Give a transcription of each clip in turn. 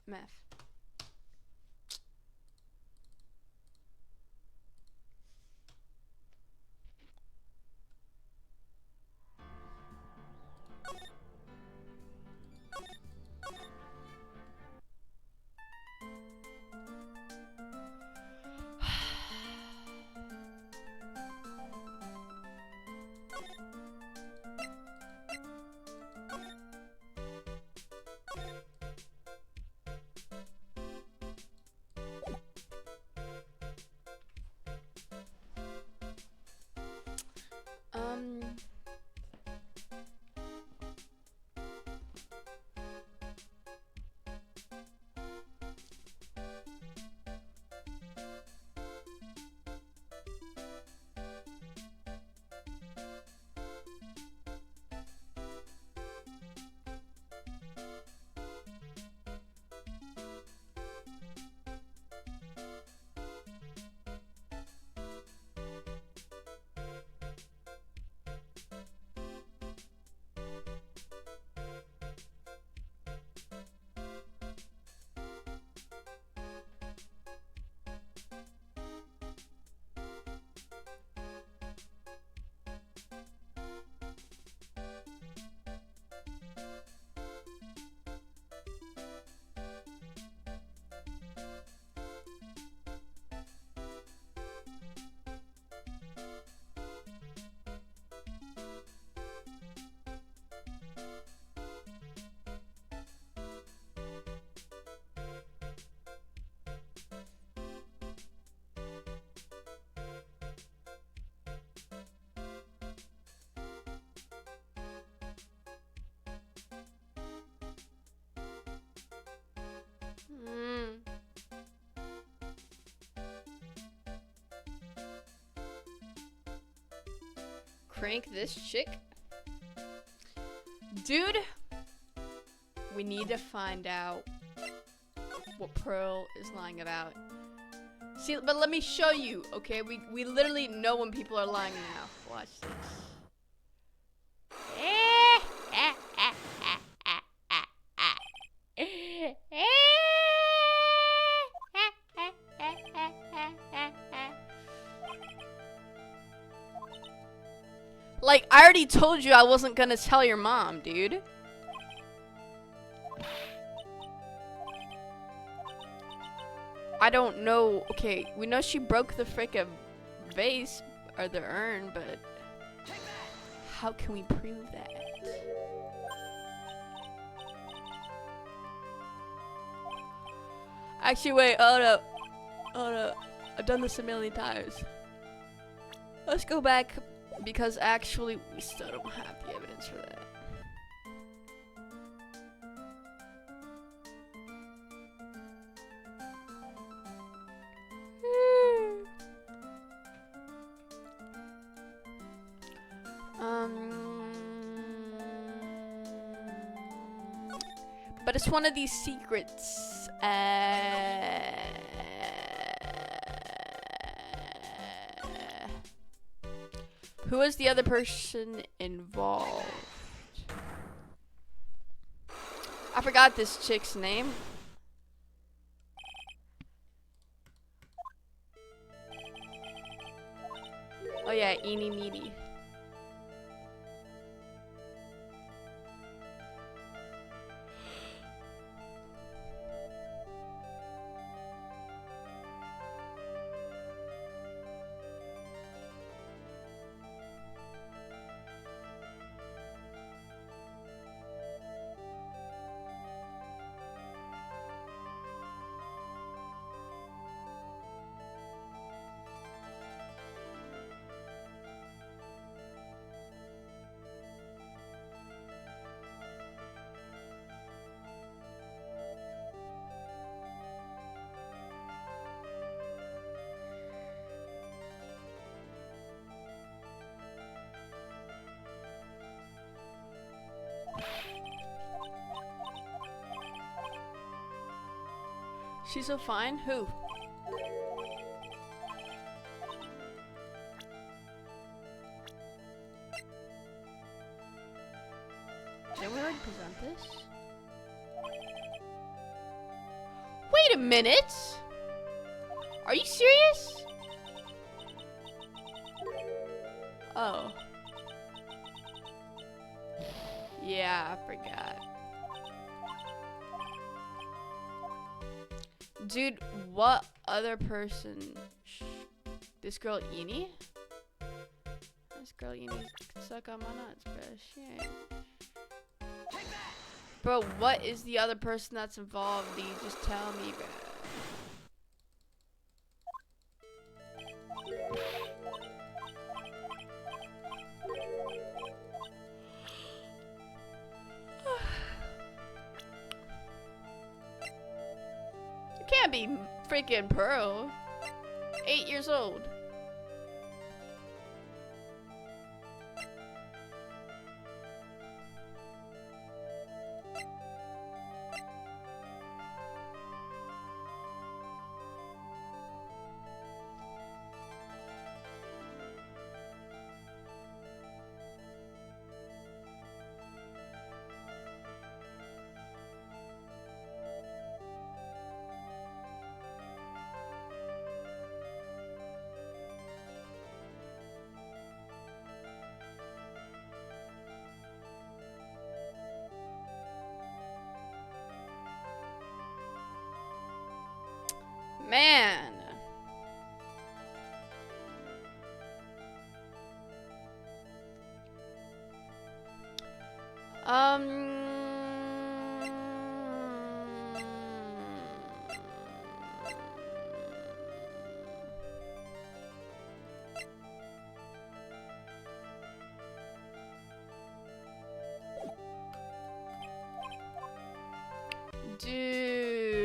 Math. Crank this chick? Dude, we need to find out what Pearl is lying about. See, but let me show you, okay? We literally know when people are lying now. Watch this. Like, I already told you I wasn't gonna tell your mom, dude. I don't know. Okay, we know she broke the frickin' vase or the urn, but how can we prove that? Actually, wait, hold up. Hold up. I've done this a million times. Let's go back, because actually we still don't have the evidence for that. But it's one of these secrets. Who is the other person involved? I forgot this chick's name. Oh yeah, Eenie Meenie. She's so fine? Who? Did we already present this? Wait a minute! Are you serious? Oh. Yeah, I forgot. Dude, what other person? This girl Eni? This girl Eni can suck on my nuts, bro. She ain't. Bro, what is the other person that's involved? Do you just tell me, bro? It can't be freaking Pearl. 8 years old. Man. Dude.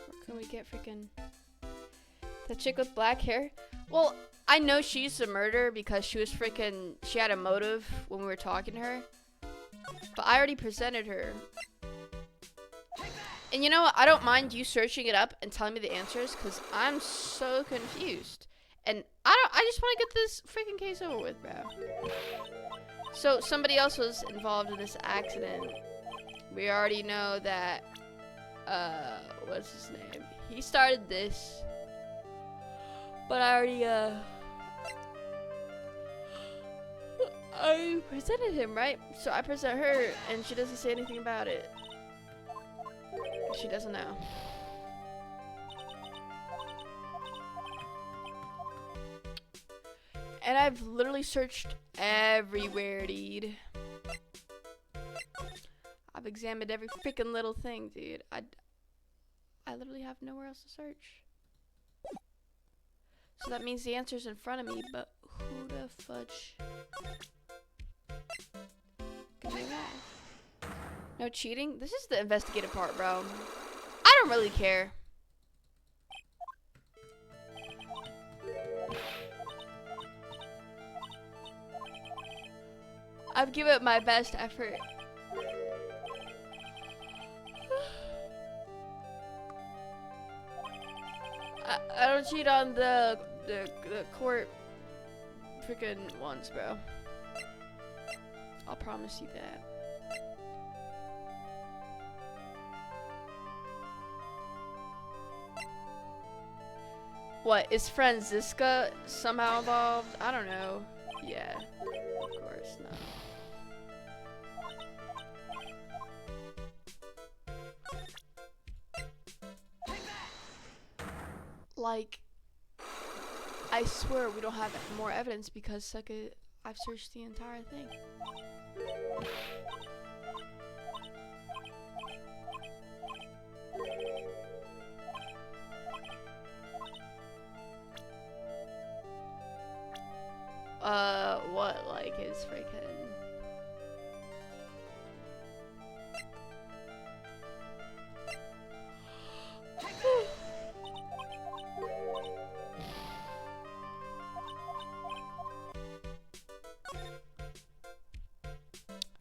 Where can we get freaking the chick with black hair? Well, I know she's the murderer because she had a motive when we were talking to her. But I already presented her. And you know what? I don't mind you searching it up and telling me the answers because I'm so confused. And I just want to get this freaking case over with, bro. So somebody else was involved in this accident. We already know that, what's his name? He started this. But I already, I presented him, right? So I present her, and she doesn't say anything about it. She doesn't know. And I've literally searched everywhere, dude. I've examined every freaking little thing, dude. I literally have nowhere else to search. So that means the answer's in front of me, but who the fudge? Can do that? No cheating? This is the investigative part, bro. I don't really care. I've given it my best effort. I don't cheat on the court freaking ones, bro. I'll promise you that. What, is friend Ziska somehow involved? I don't know. Yeah, of course not. Like, I swear we don't have more evidence because I've searched the entire thing. this freaking.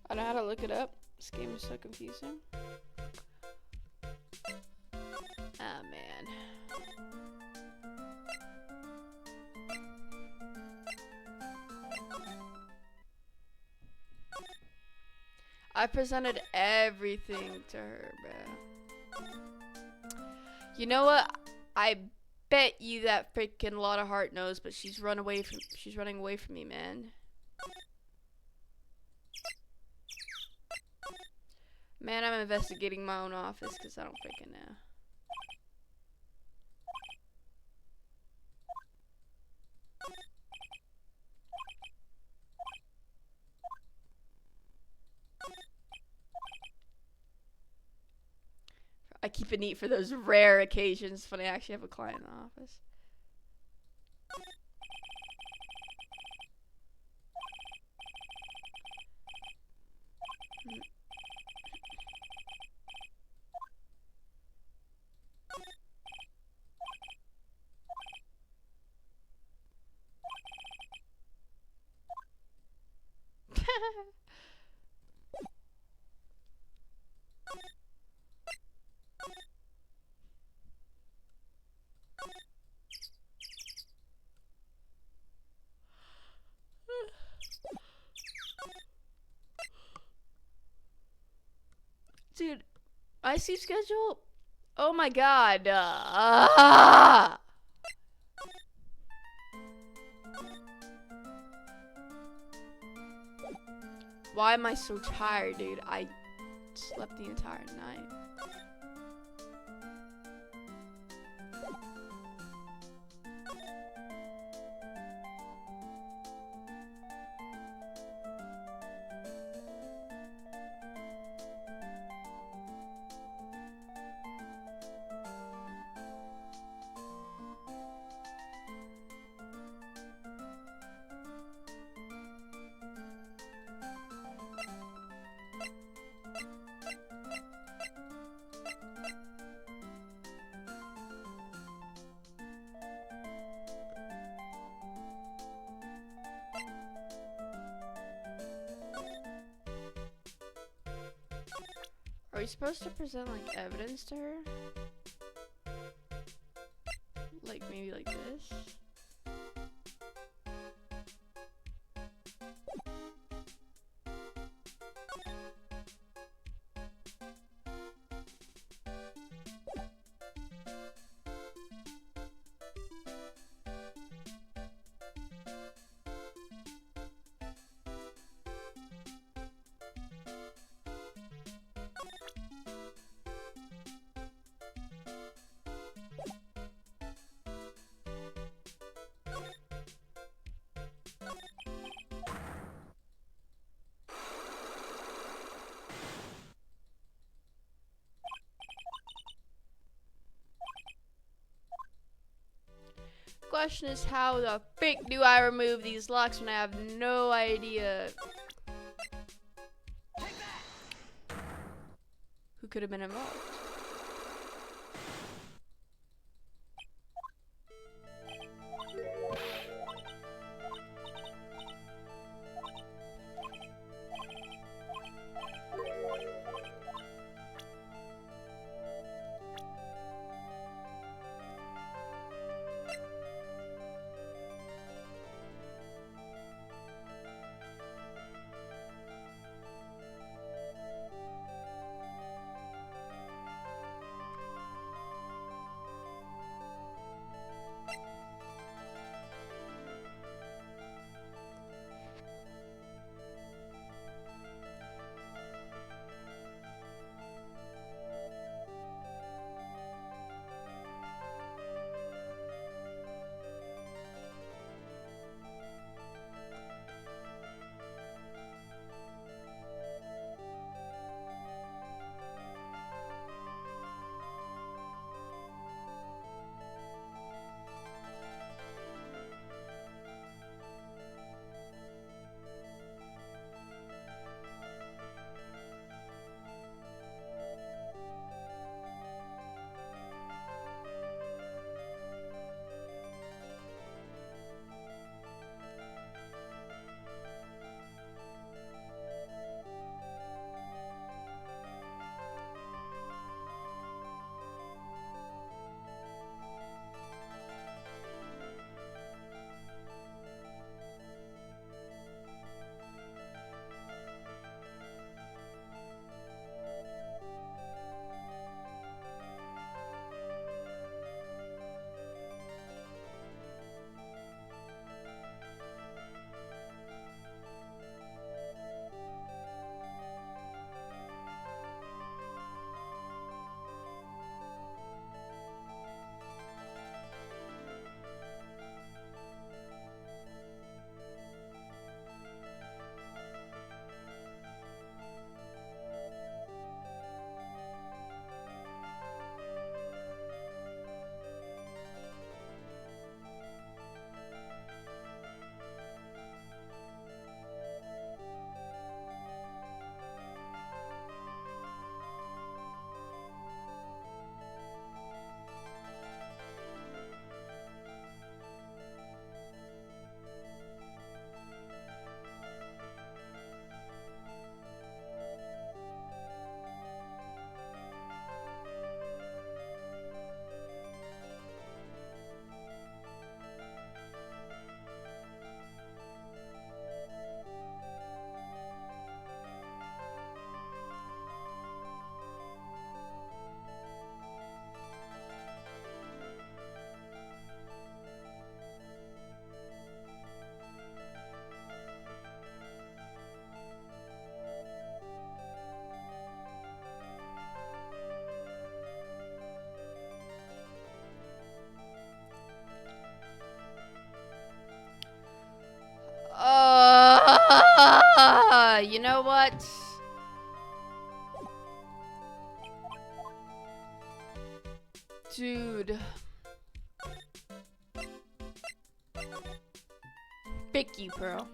I know how to look it up. This game is so confusing. Ah, man. I presented everything to her, bro. You know what? I bet you that freaking Lotta Heart knows, but she's running away from me, man. Man, I'm investigating my own office because I don't freaking know. I keep it neat for those rare occasions when I actually have a client in the office. Dude, my sleep schedule? Oh my god. Why am I so tired, dude? I slept the entire night. Are we supposed to present, like, evidence to her? Like, maybe like this? Question is, how the frick do I remove these locks when I have no idea who could have been involved? What? Dude. Pick you, Pearl.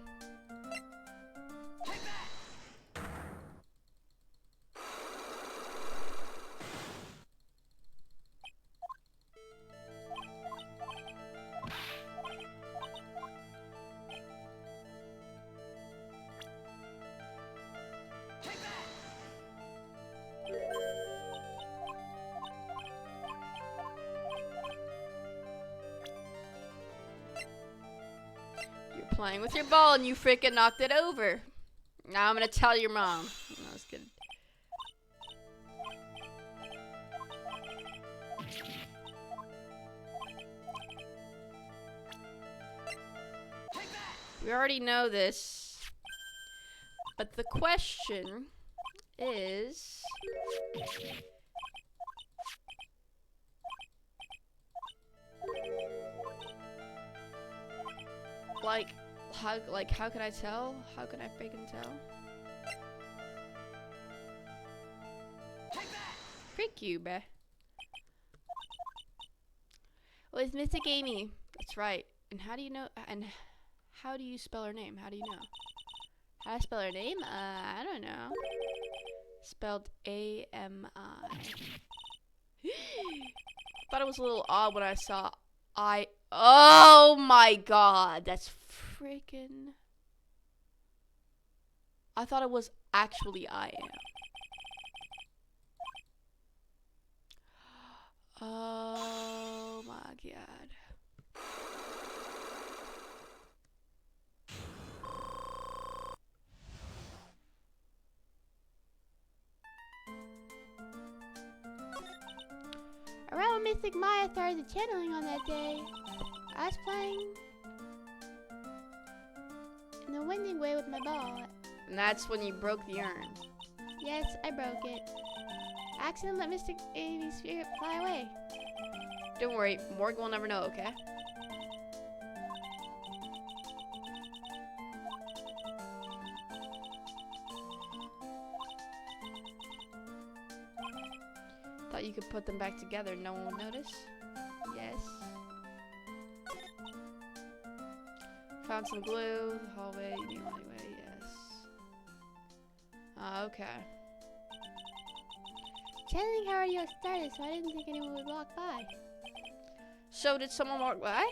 Playing with your ball and you freaking knocked it over. Now I'm gonna tell your mom. That was good. We already know this. But the question is... how can I tell? How can I freaking tell? Freak you, bruh. Well, it's Mystic Amy. That's right. And how do you know? And how do you spell her name? How do you know? How do I spell her name? I don't know. Spelled A-M-I. Thought it was a little odd when I saw I. Oh my god, that's freaking. I thought it was actually I am. Oh my god. Around Mystic Maya started the channeling on that day. I was playing in the winding way with my ball. And that's when you broke the urn. Yes, I broke it. I accidentally let Mystic Amy's spirit fly away. Don't worry, Morgan will never know, okay? Thought you could put them back together, no one would notice? Yes. Found some glue, the hallway, you know, anyway, yes. Okay. Channeling already started, so I didn't think anyone would walk by. So did someone walk by?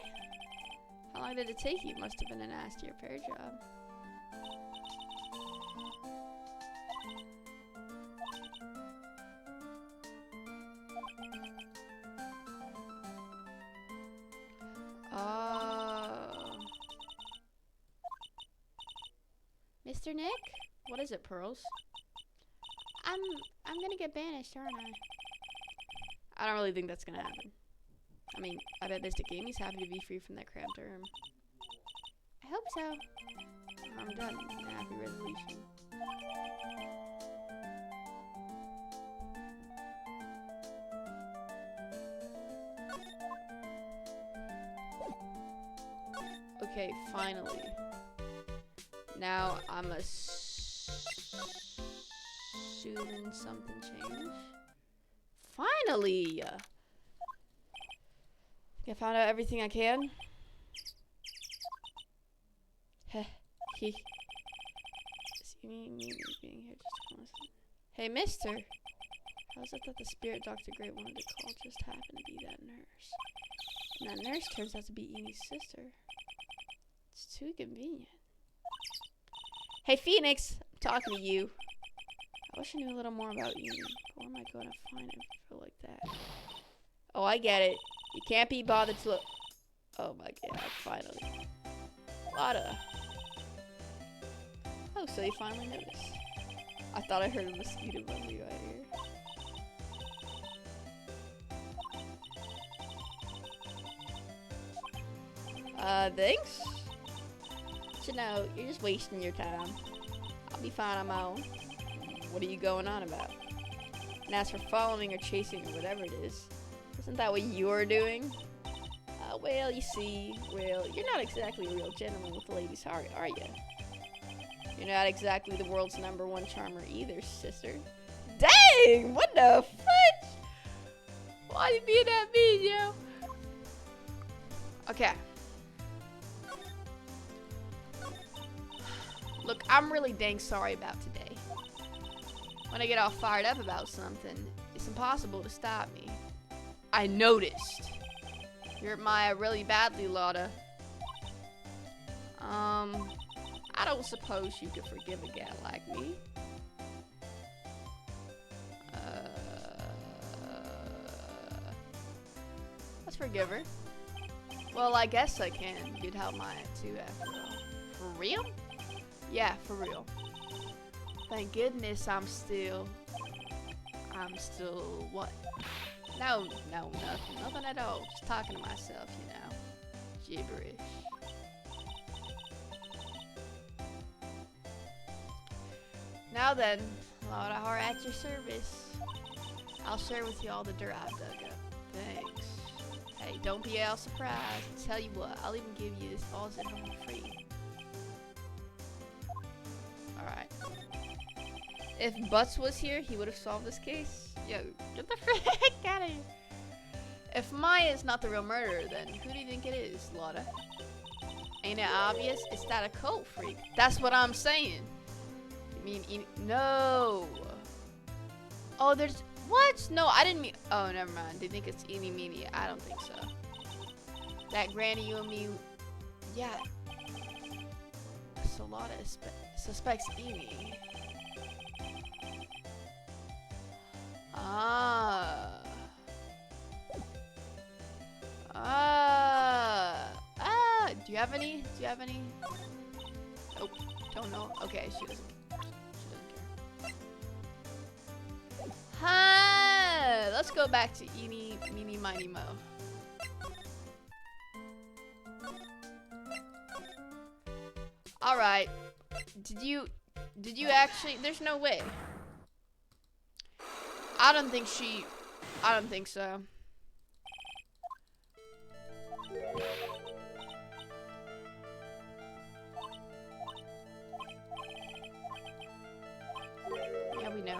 How long did it take you? Must have been a nasty repair job. Mr. Nick? What is it, Pearls? I'm gonna get banished, aren't I? I don't really think that's gonna happen. I mean, I bet Mystic Amy's happy to be free from that cramped term. I hope so. I'm done. Happy resolution. Okay, finally. Now I'm assuming something changed. Finally! I found out everything I can. Heh. He. See me being here just constant. Hey, mister! How's it that the spirit Dr. Gray wanted to call just happened to be that nurse? And that nurse turns out to be Enid's sister. It's too convenient. Hey, Phoenix! I'm talking to you. I wish I knew a little more about Enid. Where am I going to find info like that? Oh, I get it. You can't be bothered to look. Oh my god, finally. Lotta. Oh, so you finally noticed. I thought I heard a mosquito buzzing right here. Thanks? So no, you're just wasting your time. I'll be fine on my own. What are you going on about? And as for following or chasing or whatever it is, isn't that what you're doing? Well, you see, well, you're not exactly a real gentleman with the lady's heart, are you? You're not exactly the world's #1 charmer either, sister. Dang! What the fudge? Why you being that mean, yo? Okay. Look, I'm really dang sorry about today. When I get all fired up about something, it's impossible to stop me. I noticed. You hurt Maya really badly, Lotta. I don't suppose you could forgive a gal like me. Let's forgive her. Well, I guess I can. You'd help Maya too, after all. For real? Yeah, for real. Thank goodness I'm still what? No, nothing at all. Just talking to myself, you know. Gibberish. Now then, Lotta Heart at your service. I'll share with you all the dirt I've dug up. Thanks. Hey, don't be all surprised. Tell you what, I'll even give you this faucet home free. Alright. If Butts was here, he would have solved this case. Yo, get the frick out of here. If Maya's not the real murderer, then who do you think it is, Lotta? Ain't it obvious? It's that occult freak. That's what I'm saying. You mean, no. Oh, there's, what? No, I didn't mean, oh, never mind. They think it's eeny meeny. I don't think so. That granny you and me, yeah. So Lotta suspects Amy. Do you have any? Nope. Don't know. Okay, she doesn't care. Huh. Let's go back to Eeny, Meeny, Miny, Mo. Alright. Did you actually? There's no way. I don't think so. Yeah, we know.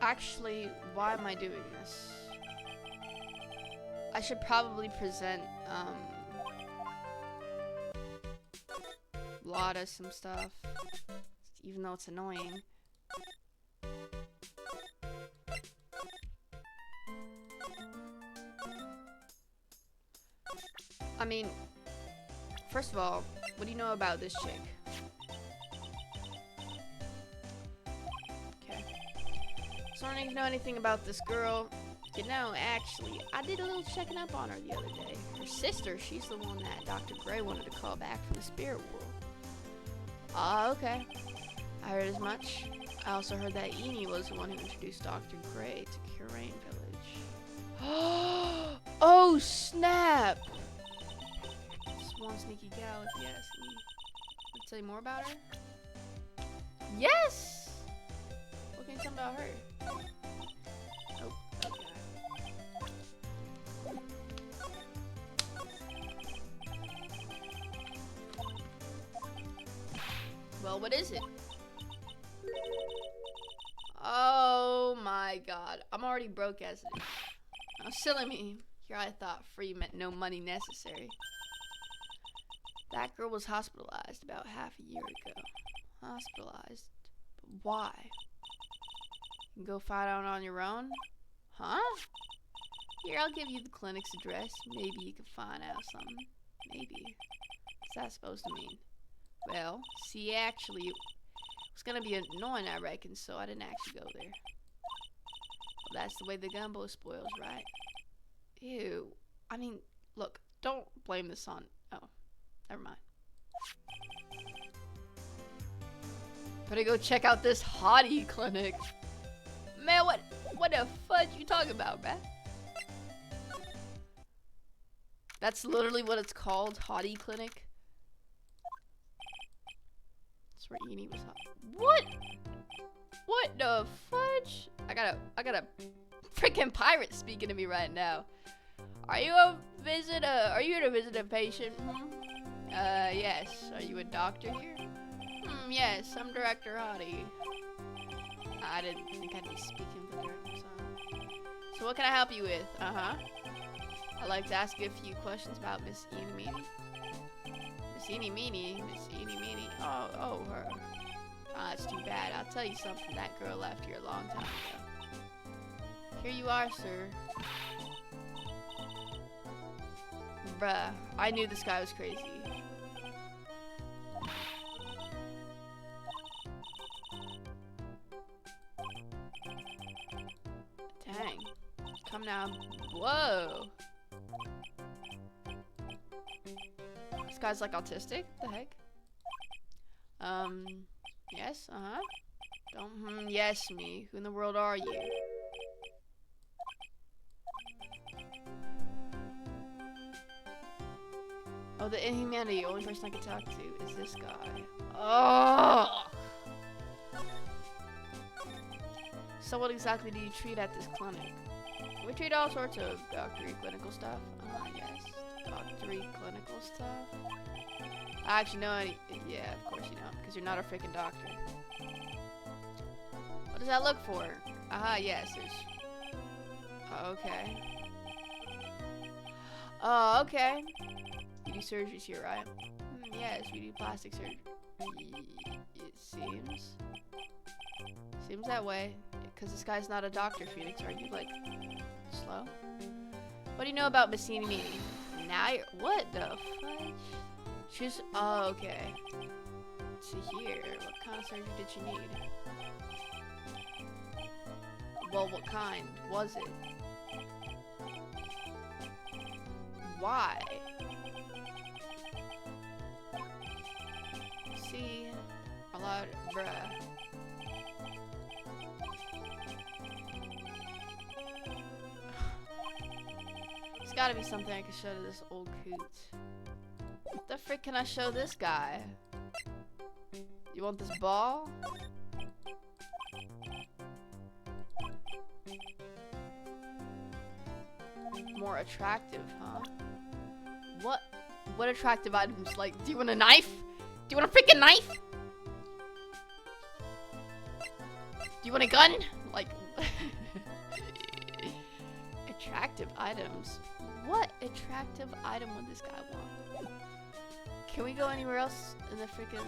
Actually, why am I doing this? I should probably present, Lotta some stuff, even though it's annoying. I mean, first of all, what do you know about this chick? So I don't even know anything about this girl. You know, actually, I did a little checking up on her the other day. Her sister, she's the one that Dr. Gray wanted to call back from the spirit world. Ah, okay. I heard as much. I also heard that Eeny was the one who introduced Dr. Gray to Curain Village. Oh, snap! This one sneaky gal, if you ask me. Can I tell you more about her? Yes! What can you tell me about her? Oh, okay. Well, what is it? Oh my god. I'm already broke as it is. Oh, silly me. Here I thought free meant no money necessary. That girl was hospitalized about half a year ago. Hospitalized? But why? You can go find out on your own? Huh? Here, I'll give you the clinic's address. Maybe you can find out something. Maybe. What's that supposed to mean? Well, see, actually, it was gonna be annoying, I reckon, so I didn't actually go there. Well, that's the way the gumbo spoils, right? Ew. I mean, look, don't blame this on... Oh, never mind. Better go check out this hottie clinic. Man, what the fudge you talking about, man? That's literally what it's called, Hottie Clinic. That's where Eenie was hot. What? What the fudge? I got a freaking pirate speaking to me right now. Are you a visitor? Are you here to visit a patient? Yes. Are you a doctor here? Yes, I'm Director Hottie. I didn't think I'd be speaking with the director, so what can I help you with? I'd like to ask you a few questions about Miss Eenie Meenie. Miss Eenie Meenie? Miss Eenie Meenie? Oh, her. That's too bad. I'll tell you something. That girl left here a long time ago. Here you are, sir. Bruh, I knew this guy was crazy. Dang. Come now. Whoa. This guy's like autistic? What the heck? Yes, Don't, yes, me. Who in the world are you? Oh, the inhumanity. The only person I can talk to is this guy. Oh! So what exactly do you treat at this clinic? We treat all sorts of doctory clinical stuff. Yes. Doctory clinical stuff? I actually know yeah, of course you don't, because you're not a freaking doctor. What does that look for? Yes, there's... okay. Oh, okay. You do surgeries here, right? Yes, we do plastic surgery. It seems. Seems that way. Because this guy's not a doctor, Phoenix. Are you, like, slow? What do you know about Miss Eenie Meenie? Now you're... what the fudge? She's... oh, okay. To here. What kind of surgery did she need? Well, what kind was it? Why? See? A lot... bruh. There's gotta be something I can show to this old coot. What the frick can I show this guy? You want this ball? More attractive, huh? What attractive items? Like, do you want a knife? Do you want a freaking knife? Do you want a gun? Like, attractive items? What attractive item would this guy want? Can we go anywhere else in the freaking...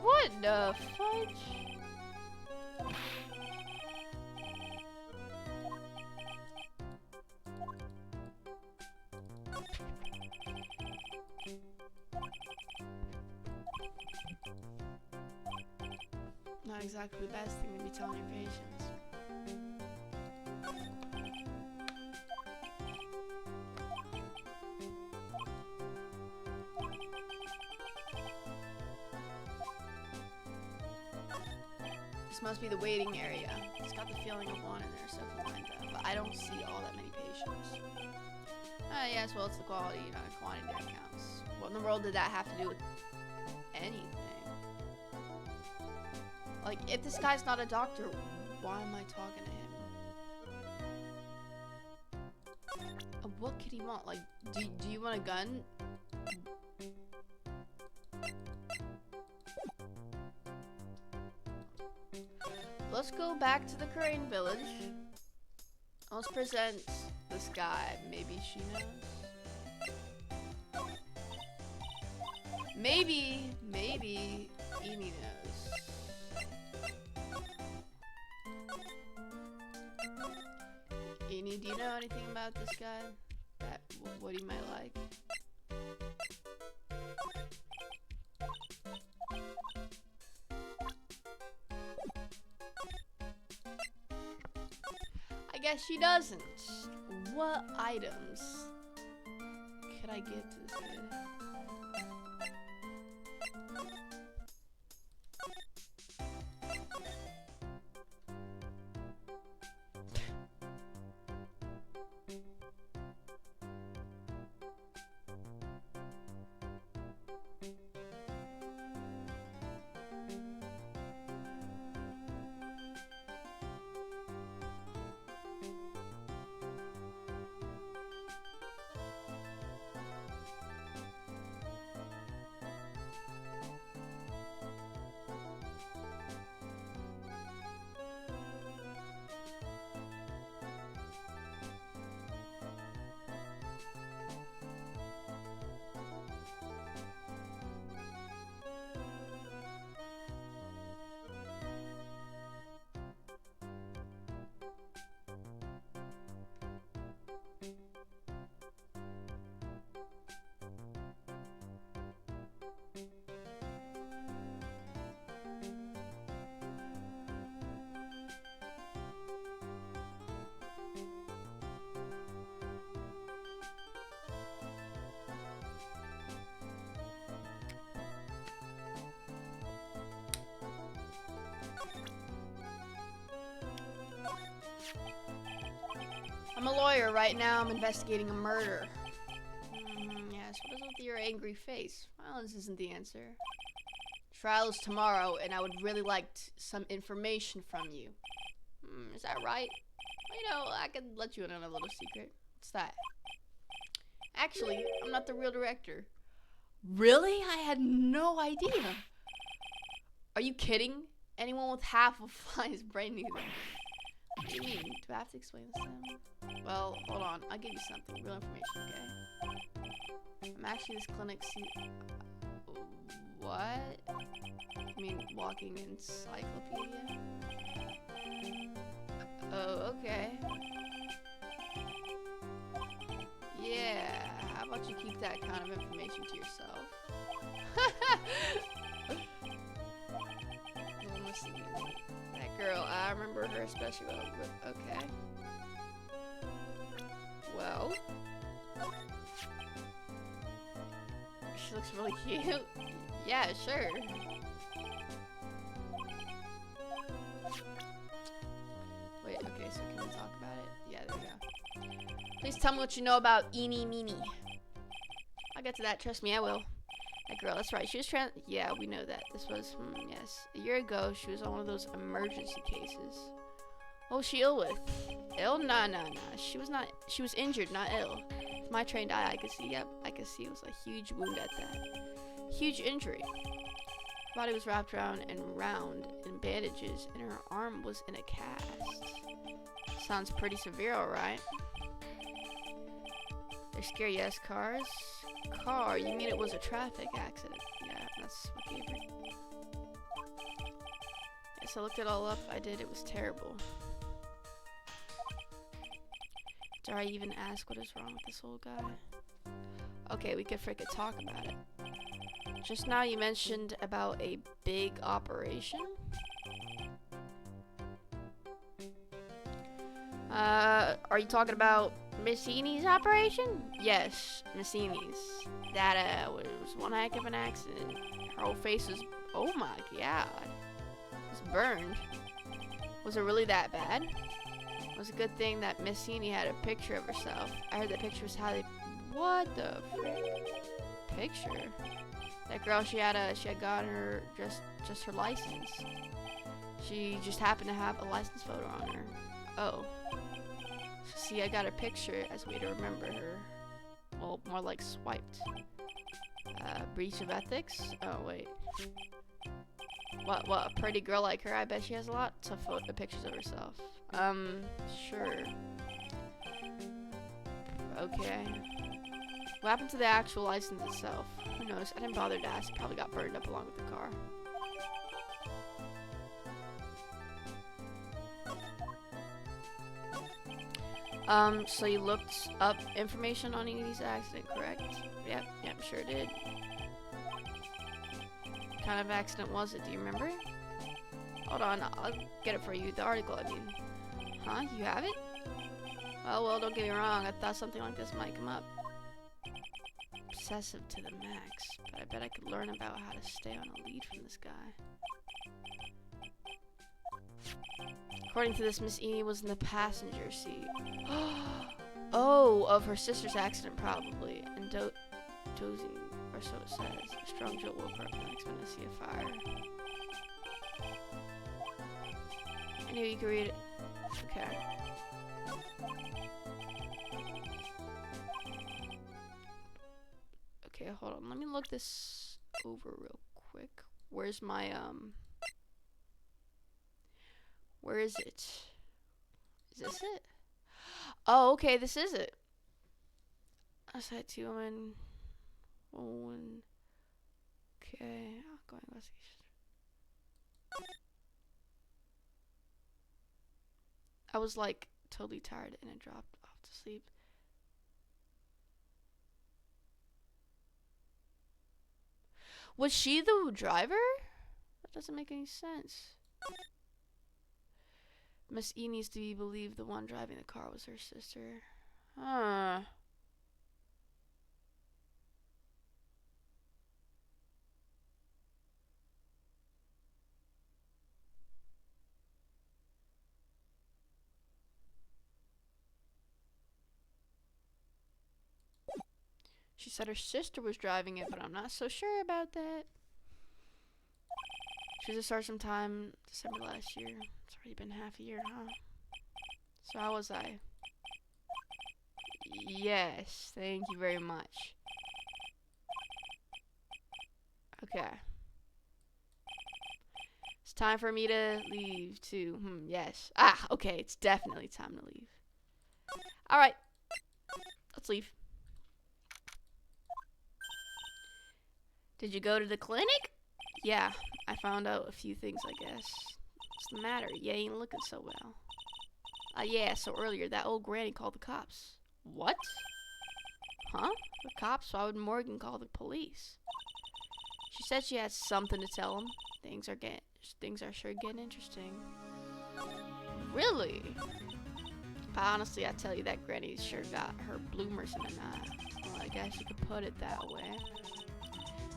what the fudge? Not exactly the best thing to be telling your patients. This must be the waiting area. It's got the feeling of one in there, stuff lined up, but I don't see all that many patients. Yes, well, it's the quality, not the quantity that counts. What in the world did that have to do with anything? Like, if this guy's not a doctor, why am I talking to him? What could he want? Like, do you want a gun? Let's go back to the Crane Village. Let's present this guy. Maybe she knows. Maybe Eenie knows. Eenie, do you know anything about this guy? What he might like? I guess she doesn't. What items could I give to this kid? I'm a lawyer. Right now, I'm investigating a murder. Yes, what is with your angry face? Violence isn't the answer. Trial is tomorrow, and I would really like some information from you. Is that right? Well, you know, I could let you in on a little secret. What's that? Actually, I'm not the real director. Really? I had no idea. Are you kidding? Anyone with half a fly's brain knew that. What do you mean? Do I have to explain this to him? Well, hold on. I'll give you something. Real information, okay? I'm actually this clinic's... What? I mean, walking encyclopedia? Oh, okay. Yeah, how about you keep that kind of information to yourself? Let's see. That girl, I remember her especially well, but okay. Well. She looks really cute. Yeah, sure. Wait, okay, so can we talk about it? Yeah, there we go. Please tell me what you know about Eenie Meenie. I'll get to that, trust me, I will. That girl, that's right, she was yeah, we know that. This was, yes. A year ago, she was on one of those emergency cases. What was she ill with? Ill? Nah. She was injured, not ill. With my trained eye, I could see, yep, I could see it was a huge wound at that. Huge injury. Her body was wrapped around and round in bandages, and her arm was in a cast. Sounds pretty severe, alright. They're scary, yes, cars? Car, you mean it was a traffic accident? Yeah, that's what gave her. Yes, I looked it all up. I did. It was terrible. Dare I even ask what is wrong with this old guy? Okay, we could frickin' talk about it. Just now you mentioned about a big operation? Are you talking about Miss Enie's operation? Yes, Miss Enie's. That, was one heck of an accident. Her whole face was, oh my god. It was burned. Was it really that bad? It was a good thing that Miss Enie had a picture of herself. I heard that picture was how they, what the frick? Picture? That girl, she had gotten her, just her license. She just happened to have a license photo on her. Oh. See, I got a picture as a way to remember her. Well, more like swiped. Breach of ethics? Oh, wait. What, a pretty girl like her? I bet she has lots of pictures of herself. Sure. Okay. What happened to the actual license itself? Who knows? I didn't bother to ask. Probably got burned up along with the car. So you looked up information on Enie's accident, correct? Yep, sure did. What kind of accident was it? Do you remember? Hold on, I'll get it for you. The article, I mean. Huh? You have it? Oh, well, don't get me wrong. I thought something like this might come up. Obsessive to the max, but I bet I could learn about how to stay on a lead from this guy. According to this, Miss Enie was in the passenger seat. Oh, of her sister's accident, probably. And dozing, or so it says. A strong jolt woke her up the next minute to see a fire. I knew you could read it. Okay. Okay, hold on. Let me look this over real quick. Where's my, where is it? Is this it? Oh, okay, this is it. I said 2 women. 1. Okay, ongoing investigation. I was like totally tired and I dropped off to sleep. Was she the driver? That doesn't make any sense. Miss E needs to be believed the one driving the car was her sister. Huh. She said her sister was driving it, but I'm not so sure about that. She was to start sometime December last year. It's already been half a year, huh? So how was I? Yes, thank you very much. Okay. It's time for me to leave too. Yes. Ah, okay, it's definitely time to leave. Alright. Let's leave. Did you go to the clinic? Yeah, I found out a few things, I guess. What's the matter? You ain't looking so well. Yeah, so earlier, that old granny called the cops. What? Huh? The cops? Why would Morgan call the police? She said she had something to tell him. Things are sure getting interesting. Really? Honestly, I tell you, that granny sure got her bloomers in the knot. Well, I guess you could put it that way.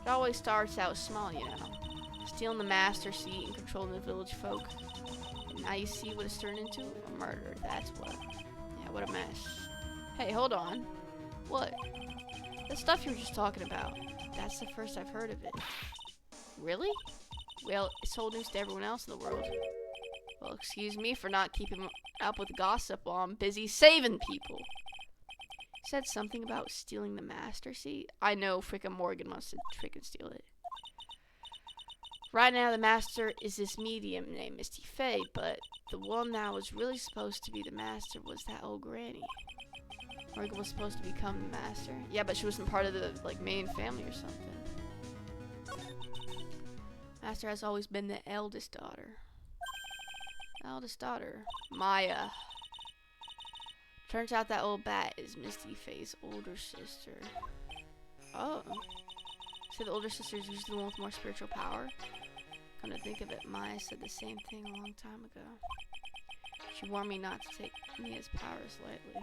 It always starts out small, you know. Stealing the master seat and controlling the village folk. And now you see what it's turned into? A murder, that's what. Yeah, what a mess. Hey, hold on. What? The stuff you were just talking about. That's the first I've heard of it. Really? Well, it's old news to everyone else in the world. Well, excuse me for not keeping up with gossip while I'm busy saving people. He said something about stealing the master seat. I know frickin' Morgan must have frickin' steal it. Right now, the master is this medium named Misty Faye, but the one that was really supposed to be the master was that old granny. Morgan was supposed to become the master. Yeah, but she wasn't part of the main family or something. Master has always been the eldest daughter. Eldest daughter, Maya. Turns out that old bat is Misty Faye's older sister. Oh. So the older sister is usually the one with more spiritual power? Come to think of it, Maya said the same thing a long time ago. She warned me not to take Mia's powers lightly.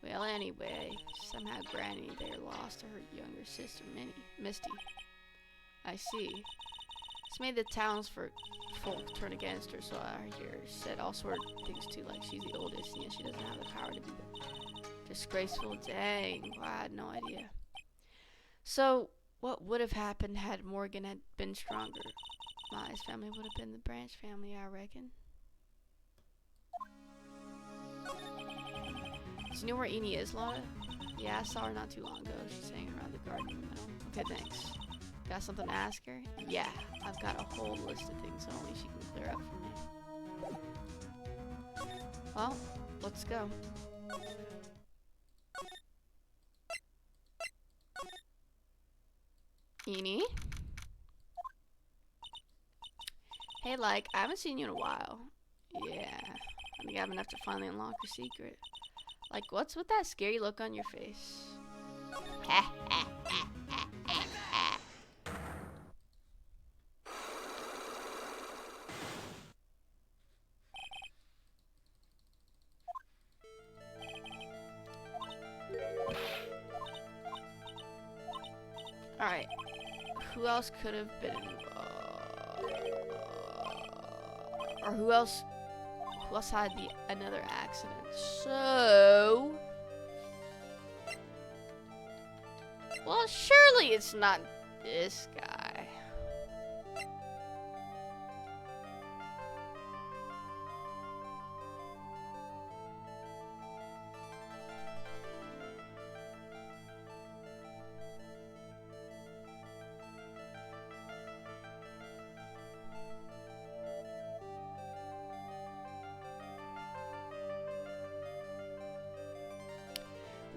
Well, anyway, somehow Granny there lost to her younger sister, Misty. I see. This made the townsfolk turn against her, so I hear said all sort of things too, like she's the oldest, and yet she doesn't have the power to be the disgraceful. Dang, wow, I had no idea. So, what would have happened had Morgan had been stronger? Maya's family would have been the Branch family, I reckon. Do you know where Eni is, Lotta? Yeah, I saw her not too long ago. She's hanging around the garden in the middle. Okay, thanks. Got something to ask her? Yeah, I've got a whole list of things only she can clear up for me. Well, let's go. Eni? Hey, I haven't seen you in a while. Yeah, I think I have enough to finally unlock your secret. What's with that scary look on your face? Alright. Who else could have been or who else had another accident? So, well, surely it's not this guy.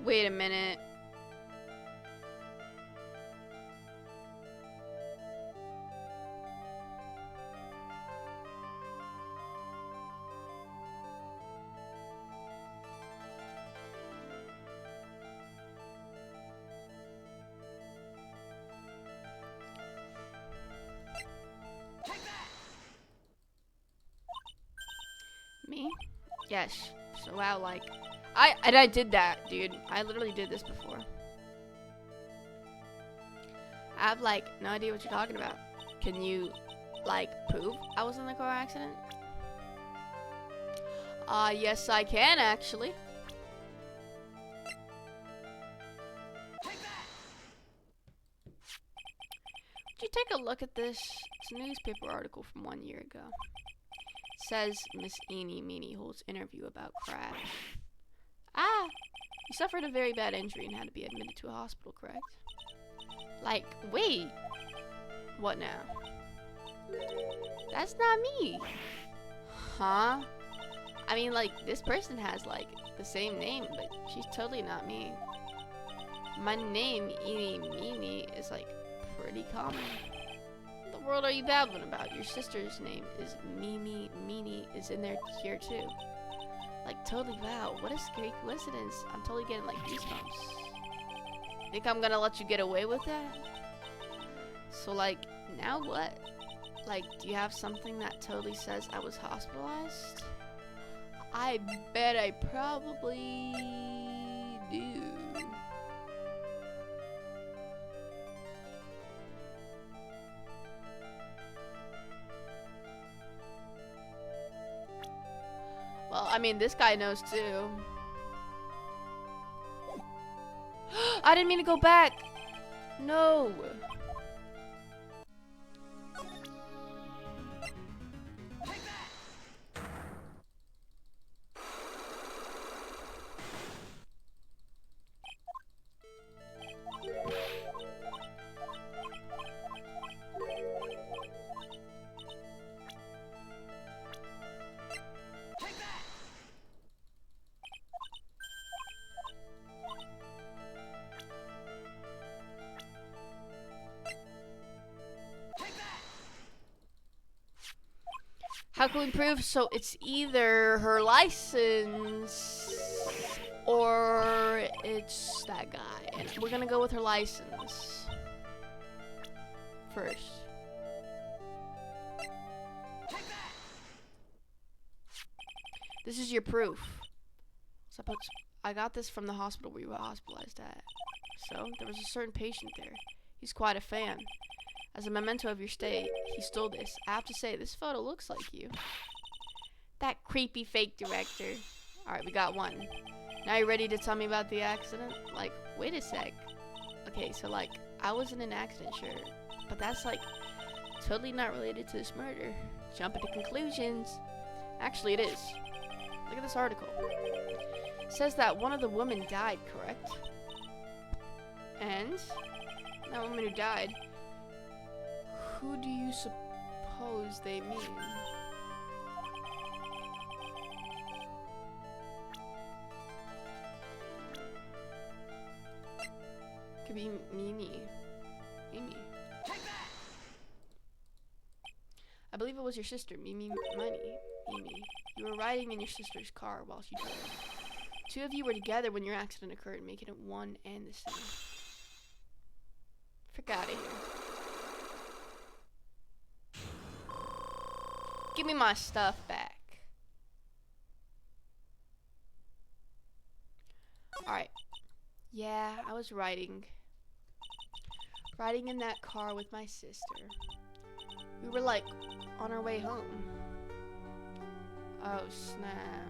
Wait a minute. Me? Yes. So wow, I did that, dude. I literally did this before. I have no idea what you're talking about. Can you prove I was in the car accident? Yes I can actually. Could you take a look at this? It's a newspaper article from 1 year ago. It says Miss Eenie Meenie holds interview about crash. Ah! You suffered a very bad injury and had to be admitted to a hospital, correct? Like, wait! What now? That's not me! Huh? I mean, like, this person has, like, the same name, but she's totally not me. My name, Eenie Meenie, is, like, pretty common. What the world are you babbling about? Your sister's name is Mimi Meenie, is in there here, too. Like, totally, wow, what a scary coincidence. I'm totally getting, like, goosebumps. Think I'm gonna let you get away with that? So, like, now what? Like, do you have something that totally says I was hospitalized? I bet I probably do. Well, I mean, this guy knows too. I didn't mean to go back. No. How can we prove? So it's either her license or it's that guy. And we're gonna go with her license first. This is your proof. Suppose I got this from the hospital where you were hospitalized at. So there was a certain patient there. He's quite a fan. As a memento of your stay, he stole this. I have to say, this photo looks like you. That creepy fake director. Alright, we got one. Now you ready to tell me about the accident? Like, wait a sec. Okay, so like, I was in an accident, sure. But that's like, totally not related to this murder. Jumping to conclusions. Actually, it is. Look at this article. It says that one of the women died, correct? And that woman who died, who do you suppose they mean? Could be Mimi. Mimi. I believe it was your sister, Mimi Money. Mimi. You were riding in your sister's car while she drove. Two of you were together when your accident occurred, making it one and the same. Frick out of here. Give me my stuff back. Alright. Yeah, I was riding in that car with my sister. We were like on our way home. Oh snap.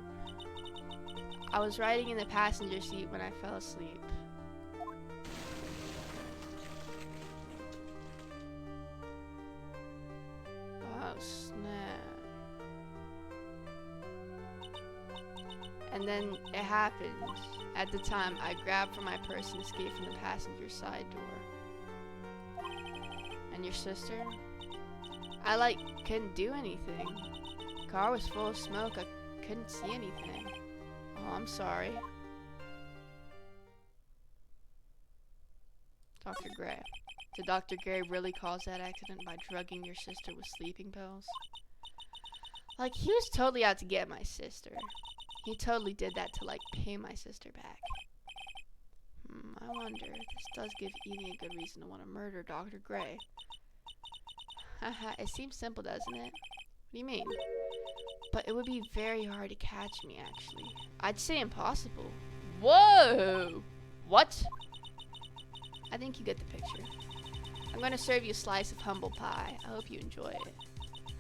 I was riding in the passenger seat when I fell asleep. Oh snap. And then it happened. At the time, I grabbed for my purse and escaped from the passenger side door. And your sister? I like couldn't do anything. Car was full of smoke. I couldn't see anything. Oh, I'm sorry. Dr. Gray. Did Dr. Gray really cause that accident by drugging your sister with sleeping pills? Like, he was totally out to get my sister. He totally did that to, like, pay my sister back. I wonder. This does give Edie a good reason to want to murder Dr. Gray. Haha, it seems simple, doesn't it? What do you mean? But it would be very hard to catch me, actually. I'd say impossible. Whoa! What? I think you get the picture. I'm gonna serve you a slice of humble pie. I hope you enjoy it.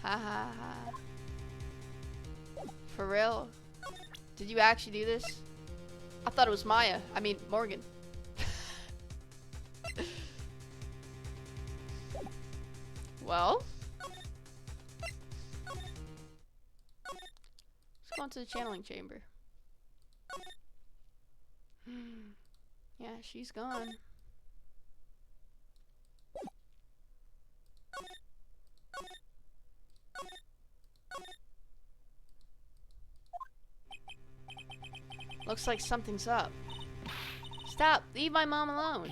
Ha ha ha. For real? Did you actually do this? I thought it was Maya. I mean, Morgan. Well, let's go into the channeling chamber. Yeah, she's gone. Looks like something's up. Stop! Leave my mom alone!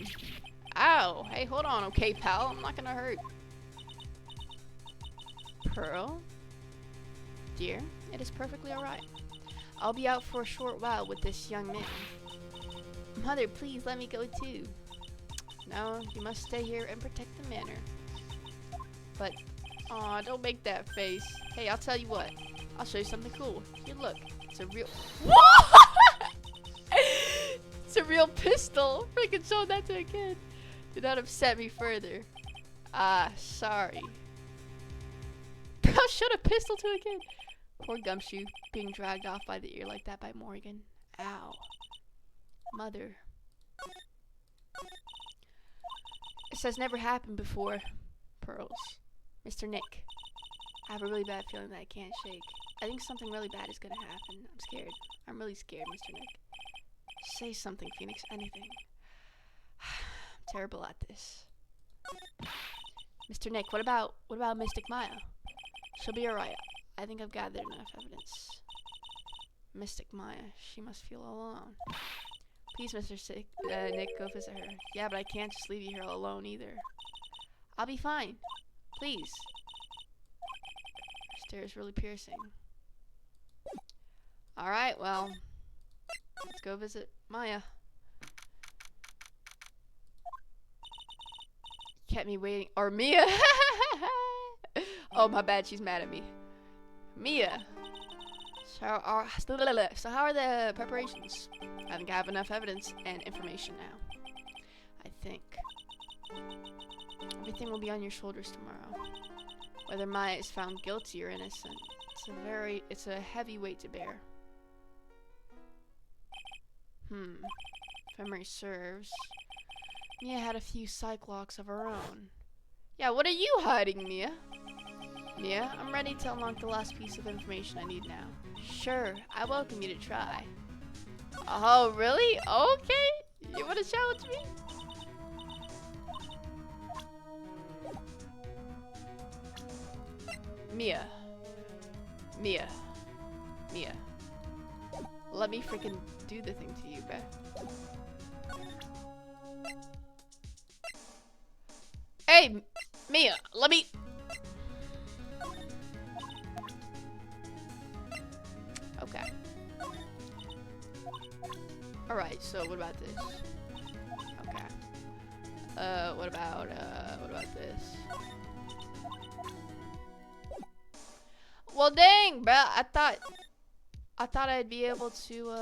Ow! Hey, hold on, okay, pal? I'm not gonna hurt. Pearl? Dear, it is perfectly alright. I'll be out for a short while with this young man. Mother, please let me go too. No, you must stay here and protect the manor. But, aw, don't make that face. Hey, I'll tell you what. I'll show you something cool. Here, look. It's a real... What? It's a real pistol. Freaking showed that to a kid. Do not upset me further. Ah, sorry. I showed a pistol to a kid. Poor Gumshoe, being dragged off by the ear like that by Morgan. Ow. Mother. This has never happened before. Pearls. Mr. Nick. I have a really bad feeling that I can't shake. I think something really bad is gonna happen. I'm scared. I'm really scared, Mr. Nick. Say something, Phoenix. Anything. I'm terrible at this. Mr. Nick, what about Mystic Maya? She'll be alright. I think I've gathered enough evidence. Mystic Maya. She must feel alone. Please, Mr. Nick, go visit her. Yeah, but I can't just leave you here alone either. I'll be fine. Please. Her stare is really piercing. Alright, well. Let's go visit Maya. Kept me waiting. Or Mia! Oh, my bad. She's mad at me. Mia. So how are the preparations? I think I have enough evidence and information now. I think. Everything will be on your shoulders tomorrow. Whether Maya is found guilty or innocent, it's a heavy weight to bear. If memory serves, Mia had a few psych locks of her own. Yeah, what are you hiding, Mia? Mia, I'm ready to unlock the last piece of information I need now. Sure, I welcome you to try. Oh, really? Okay. You want to challenge me? Mia. Mia. Mia. Let me freaking do the thing to you, bruh. Hey, Mia, let me... Okay. Alright, so what about this? Okay. What about this? Well, dang, bruh, I thought I'd be able to,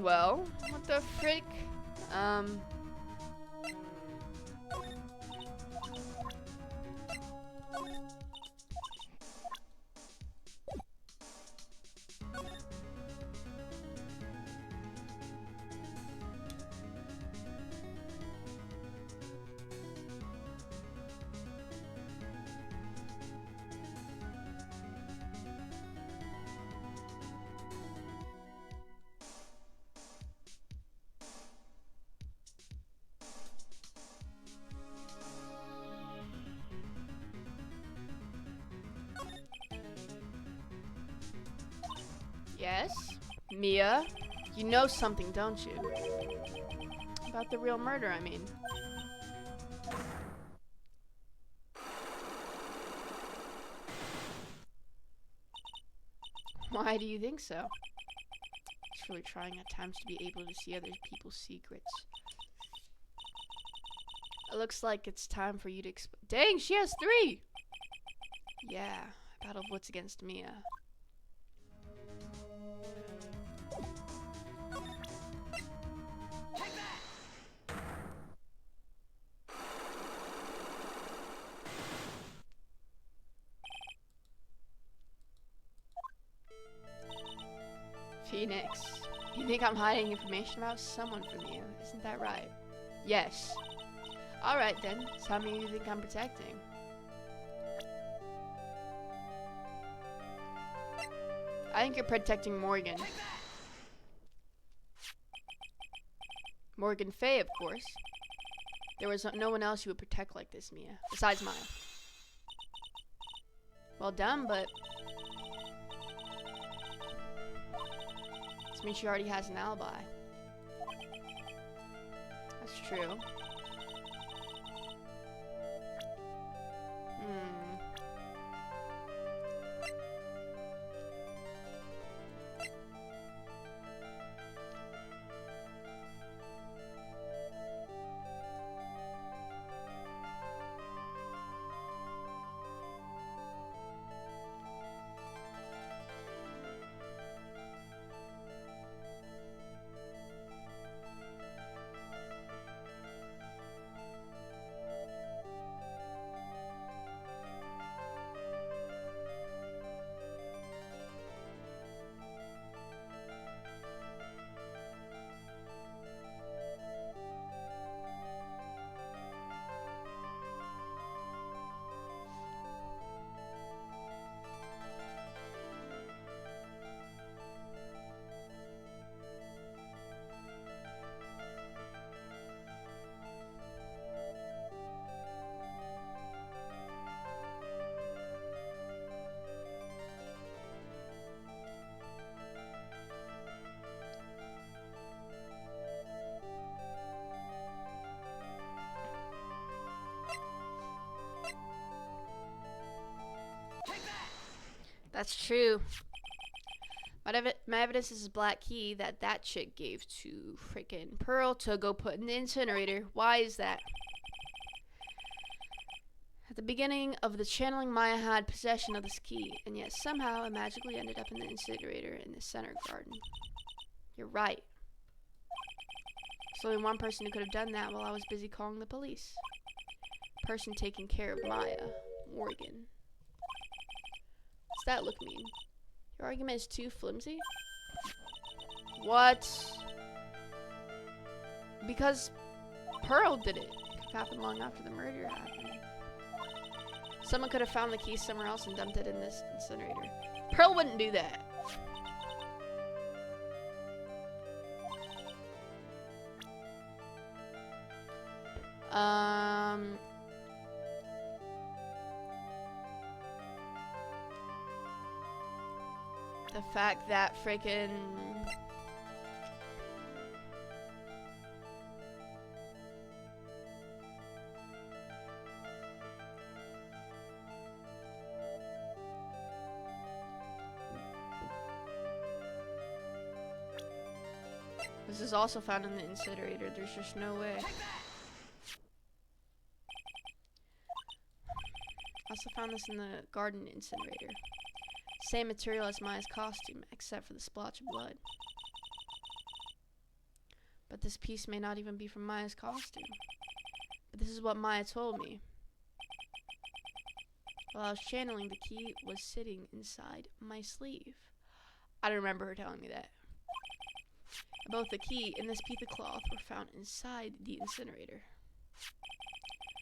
well, what the frick? Yes? Mia? You know something, don't you? About the real murder, I mean. Why do you think so? It's really trying at times to be able to see other people's secrets. It looks like it's time for you to Dang, she has 3! Yeah, battle of wits against Mia. Phoenix, you think I'm hiding information about someone from you? Isn't that right? Yes. Alright then, tell me who you think I'm protecting. I think you're protecting Morgan. Morgan Fay, of course. There was no one else you would protect like this, Mia. Besides Maya. Well done, but... this means she already has an alibi. That's true. That's true. My evidence is a black key that chick gave to freaking Pearl to go put in the incinerator. Why is that? At the beginning of the channeling, Maya had possession of this key, and yet somehow it magically ended up in the incinerator in the center garden. You're right. There's only one person who could have done that while I was busy calling the police. Person taking care of Maya. Morgan. What's that look mean? Your argument is too flimsy? What? Because Pearl did it. It could have happened long after the murder happened. Someone could have found the key somewhere else and dumped it in this incinerator. Pearl wouldn't do that. The fact that freaking this is also found in the incinerator. There's just no way. Also found this in the garden incinerator. Same material as Maya's costume, except for the splotch of blood. But this piece may not even be from Maya's costume. But this is what Maya told me. While I was channeling, the key was sitting inside my sleeve. I don't remember her telling me that. Both the key and this piece of cloth were found inside the incinerator.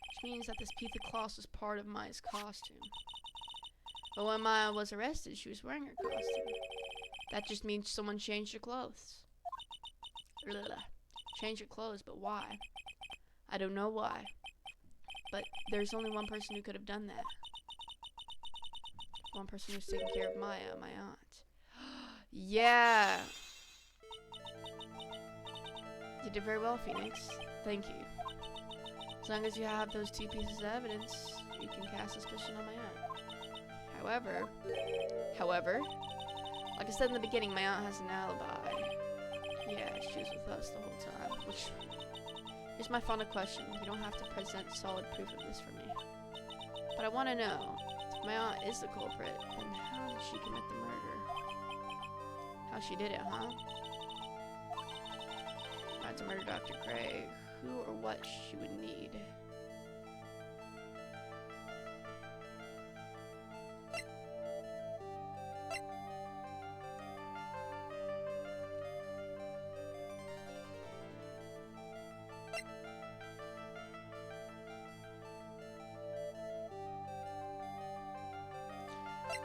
Which means that this piece of cloth was part of Maya's costume. But when Maya was arrested, she was wearing her costume. That just means someone changed her clothes. Change her clothes, but why? I don't know why. But there's only one person who could have done that. One person who's taking care of Maya, my aunt. Yeah! You did very well, Phoenix. Thank you. As long as you have those two pieces of evidence, you can cast suspicion on my aunt. However, like I said in the beginning, my aunt has an alibi. Yeah, she was with us the whole time. Which, here's my final question. You don't have to present solid proof of this for me. But I want to know, if my aunt is the culprit, then how did she commit the murder? How she did it, huh? If I had to murder Dr. Craig, who or what she would need.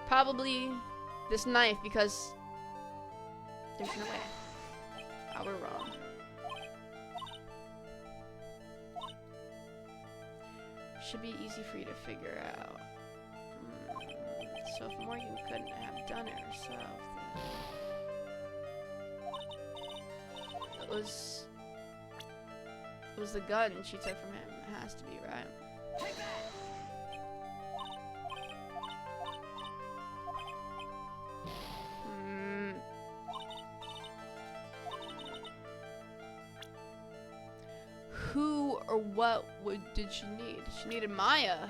Probably this knife because there's no way. I were wrong. Should be easy for you to figure out. So if Morgan couldn't have done it herself, then it was the gun she took from him. It has to be, right? Who or what did she need? She needed Maya.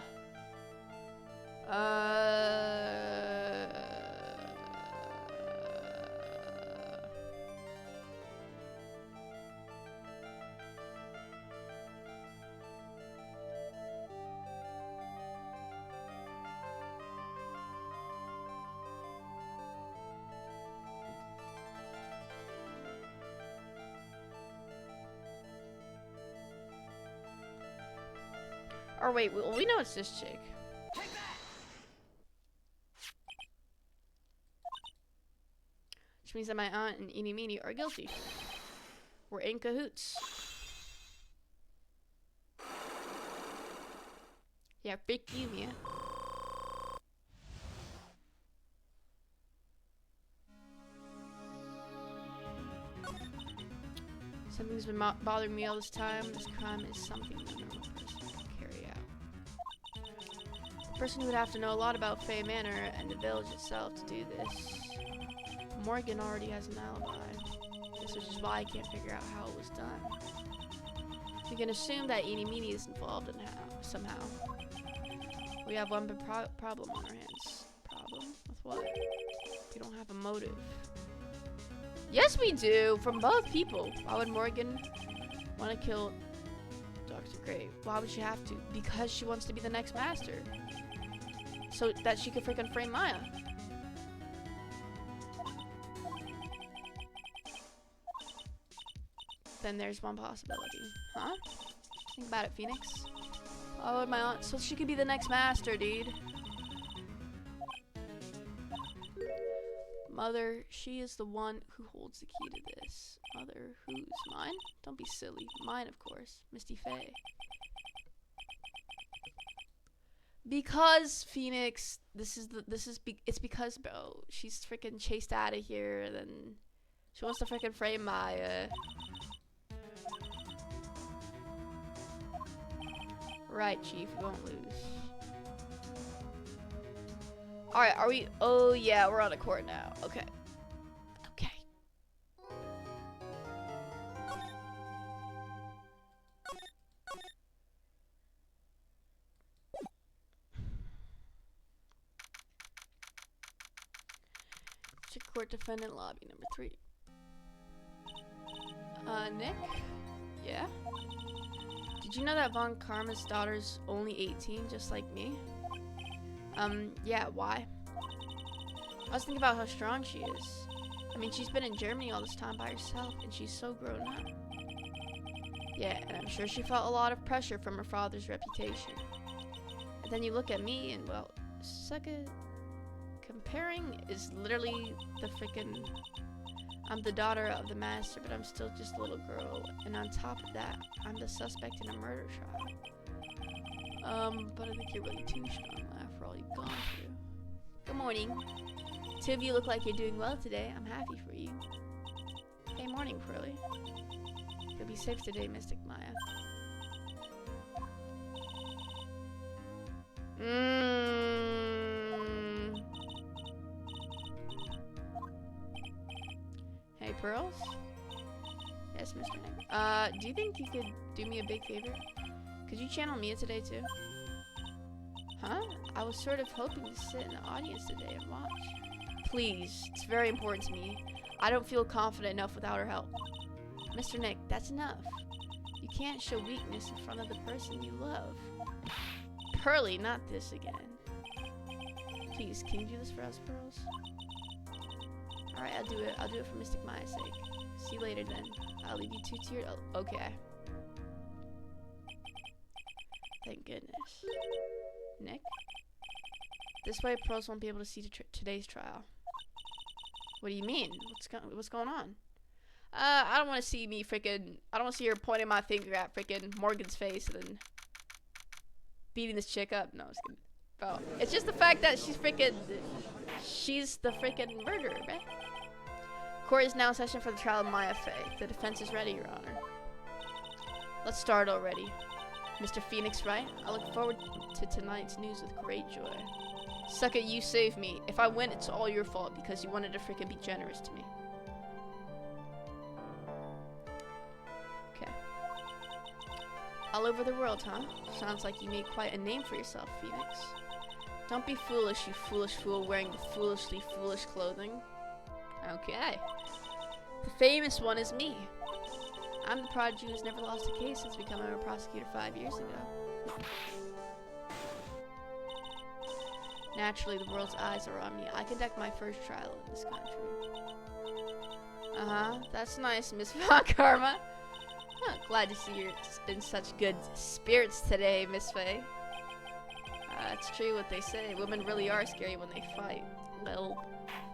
Or wait, well, we know it's this chick. Which means that my aunt and Eenie Meenie are guilty. We're in cahoots. Yeah, freak you, Mia. Something's been bothering me all this time. This crime is something no normal person can carry out. The person who would have to know a lot about Fae Manor and the village itself to do this. Morgan already has an alibi. This is just why I can't figure out how it was done. We can assume that Eenie Meenie is involved in somehow. We have one big problem on our hands. Problem? With what? We don't have a motive. Yes, we do! From both people. Why would Morgan want to kill Dr. Gray? Why would she have to? Because she wants to be the next master. So that she could freaking frame Maya. Then there's one possibility. Huh? Think about it, Phoenix. Oh, my aunt. So she could be the next master, dude. Mother, she is the one who holds the key to this. Mother, who's mine? Don't be silly. Mine, of course. Misty Faye. Because Phoenix, it's because, bro, she's freaking chased out of here, and then she wants to freaking frame Maya. Right, Chief, we won't lose. Alright, are we? Oh, yeah, we're on a court now. Okay. Okay. Check court defendant lobby number 3. Nick? Yeah? Did you know that Von Karma's daughter's only 18, just like me? Yeah, why? I was thinking about how strong she is. I mean, she's been in Germany all this time by herself, and she's so grown up. Yeah, and I'm sure she felt a lot of pressure from her father's reputation. And then you look at me, and well, second, comparing is literally the frickin'... I'm the daughter of the master, but I'm still just a little girl. And on top of that, I'm the suspect in a murder trial. But I think you're really too strong for all you've gone through. Good morning. Two of you look like you're doing well today. I'm happy for you. Hey, morning, Pearly. You'll be safe today, Mystic Maya. Hey, Pearls? Yes, Mr. Nick. Do you think you could do me a big favor? Could you channel Mia today, too? Huh? I was sort of hoping to sit in the audience today and watch. Please, it's very important to me. I don't feel confident enough without her help. Mr. Nick, that's enough. You can't show weakness in front of the person you love. Pearly, not this again. Please, can you do this for us, Pearls? Alright, I'll do it. I'll do it for Mystic Maya's sake. See you later then. I'll leave you two-tiered. Oh, okay. Thank goodness. Nick? This way Pearls won't be able to see today's trial. What do you mean? What's going on? I don't want to see me freaking... I don't want to see her pointing my finger at freaking Morgan's face and then beating this chick up. No, I'm just kidding. Bro, it's just the fact that she's freaking... She's the freaking murderer, man. Court is now in session for the trial of Maya Fey. The defense is ready, Your Honor. Let's start already. Mr. Phoenix, right? I look forward to tonight's news with great joy. Suck it, you saved me. If I win, it's all your fault because you wanted to freaking be generous to me. Okay. All over the world, huh? Sounds like you made quite a name for yourself, Phoenix. Don't be foolish, you foolish fool wearing the foolishly foolish clothing. Okay. The famous one is me. I'm the prodigy who's never lost a case since becoming a prosecutor 5 years ago. Naturally, the world's eyes are on me. I conduct my first trial in this country. Uh-huh. That's nice, Miss Von Karma. Huh, glad to see you're in such good spirits today, Miss Faye. It's true what they say. Women really are scary when they fight. Well,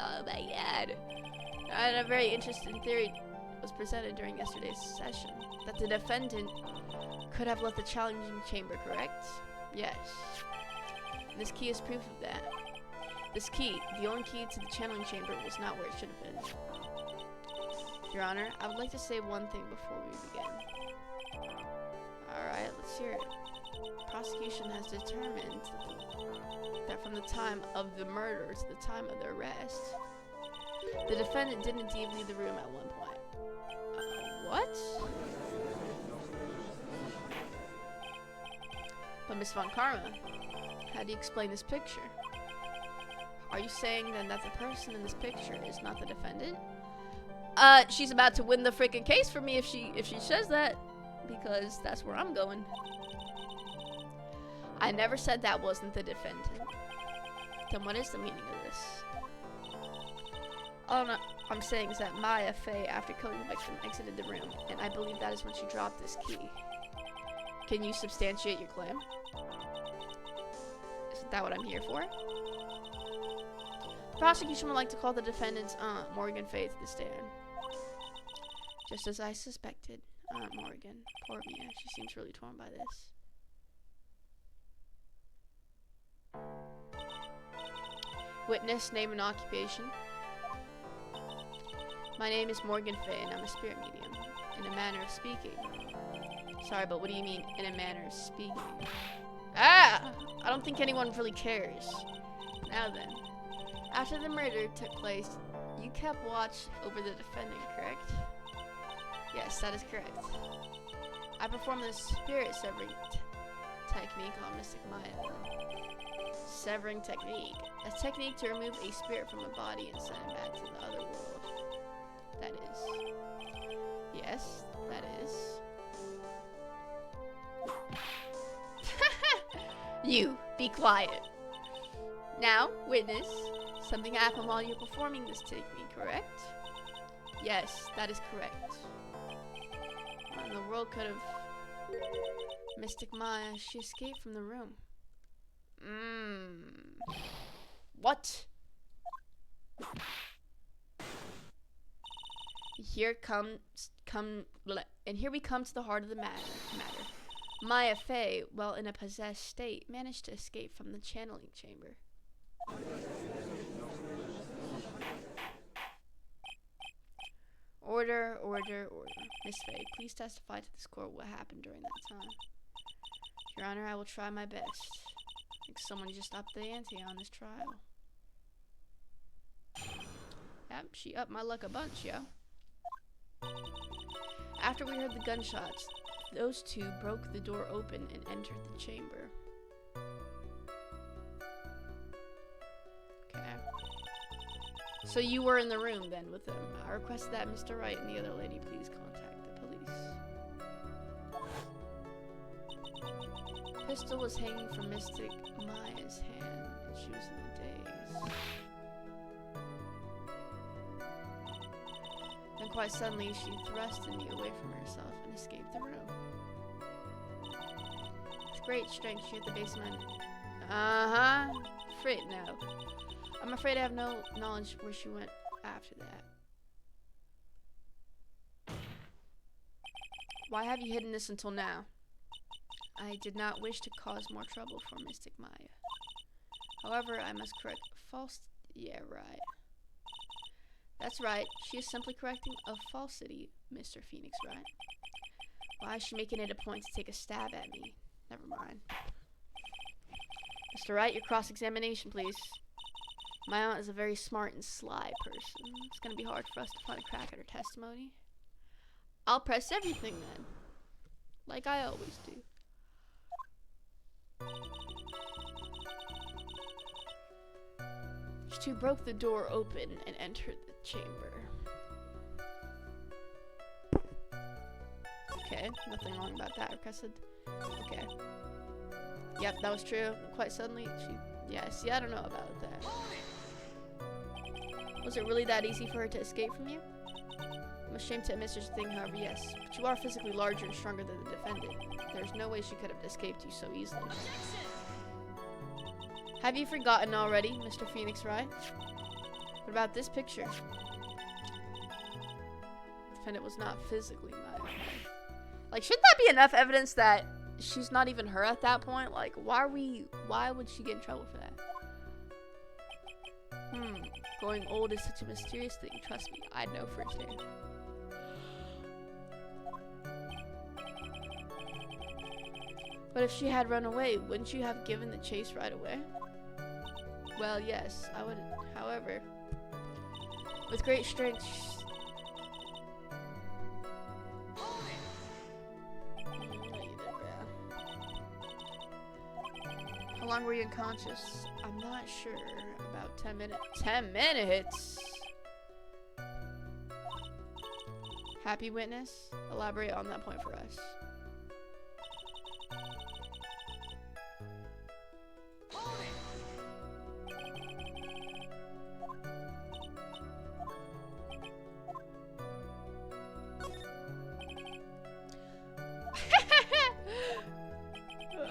oh my god. A very interesting theory was presented during yesterday's session. That the defendant could have left the challenging chamber, correct? Yes. And this key is proof of that. This key, the only key to the channeling chamber, was not where it should have been. Your Honor, I would like to say one thing before we begin. Alright, let's hear it. Prosecution has determined that from the time of the murder to the time of the arrest, the defendant did indeed leave the room at one point. What? But Miss Von Karma, how do you explain this picture? Are you saying then that the person in this picture is not the defendant? She's about to win the freaking case for me if she says that, because that's where I'm going. I never said that wasn't the defendant. Then what is the meaning of this? All I'm saying is that Maya Fey, after killing the victim, exited the room, and I believe that is when she dropped this key. Can you substantiate your claim? Isn't that what I'm here for? The prosecution would like to call the defendant's aunt, Morgan Fey, to the stand. Just as I suspected, Aunt Morgan. Poor Mia, she seems really torn by this. Witness, name and occupation. My name is Morgan Fey, and I'm a spirit medium. In a manner of speaking. Sorry, but what do you mean, in a manner of speaking? Ah! I don't think anyone really cares. Now then. After the murder took place, you kept watch over the defendant, correct? Yes, that is correct. I performed the spirit severing technique on Mystic Maya. Severing technique. A technique to remove a spirit from a body and send it back to the other world. That is. Yes, that is. You, be quiet. Now, witness, something happened while you were performing this technique, correct? Yes, that is correct. Well, the world could have... Mystic Maya, she escaped from the room. What? Here we come to the heart of the matter. Maya Fey, while in a possessed state, managed to escape from the channeling chamber. Order. Miss Fey, please testify to this court what happened during that time. Your Honor, I will try my best. I think someone just upped the ante on this trial. Yep, she upped my luck a bunch, yo. After we heard the gunshots, those two broke the door open and entered the chamber. Okay. So you were in the room then with them. I request that Mr. Wright and the other lady please contact the police. Pistol was hanging from Mystic Maya's hand, and she was in a daze. And quite suddenly, she thrusted me away from herself and escaped the room. With great strength, she hit the base of my... afraid? No. I'm afraid I have no knowledge where she went after that. Why have you hidden this until now? I did not wish to cause more trouble for Mystic Maya. However, I must correct false... Yeah, right. That's right. She is simply correcting a falsity, Mr. Phoenix, right? Why is she making it a point to take a stab at me? Never mind. Mr. Wright, your cross-examination, please. My aunt is a very smart and sly person. It's going to be hard for us to find a crack at her testimony. I'll press everything then. Like I always do. She too broke the door open and entered the chamber. Okay, nothing wrong about that, Requested. Okay. Yep, that was true. Quite suddenly, yeah, see, I don't know about that. Was it really that easy for her to escape from you? I'm ashamed to admit such a thing, however, yes. But you are physically larger and stronger than the defendant. There's no way she could have escaped you so easily. Have you forgotten already, Mr. Phoenix Wright? What about this picture? The defendant was not physically mad. Like, shouldn't that be enough evidence that she's not even her at that point? Like, why would she get in trouble for that? Going old is such a mysterious thing. Trust me, I'd know firsthand. But if she had run away, wouldn't you have given the chase right away? Well, yes, I would. However, with great strength, how long were you unconscious? I'm not sure. About 10 minutes. 10 minutes? Happy witness? Elaborate on that point for us.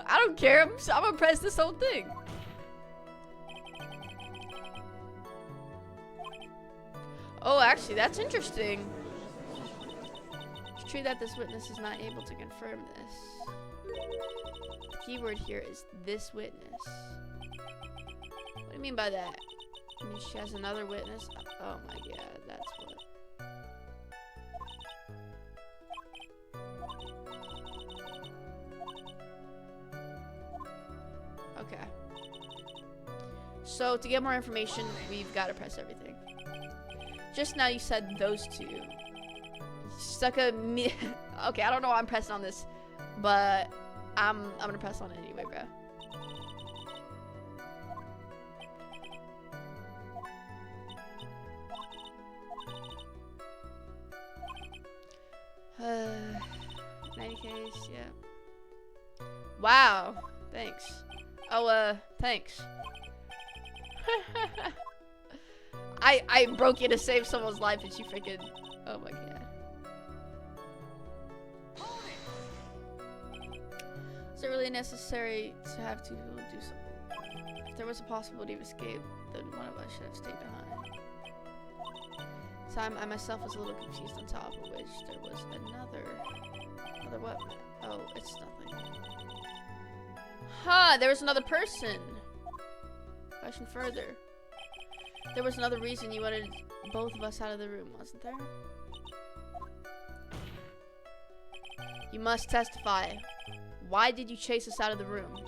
I don't care. I'm gonna press this whole thing. Oh, actually, that's interesting. It's true that this witness is not able to confirm this. The keyword here is this witness. What do you mean by that? I mean, she has another witness. Oh my god, that's what. Okay. So to get more information, we've got to press everything. Just now you said those two. Stuck a me. Okay, I don't know why I'm pressing on this, but I'm gonna press on it anyway, bro. In any case, yeah. Wow. Thanks. Oh, thanks. I broke you to save someone's life and she freaking... Oh my god. Is it really necessary to have two people do something? If there was a possibility of escape, then one of us should have stayed behind. So I myself was a little confused, on top of which there was another what? Oh, it's nothing. Huh, there was another person. Question further. There was another reason you wanted both of us out of the room, wasn't there? You must testify. Why did you chase us out of the room?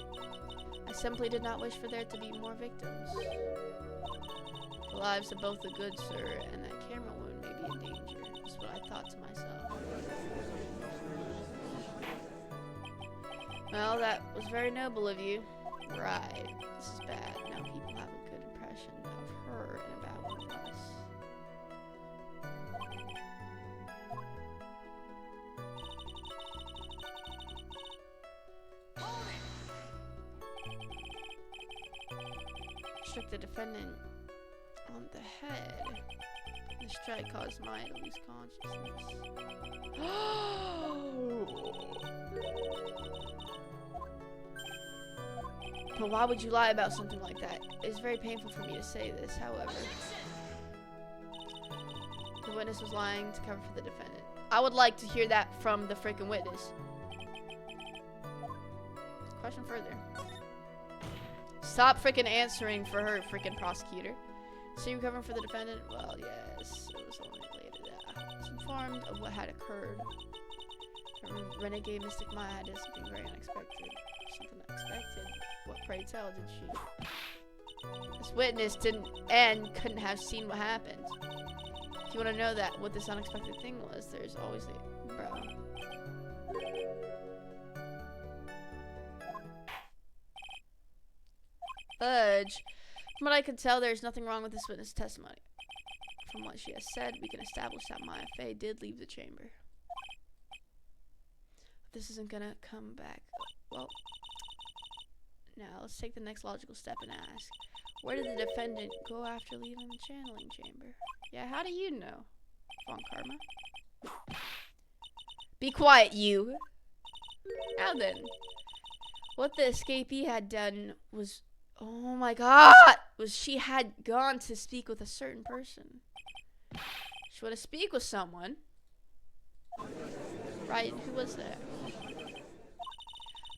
I simply did not wish for there to be more victims. The lives of both the good sir and that camera woman may be in danger, is what I thought to myself. Well, that was very noble of you. Right. This is bad. Now people have a good impression of her and about one of us. Struck the defendant on the head. The strike caused Maya to lose consciousness. But why would you lie about something like that? It's very painful for me to say this, however. The witness was lying to cover for the defendant. I would like to hear that from the freaking witness. Question further. Stop freaking answering for her, freaking prosecutor. So you covering for the defendant? Well, yes. It was only later that I was informed of what had occurred. Renegade Mystic Maya did something very unexpected. Something unexpected? What, pray tell, did she? This witness didn't and couldn't have seen what happened. If you want to know that what this unexpected thing was, there's always a bro. Fudge. From what I can tell, there's nothing wrong with this witness' testimony. From what she has said, we can establish that Maya Fey did leave the chamber. This isn't gonna come back. Well, now let's take the next logical step and ask, where did the defendant go after leaving the channeling chamber? Yeah, how do you know, Von Karma? Be quiet, you. Now then, what the escapee had done was, oh my god, was she had gone to speak with a certain person. She went to speak with someone. Right, who was that?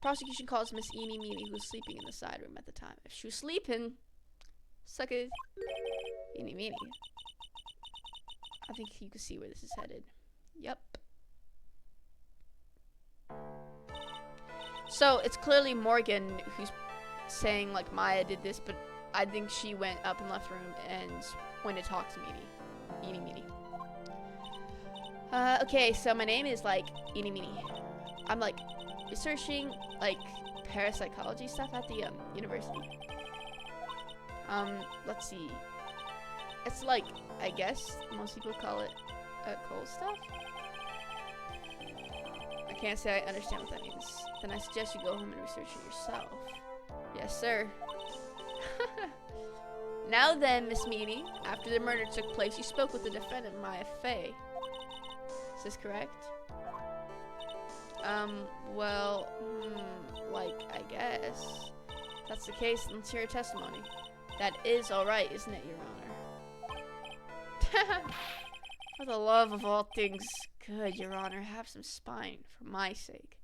Prosecution calls Miss Eenie Meenie, who was sleeping in the side room at the time. If she was sleeping, suck it, Eenie Meenie. I think you can see where this is headed. Yep. So it's clearly Morgan who's saying like Maya did this, but I think she went up and left the room and went to talk to Eenie Meenie. Okay, so my name is like Eenie Meenie. I'm like researching like parapsychology stuff at the university. Let's see. It's like, I guess most people call it cold stuff. I can't say I understand what that means. Then I suggest you go home and research it yourself. Yes, sir. Now then, Miss Meenie, after the murder took place, you spoke with the defendant, Maya Fey. Is this correct? Well, like, I guess. If that's the case, let's hear your testimony. That is alright, isn't it, Your Honor? For the love of all things good, Your Honor, have some spine, for my sake.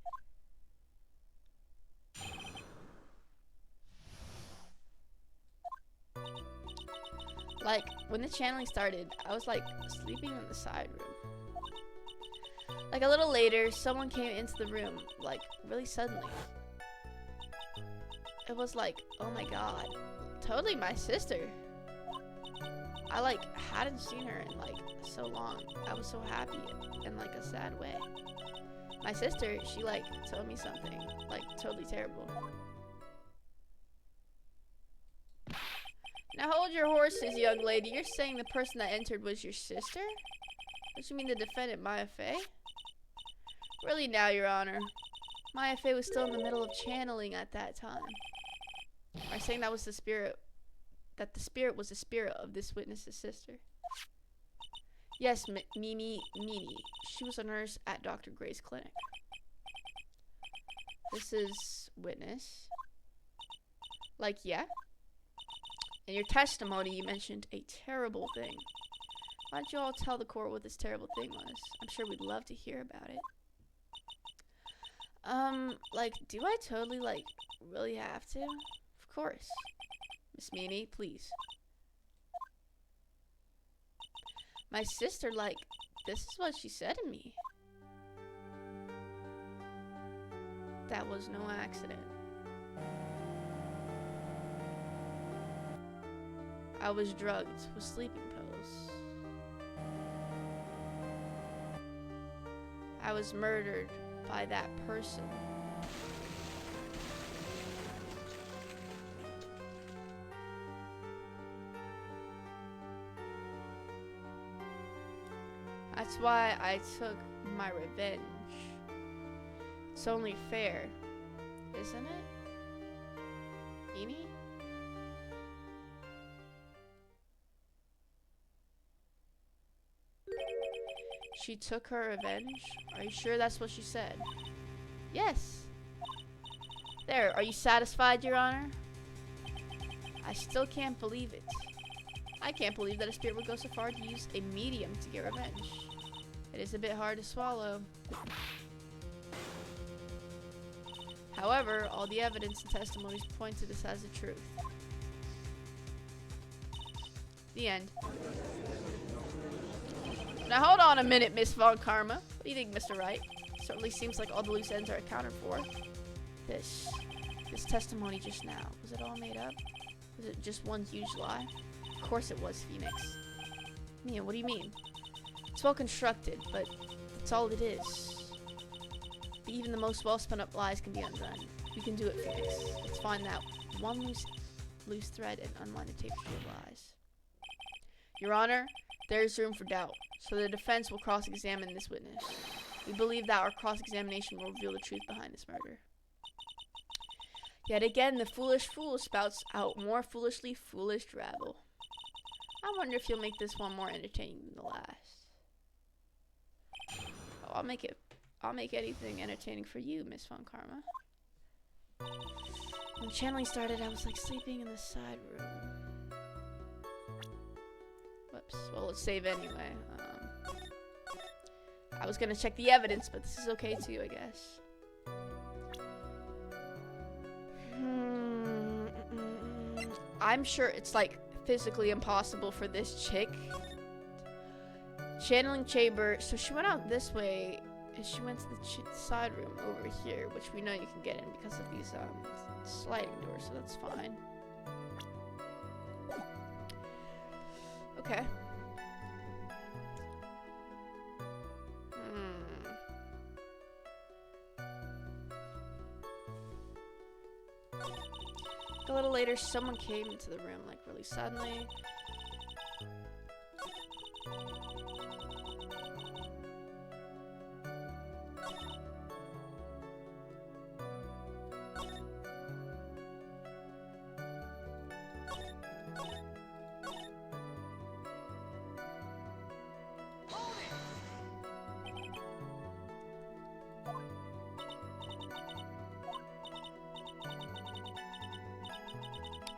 Like, when the channeling started, I was, like, sleeping in the side room. Like, a little later, someone came into the room, like, really suddenly. It was like, oh my god, totally my sister. I, like, hadn't seen her in, like, so long. I was so happy in, like, a sad way. My sister, she, like, told me something, like, totally terrible. Now hold your horses, young lady. You're saying the person that entered was your sister? What you mean the defendant, Maya Fey? Really now, Your Honor. Maya Fey was still in the middle of channeling at that time. Are you saying that was the spirit, that the spirit was the spirit of this witness's sister? Yes, Meenie. She was a nurse at Dr. Gray's clinic. This is witness. Like, yeah? In your testimony, you mentioned a terrible thing. Why don't you all tell the court what this terrible thing was? I'm sure we'd love to hear about it. Like, do I totally, like, really have to? Of course. Miss Meenie, please. My sister, like, this is what she said to me. That was no accident. I was drugged with sleeping pills. I was murdered by that person. That's why I took my revenge. It's only fair, isn't it? Eenie? She took her revenge? Are you sure that's what she said? Yes. There, are you satisfied, Your Honor? I still can't believe it. I can't believe that a spirit would go so far to use a medium to get revenge. It is a bit hard to swallow. However, all the evidence and testimonies point to this as the truth. The end. Now hold on a minute, Miss Von Karma. What do you think, Mr. Wright? Certainly seems like all the loose ends are accounted for. This testimony just now, was it all made up? Was it just one huge lie? Of course it was, Phoenix. Mia, what do you mean? It's well constructed, but that's all it is. But even the most well spun up lies can be undone. We can do it, Phoenix. Let's find that one loose thread and unwind the tapestry of lies. Your Honor, there is room for doubt, so the defense will cross-examine this witness. We believe that our cross-examination will reveal the truth behind this murder. Yet again, the foolish fool spouts out more foolishly foolish rabble. I wonder if you'll make this one more entertaining than the last. Oh, I'll make anything entertaining for you, Miss Von Karma. When channeling started, I was like sleeping in the side room. Whoops. Well, let's save anyway. I was gonna check the evidence, but this is okay too, I guess. I'm sure it's like physically impossible for this chick. Channeling chamber. So she went out this way, and she went to the side room over here, which we know you can get in because of these sliding doors. So that's fine. Okay. A little later, someone came into the room, like, really suddenly.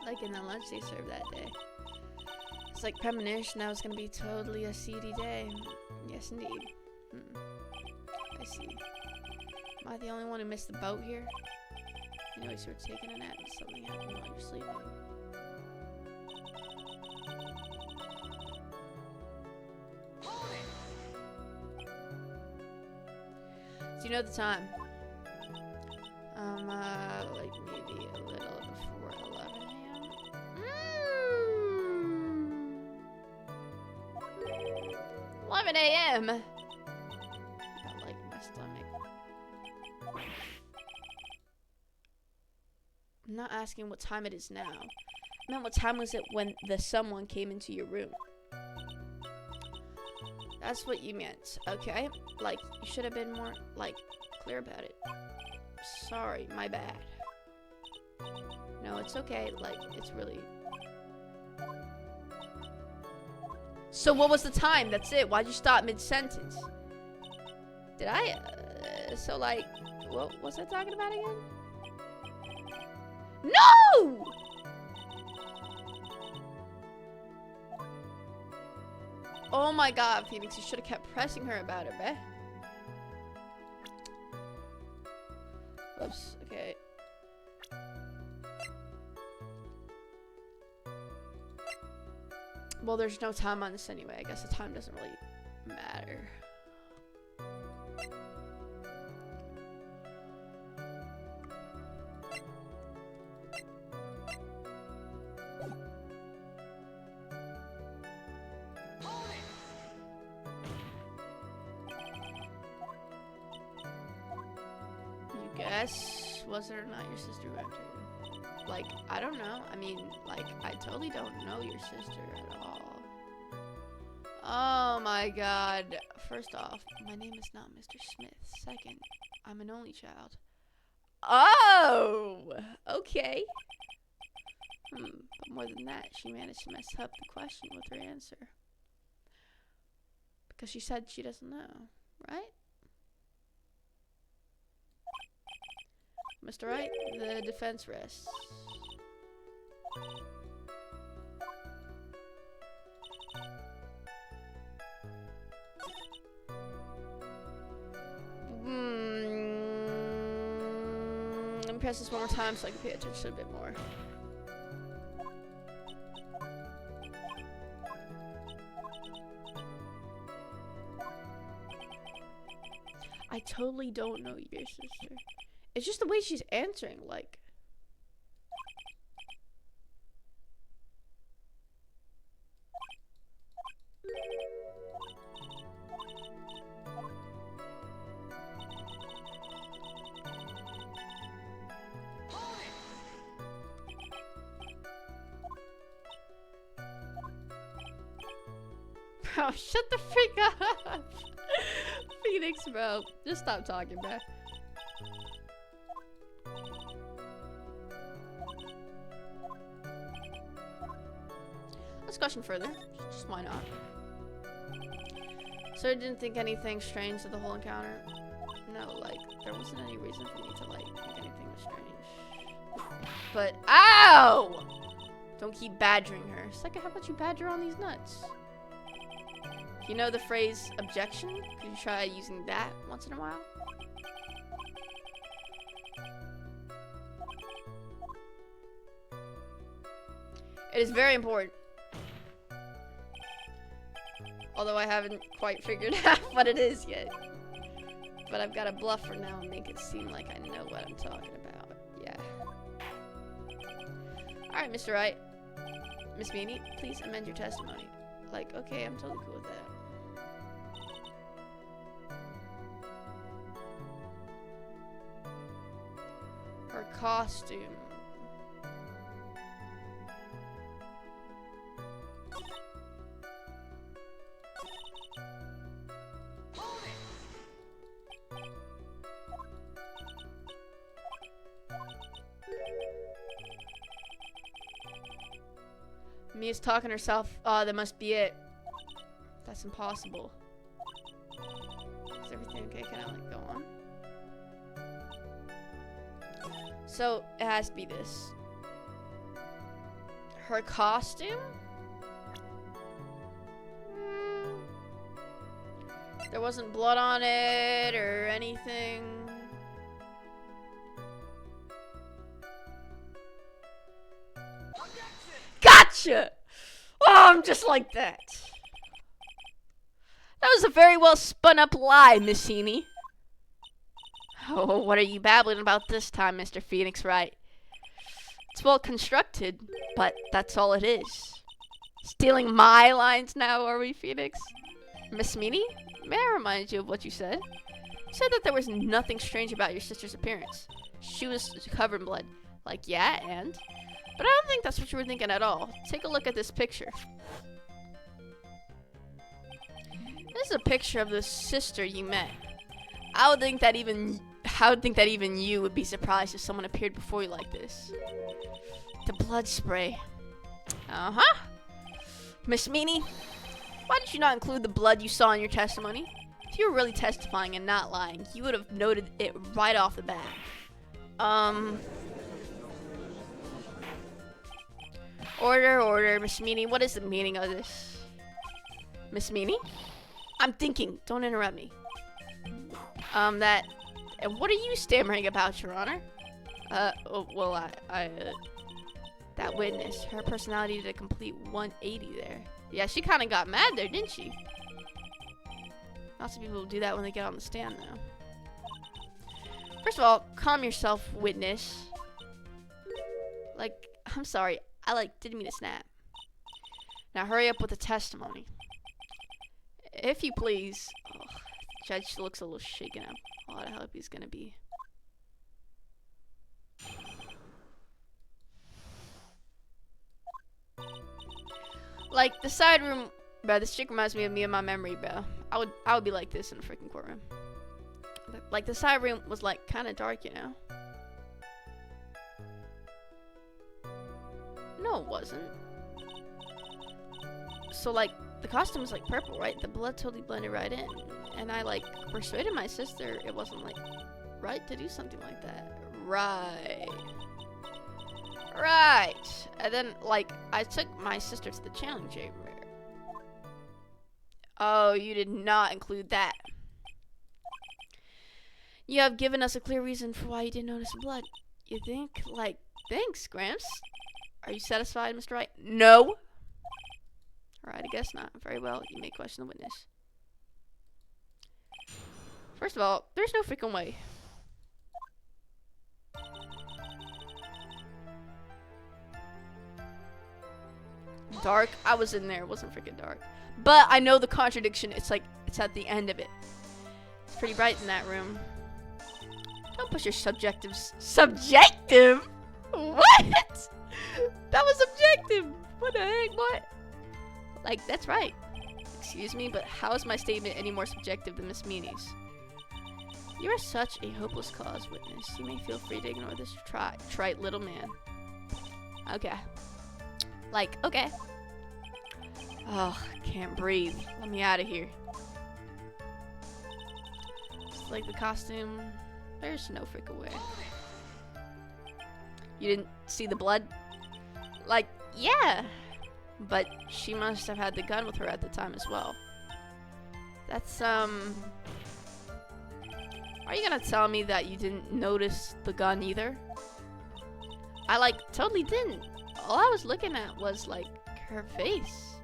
Like in the lunch they served that day. It's like premonition that was gonna be totally a seedy day. Yes, indeed. I see. Am I the only one who missed the boat here? Anyways, we're taking a nap and something happened while you're sleeping. Do you know the time? Like maybe a little before 11 a.m. 11 a.m. I like my stomach. I'm not asking what time it is now. I meant what time was it when someone came into your room? That's what you meant, okay? Like, you should have been more, like, clear about it. Sorry, my bad. No, it's okay. Like, it's really... So what was the time? That's it. Why'd you stop mid-sentence? Did I? So, like, what was I talking about again? No! Oh my god, Phoenix, you should have kept pressing her about it, bruh. Oops, okay. Well, there's no time on this anyway. I guess the time doesn't really matter. Guess whether or not your sister went to. Like, I don't know. I mean, like, I totally don't know your sister at all. Oh my god. First off, my name is not Mr. Smith. Second, I'm an only child. Oh! Okay. But more than that, she managed to mess up the question with her answer. Because she said she doesn't know, right? Mr. Wright, the defense rests. Let me press this one more time so I can pay attention a bit more. I totally don't know your sister. It's just the way she's answering, like. Bro, shut the freak up. Phoenix, bro. Just stop talking, bro. Let's question further. Just why not? So I didn't think anything strange to the whole encounter? No, like, there wasn't any reason for me to, like, think anything was strange. But, ow! Don't keep badgering her. Second, how about you badger on these nuts? You know the phrase objection? Could you try using that once in a while? It is very important. Although I haven't quite figured out what it is yet. But I've got to bluff for now and make it seem like I know what I'm talking about. Yeah. Alright, Mr. Wright. Miss Meany, please amend your testimony. Like, okay, I'm totally cool with that. Her costume. Mia's talking to herself. Oh, that must be it. That's impossible. Is everything okay? Can I, like, go on? So, it has to be this. Her costume? There wasn't blood on it or anything. Gotcha! Oh, I'm just like that. That was a very well spun up lie, Miss Heaney. Oh, what are you babbling about this time, Mr. Phoenix Wright? It's well constructed, but that's all it is. Stealing my lines now, are we, Phoenix? Miss Meany, may I remind you of what you said? You said that there was nothing strange about your sister's appearance. She was covered in blood. Like, yeah, and? But I don't think that's what you were thinking at all. Take a look at this picture. This is a picture of the sister you met. I would think that even you would be surprised if someone appeared before you like this. The blood spray. Uh-huh. Miss Meany, why did you not include the blood you saw in your testimony? If you were really testifying and not lying, you would have noted it right off the bat. Order, Miss Meany. What is the meaning of this? Miss Meany? I'm thinking. Don't interrupt me. And what are you stammering about, Your Honor? That witness, her personality did a complete 180 there. Yeah, she kind of got mad there, didn't she? Lots of people do that when they get on the stand, though. First of all, calm yourself, witness. Like, I'm sorry. I, didn't mean to snap. Now hurry up with the testimony. If you please. Oh, the judge looks a little shaken up. A lot of help he's gonna be. Like, the side room, bro, this chick reminds me of me and my memory, bro. I would be like this in a freaking courtroom. Like, the side room was, kind of dark, you know? No, it wasn't. So, the costume was, purple, right? The blood totally blended right in. And I, persuaded my sister it wasn't, right to do something like that. Right. Right. And then, like, I took my sister to the challenge chamber. Oh, you did not include that. You have given us a clear reason for why you didn't notice the blood. You think? Like, thanks, Gramps. Are you satisfied, Mr. Wright? No. Alright, I guess not. Very well, you may question the witness. First of all, there's no freaking way. Dark? I was in there. It wasn't freaking dark. But I know the contradiction. It's like, it's at the end of it. It's pretty bright in that room. Don't push your subjectives. Subjective? What? That was subjective. What the heck? What? Like, that's right. Excuse me, but how is my statement any more subjective than Miss Meany's? You are such a hopeless cause, witness. You may feel free to ignore this trite little man. Okay. Like, okay. Oh, I can't breathe. Let me out of here. Just like the costume. There's no freaking way. You didn't see the blood? Like, yeah. But she must have had the gun with her at the time as well. That's, Are you gonna tell me that you didn't notice the gun either? I, like, totally didn't. All I was looking at was, like, her face.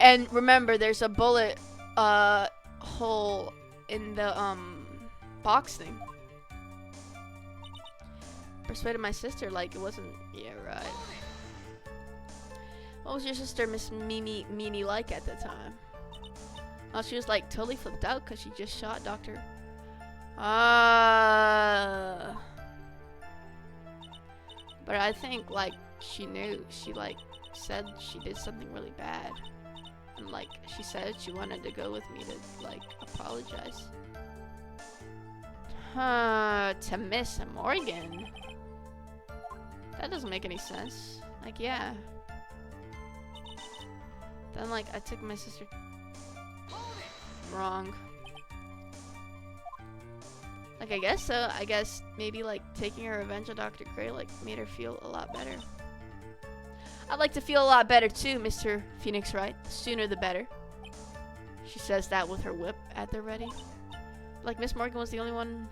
And remember, there's a bullet, hole in the, box thing. Persuaded my sister, like, it wasn't... Yeah, right. What was your sister, Miss Meanie, like at the time? Oh, she was, like, totally flipped out because she just shot Dr. But I think, like, she knew. She, like, said she did something really bad. And, like, she said she wanted to go with me to, like, apologize. To Miss Morgan? That doesn't make any sense. Like, yeah. Then, like, I took my sister... Wrong. Like, I guess so. I guess maybe, like, taking her revenge on Dr. Gray, like, made her feel a lot better. I'd like to feel a lot better, too, Mr. Phoenix Wright. The sooner the better. She says that with her whip at the ready. Like, Miss Morgan was the only one...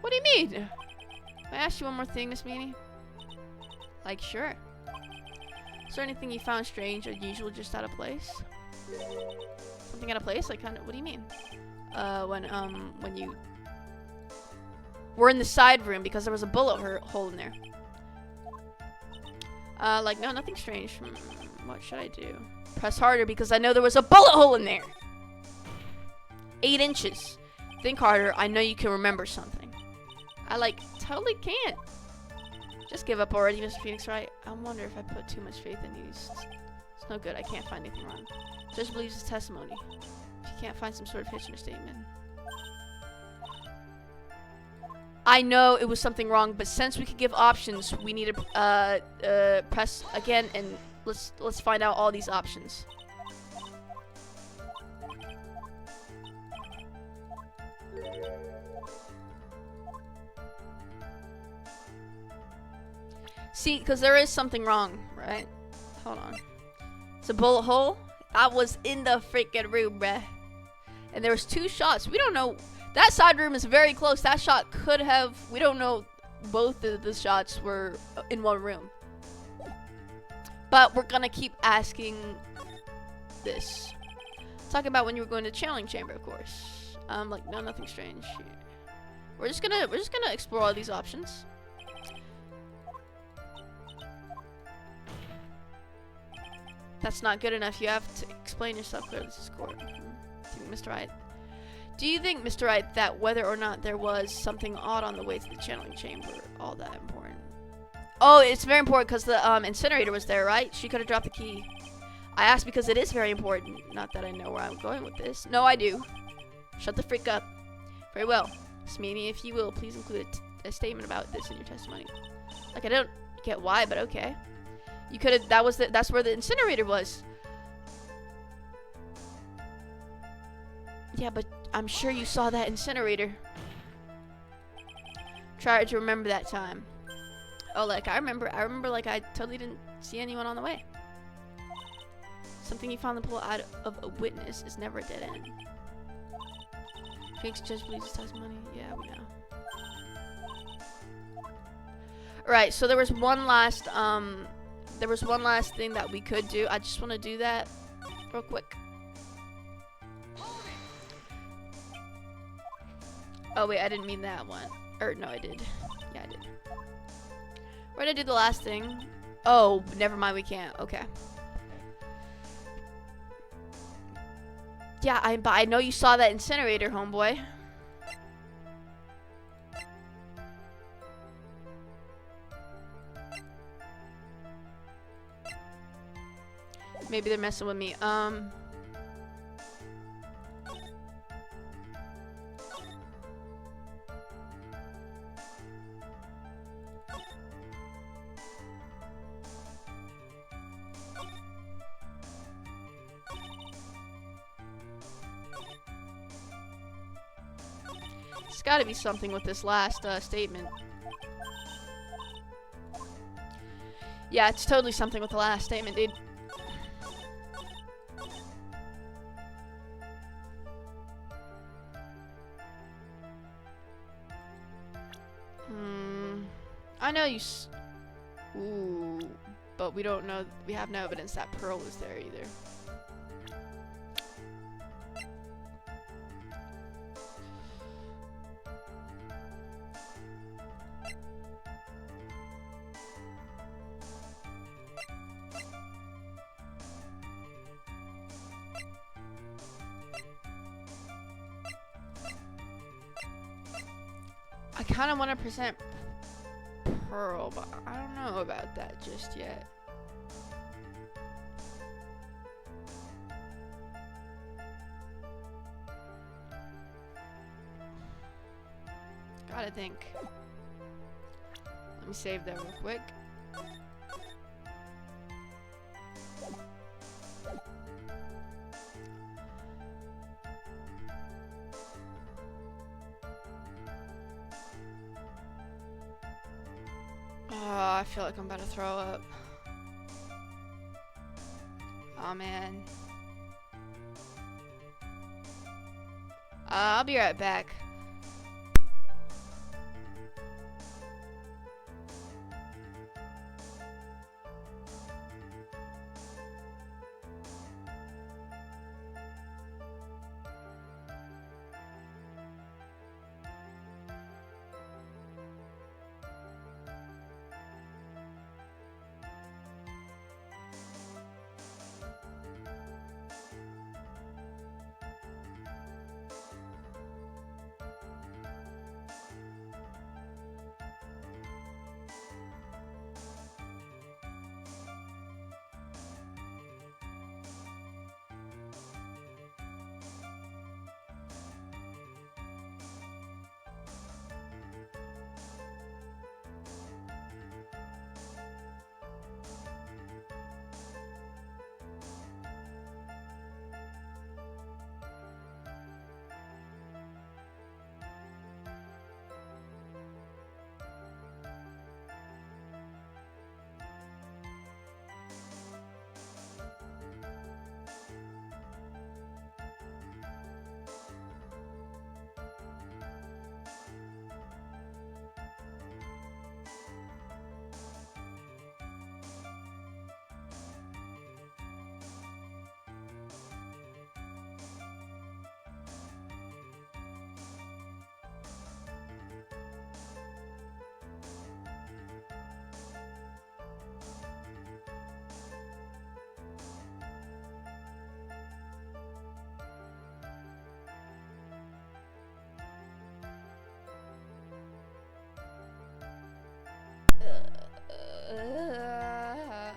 What do you mean? Can I ask you one more thing, Miss Meanie? Like, sure. Is there anything you found strange or unusual, just out of place? Something out of place? Like, kind of, what do you mean? When you were in the side room because there was a bullet hole in there. Like, no, nothing strange. What should I do? Press harder because I know there was a bullet hole in there. 8 inches. Think harder. I know you can remember something. I, like, totally can't. Just give up already, Mr. Phoenix Wright. I wonder if I put too much faith in you. It's no good. I can't find anything wrong. Judge believes his testimony. If you can't find some sort of hitch in your statement. I know it was something wrong, but since we could give options, we need to press again and let's find out all these options. See, because there is something wrong, right? Hold on. It's a bullet hole. I was in the freaking room, bruh. And there was 2 shots. We don't know. That side room is very close. That shot could have... We don't know both of the shots were in one room. But we're going to keep asking this. Talking about when you were going to the challenge chamber, of course. Like, no, nothing strange. We're just gonna explore all these options. That's not good enough. You have to explain yourself clearly to this court. Mr. Wright. Do you think, Mr. Wright, that whether or not there was something odd on the way to the channeling chamber, all that important? Oh, it's very important because the incinerator was there, right? She could have dropped the key. I asked because it is very important. Not that I know where I'm going with this. No, I do. Shut the freak up. Very well. Miss Meanie, if you will, please include a statement about this in your testimony. Like, I don't get why, but okay. You could have, that's where the incinerator was. Yeah, but I'm sure you saw that incinerator. Try to remember that time. Oh, like I remember like I totally didn't see anyone on the way. Something you found the pull out of a witness is never a dead end. Phoenix judge believes it has money. Yeah, we know. Alright, so there was one last thing that we could do. I just want to do that real quick. Oh wait, I didn't mean that one. Or no, I did. Yeah, I did. Where did I do the last thing? Oh, never mind, we can't. Okay. Yeah, but I know you saw that incinerator, homeboy. Maybe they're messing with me. It's gotta be something with this last statement. Yeah, it's totally something with the last statement, dude. I know you ooh, but we don't know, we have no evidence that Pearl was there either. I kind of want to present Pearl, but I don't know about that just yet. Gotta think. Let me save that real quick. Oh, I feel like I'm about to throw up. Oh man. I'll be right back.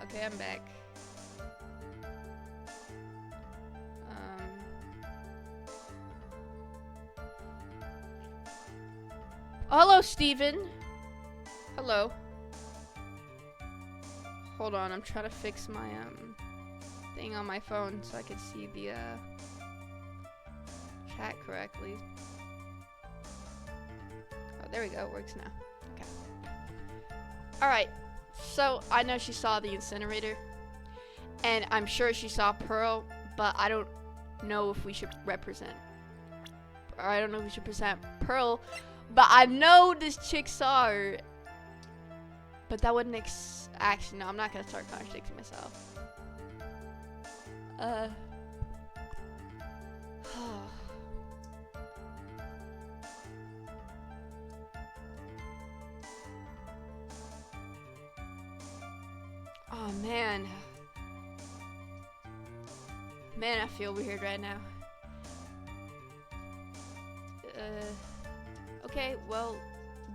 Okay, I'm back. Oh, hello, Steven. Hello. Hold on, I'm trying to fix my thing on my phone so I can see the chat correctly. Oh, there we go. It works now. Okay. Alright. So, I know she saw the incinerator. And I'm sure she saw Pearl. But I don't know if we should represent. Or I don't know if we should present Pearl. But I know this chick saw her. But that wouldn't actually, no, I'm not gonna start contradicting myself. Oh man. Man, I feel weird right now. Okay, well,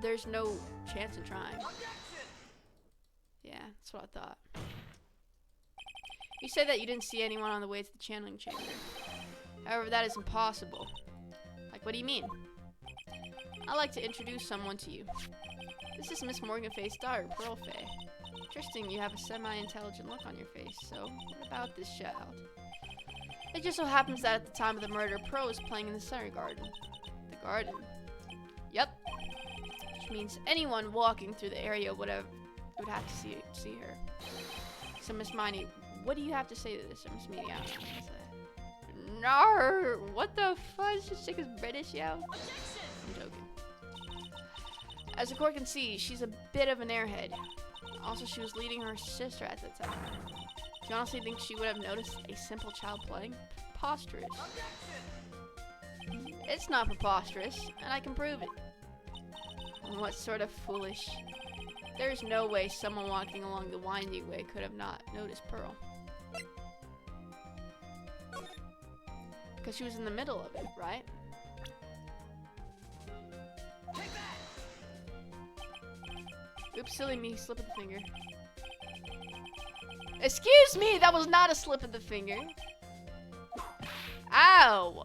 there's no chance in trying. Yeah, that's what I thought. You said that you didn't see anyone on the way to the channeling chamber. However, that is impossible. Like, what do you mean? I'd like to introduce someone to you. This is Miss Morganface's daughter, Pearl Faye. Interesting, you have a semi-intelligent look on your face, so what about this child? It just so happens that at the time of the murder, Pearl was playing in the center garden. The garden? Yep. Which means anyone walking through the area would have to see her. So, Miss Miney, what do you have to say to this, or Miss Miney? I don't know what to say. No! What the fudge? This chick is British, yo? I'm joking. As the court can see, she's a bit of an airhead. Also, she was leading her sister at the time. Do you honestly think she would have noticed a simple child playing? Preposterous. It's not preposterous, and I can prove it. And what sort of foolish... There's no way someone walking along the winding way could have not noticed Pearl. Because she was in the middle of it, right? Oops, silly me, slip of the finger. Excuse me, that was not a slip of the finger. Ow!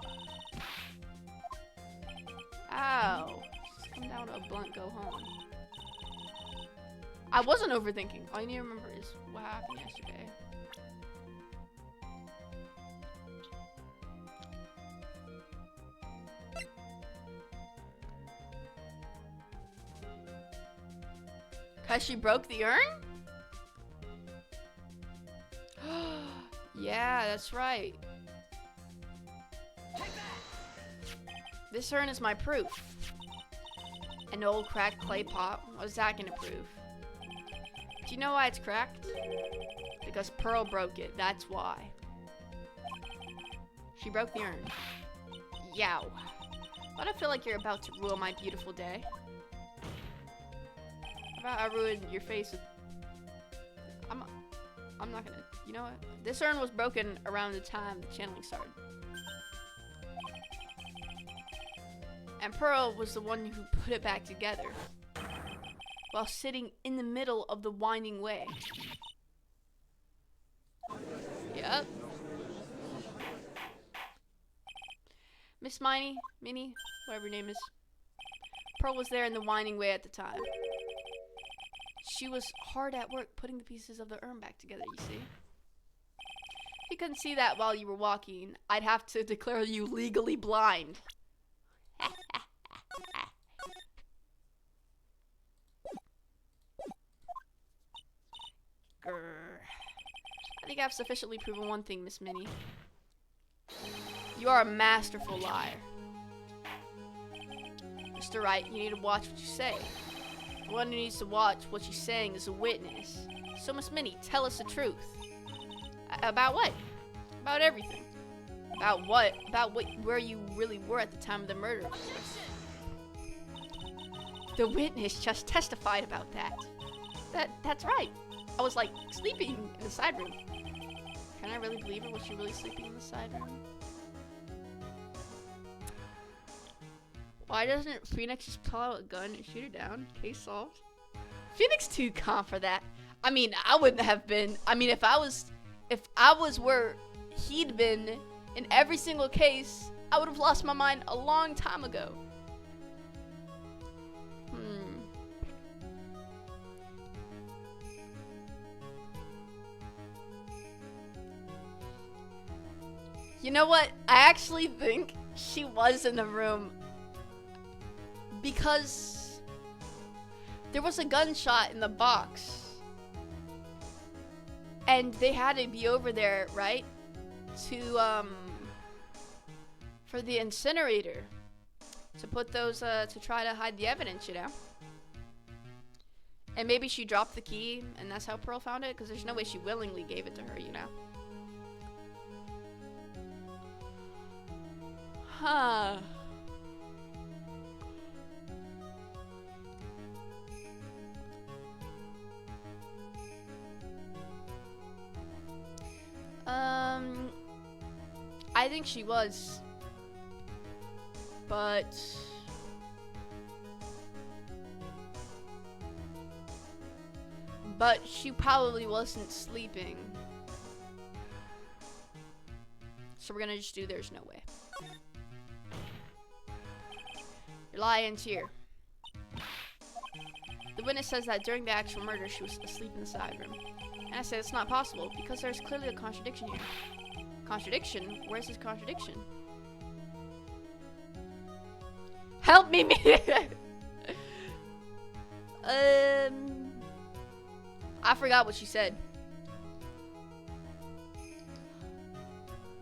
Ow. Just come down to a blunt, go home. I wasn't overthinking. All you need to remember is what happened yesterday. Cause she broke the urn? Yeah, that's right. This urn is my proof. An old cracked clay pot. What's that gonna prove? Do you know why it's cracked? Because Pearl broke it. That's why. She broke the urn. Yow. Why do I feel like you're about to ruin my beautiful day? How about I ruin your face with... I'm not gonna... You know what? This urn was broken around the time the channeling started. And Pearl was the one who put it back together. While sitting in the middle of the winding way. Yep. Miss Minnie, Minnie, whatever your name is. Pearl was there in the winding way at the time. She was hard at work putting the pieces of the urn back together, you see. If you couldn't see that while you were walking, I'd have to declare you legally blind. I think I've sufficiently proven one thing, Miss Minnie. You are a masterful liar. Mr. Wright, you need to watch what you say. The one who needs to watch what you're saying is a witness. So, Miss Minnie, tell us the truth. About what? About everything. About what? Where you really were at the time of the murder, of course. The witness just testified about that. That's right. I was like sleeping in the side room. Can I really believe her? Was she really sleeping in the side room? Why doesn't Phoenix just pull out a gun and shoot her down? Case solved. Phoenix too calm for that. I mean, I wouldn't have been. I mean, if I was where he'd been in every single case, I would have lost my mind a long time ago. You know what? I actually think she was in the room because There was a gunshot in the box. And they had to be over there, right? To, for the incinerator. To put those, to try to hide the evidence, you know? And maybe she dropped the key, and that's how Pearl found it? Because there's no way she willingly gave it to her, you know? Huh. I think she was. But she probably wasn't sleeping. So we're gonna just do there's no way. Your lie ends here. The witness says that during the actual murder she was asleep in the side room. And I say it's not possible because there's clearly a contradiction here. Contradiction? Where's this contradiction? Help me, I forgot what she said.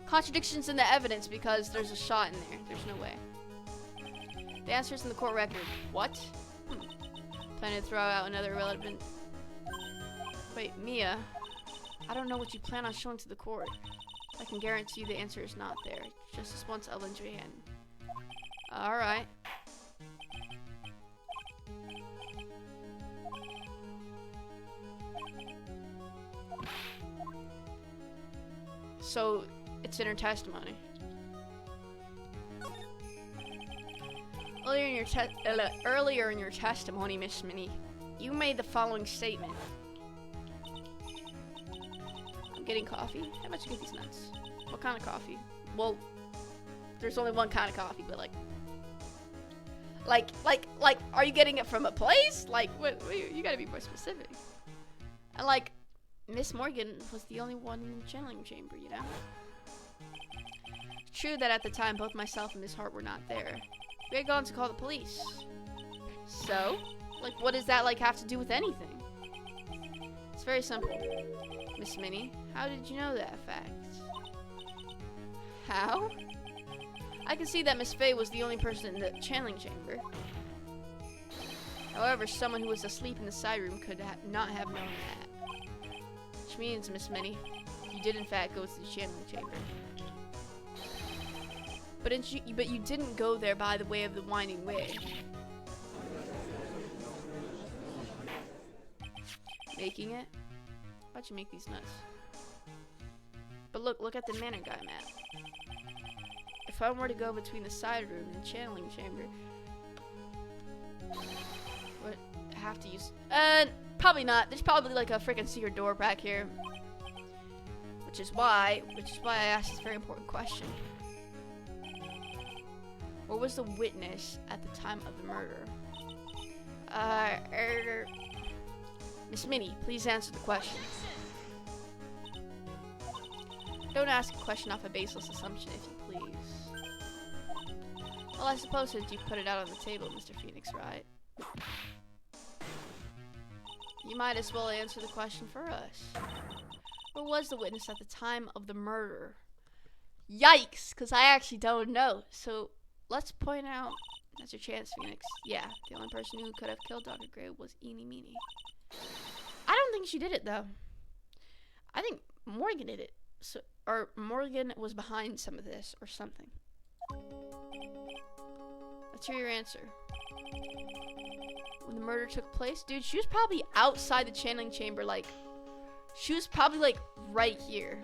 Contradictions in the evidence because there's a shot in there. There's no way. The answer's in the court record. What? Planning to throw out another irrelevant... Wait, Mia. I don't know what you plan on showing to the court. I can guarantee you the answer is not there. Justice wants Ellen Joanne. Alright. So, it's in her testimony. Earlier in your testimony, Miss Minnie, you made the following statement. I'm getting coffee. How much you get these nuts? What kind of coffee? Well, there's only one kind of coffee, but like, are you getting it from a place? Like, what you gotta be more specific. And like, Miss Morgan was the only one in the channeling chamber, you know? It's true that at the time, both myself and Miss Hart were not there. We had gone to call the police. So, like, what does that, like, have to do with anything? It's very simple. Miss Minnie, how did you know that fact? How? I can see that Miss Faye was the only person in the channeling chamber. However, someone who was asleep in the side room could not have known that. Which means, Miss Minnie, you did in fact go to the channeling chamber. But you didn't go there by the way of the winding way. Making it? Why'd you make these nuts? But look at the manor guy map. If I were to go between the side room and the channeling chamber, would I have to use? Probably not. There's probably like a freaking secret door back here. Which is why I asked this very important question. Where was the witness at the time of the murder? Miss Minnie, please answer the question. Don't ask a question off a baseless assumption, if you please. Well, I suppose since you put it out on the table, Mr. Phoenix, right? You might as well answer the question for us. Where was the witness at the time of the murder? Yikes, because I actually don't know. So, let's point out, that's your chance, Phoenix. Yeah, the only person who could have killed Dr. Gray was Eenie Meenie. I don't think she did it, though. I think Morgan did it. So, or Morgan was behind some of this, or something. Let's hear your answer. When the murder took place, dude, she was probably outside the channeling chamber, like, she was probably, like, right here.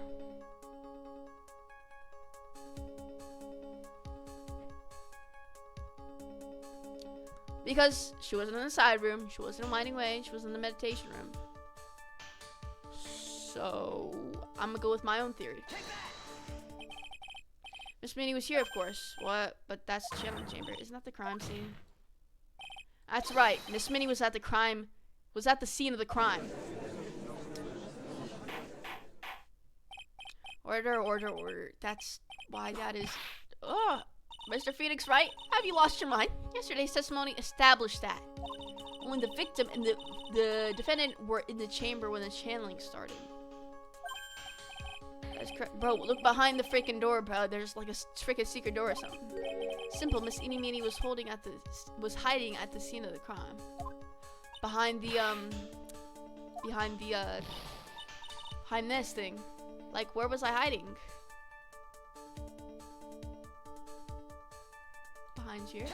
Because she wasn't in the side room, she wasn't in the winding way, she was in the meditation room. So, I'm gonna go with my own theory. Miss Minnie was here, of course. What? But that's the channeling chamber. Isn't that the crime scene? That's right. Miss Minnie was at the scene of the crime. Order, order, order. That's why that is... Ugh. Mr. Phoenix, right? Have you lost your mind? Yesterday's testimony established that. When the victim and the defendant were in the chamber when the channeling started. That's correct. Bro, look behind the freaking door, bro. There's like a freaking secret door or something. Simple. Miss Eeny Meeny was hiding at the scene of the crime. Behind this thing. Like, where was I hiding? Behind here.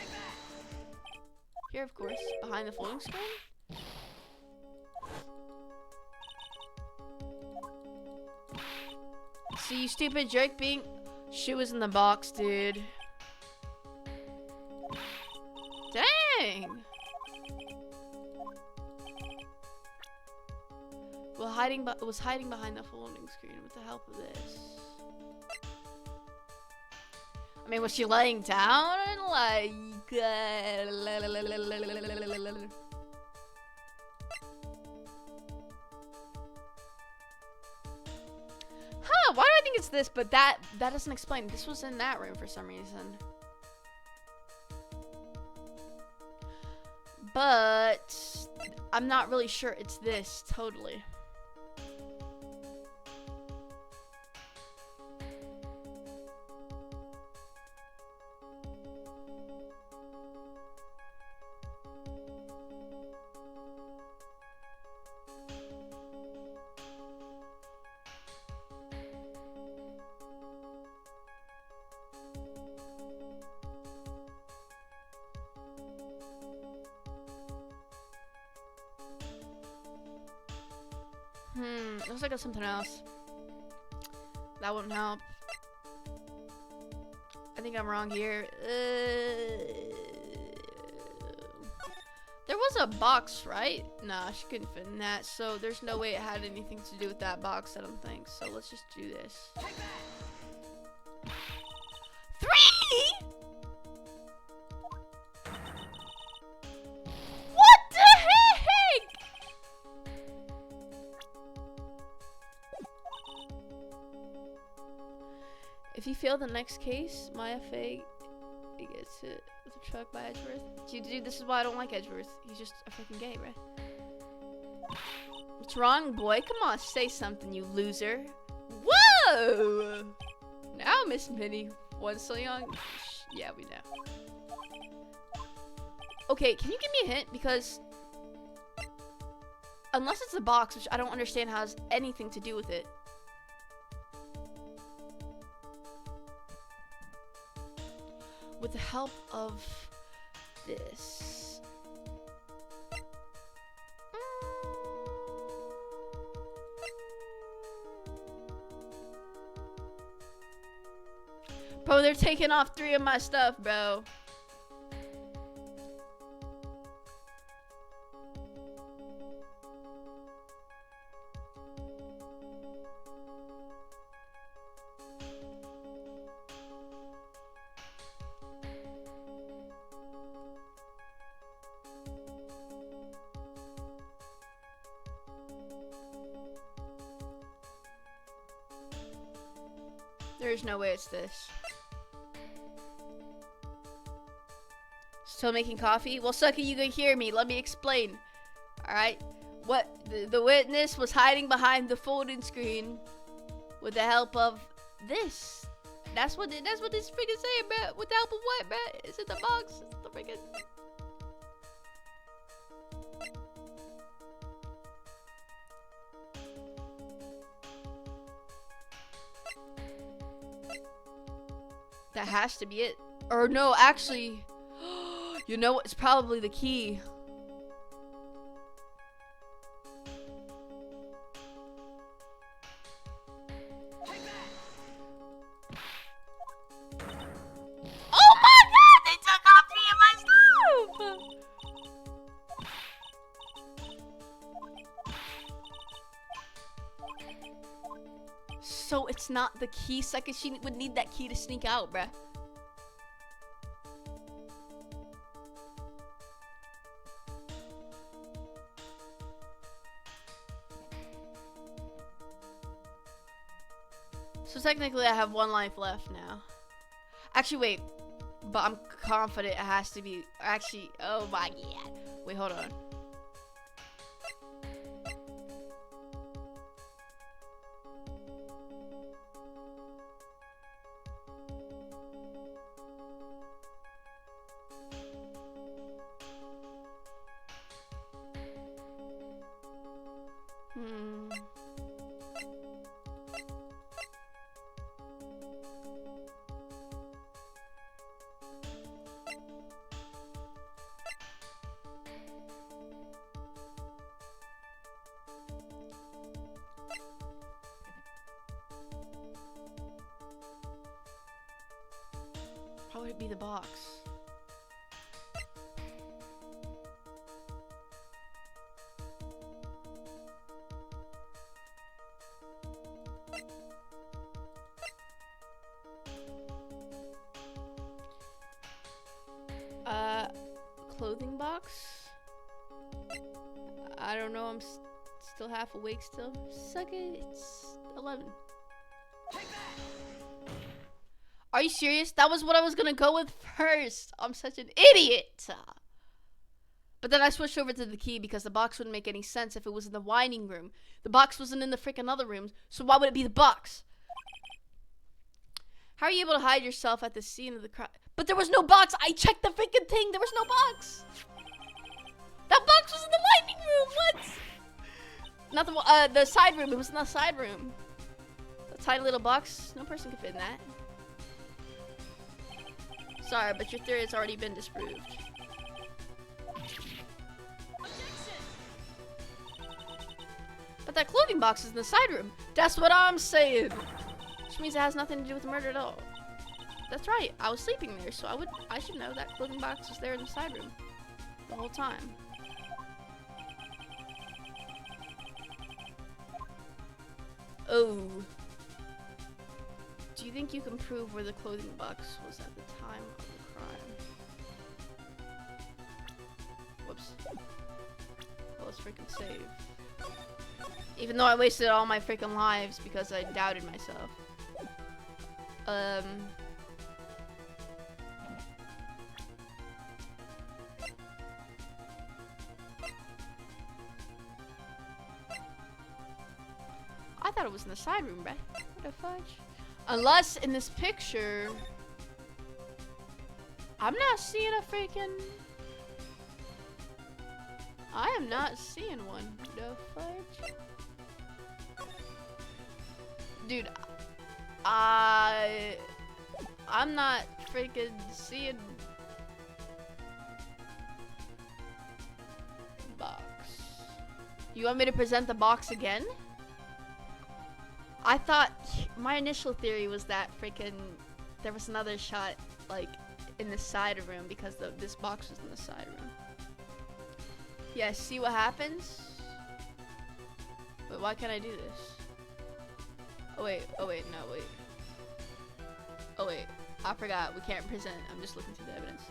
Here, of course. Behind the floating screen? See, you stupid jerk being... She was in the box, dude. Dang! Well, was hiding behind the floating screen with the help of this. I mean, was she laying down? Like... Huh, why do I think it's this? But that doesn't explain. This was in that room for some reason. But I'm not really sure it's this, totally. Looks like it's something else. That wouldn't help. I think I'm wrong here. There was a box, right? Nah, she couldn't fit in that, so there's no way it had anything to do with that box, I don't think. So let's just do this. 3! What the heck? If you fail the next case, Maya Faye gets hit with a truck by Edgeworth. Dude, this is why I don't like Edgeworth. He's just a freaking gay, right? What's wrong, boy? Come on, say something, you loser. Whoa! Now, Miss Minnie, once so young. Yeah, we know. Okay, can you give me a hint? Because unless it's a box, which I don't understand how has anything to do with it. With the help of this. Bro, they're taking off 3 of my stuff, bro. There's no way it's this. Still making coffee? Well, Sucky, you can hear me. Let me explain. Alright? What the witness was hiding behind the folding screen with the help of this. That's what this freaking saying, bro. With the help of what, bro? It's in the box. It's the freaking... That has to be it. Or no, actually, you know what? It's probably the key. Oh my god! They took off 3 of my stuff! So it's not the key, Sucker. She would need that key to sneak out, bruh. So technically I have 1 life left now. Actually, wait. But I'm confident it has to be. Actually, oh my god. Wait, hold on. How would it be the box? Clothing box? I don't know, I'm still half awake still. Suck it, it's 11. Are you serious? That was what I was gonna go with first. I'm such an idiot. But then I switched over to the key because the box wouldn't make any sense if it was in the winding room. The box wasn't in the freaking other rooms, so why would it be the box? How are you able to hide yourself at the scene of the crime? But there was no box. I checked the freaking thing. There was no box. That box was in the winding room. What? Not the side room. It was in the side room. The tiny little box. No person could fit in that. Sorry, but your theory has already been disproved. But that clothing box is in the side room. That's what I'm saying. Which means it has nothing to do with the murder at all. That's right. I was sleeping there, so I should know that clothing box was there in the side room the whole time. Oh. Do you think you can prove where the clothing box was at the time of the crime? Whoops. Well, let's freaking save. Even though I wasted all my freaking lives because I doubted myself. I thought it was in the side room, bruh. What the fudge? Unless in this picture, I'm not seeing a freaking. I am not seeing one. The fudge? Dude, I'm not freaking seeing box. You want me to present the box again? I thought my initial theory was that freaking there was another shot like in the side room because this box was in the side room. Yeah, see what happens? Wait, why can't I do this? Oh wait, no, wait. Oh wait, I forgot, we can't present. I'm just looking through the evidence.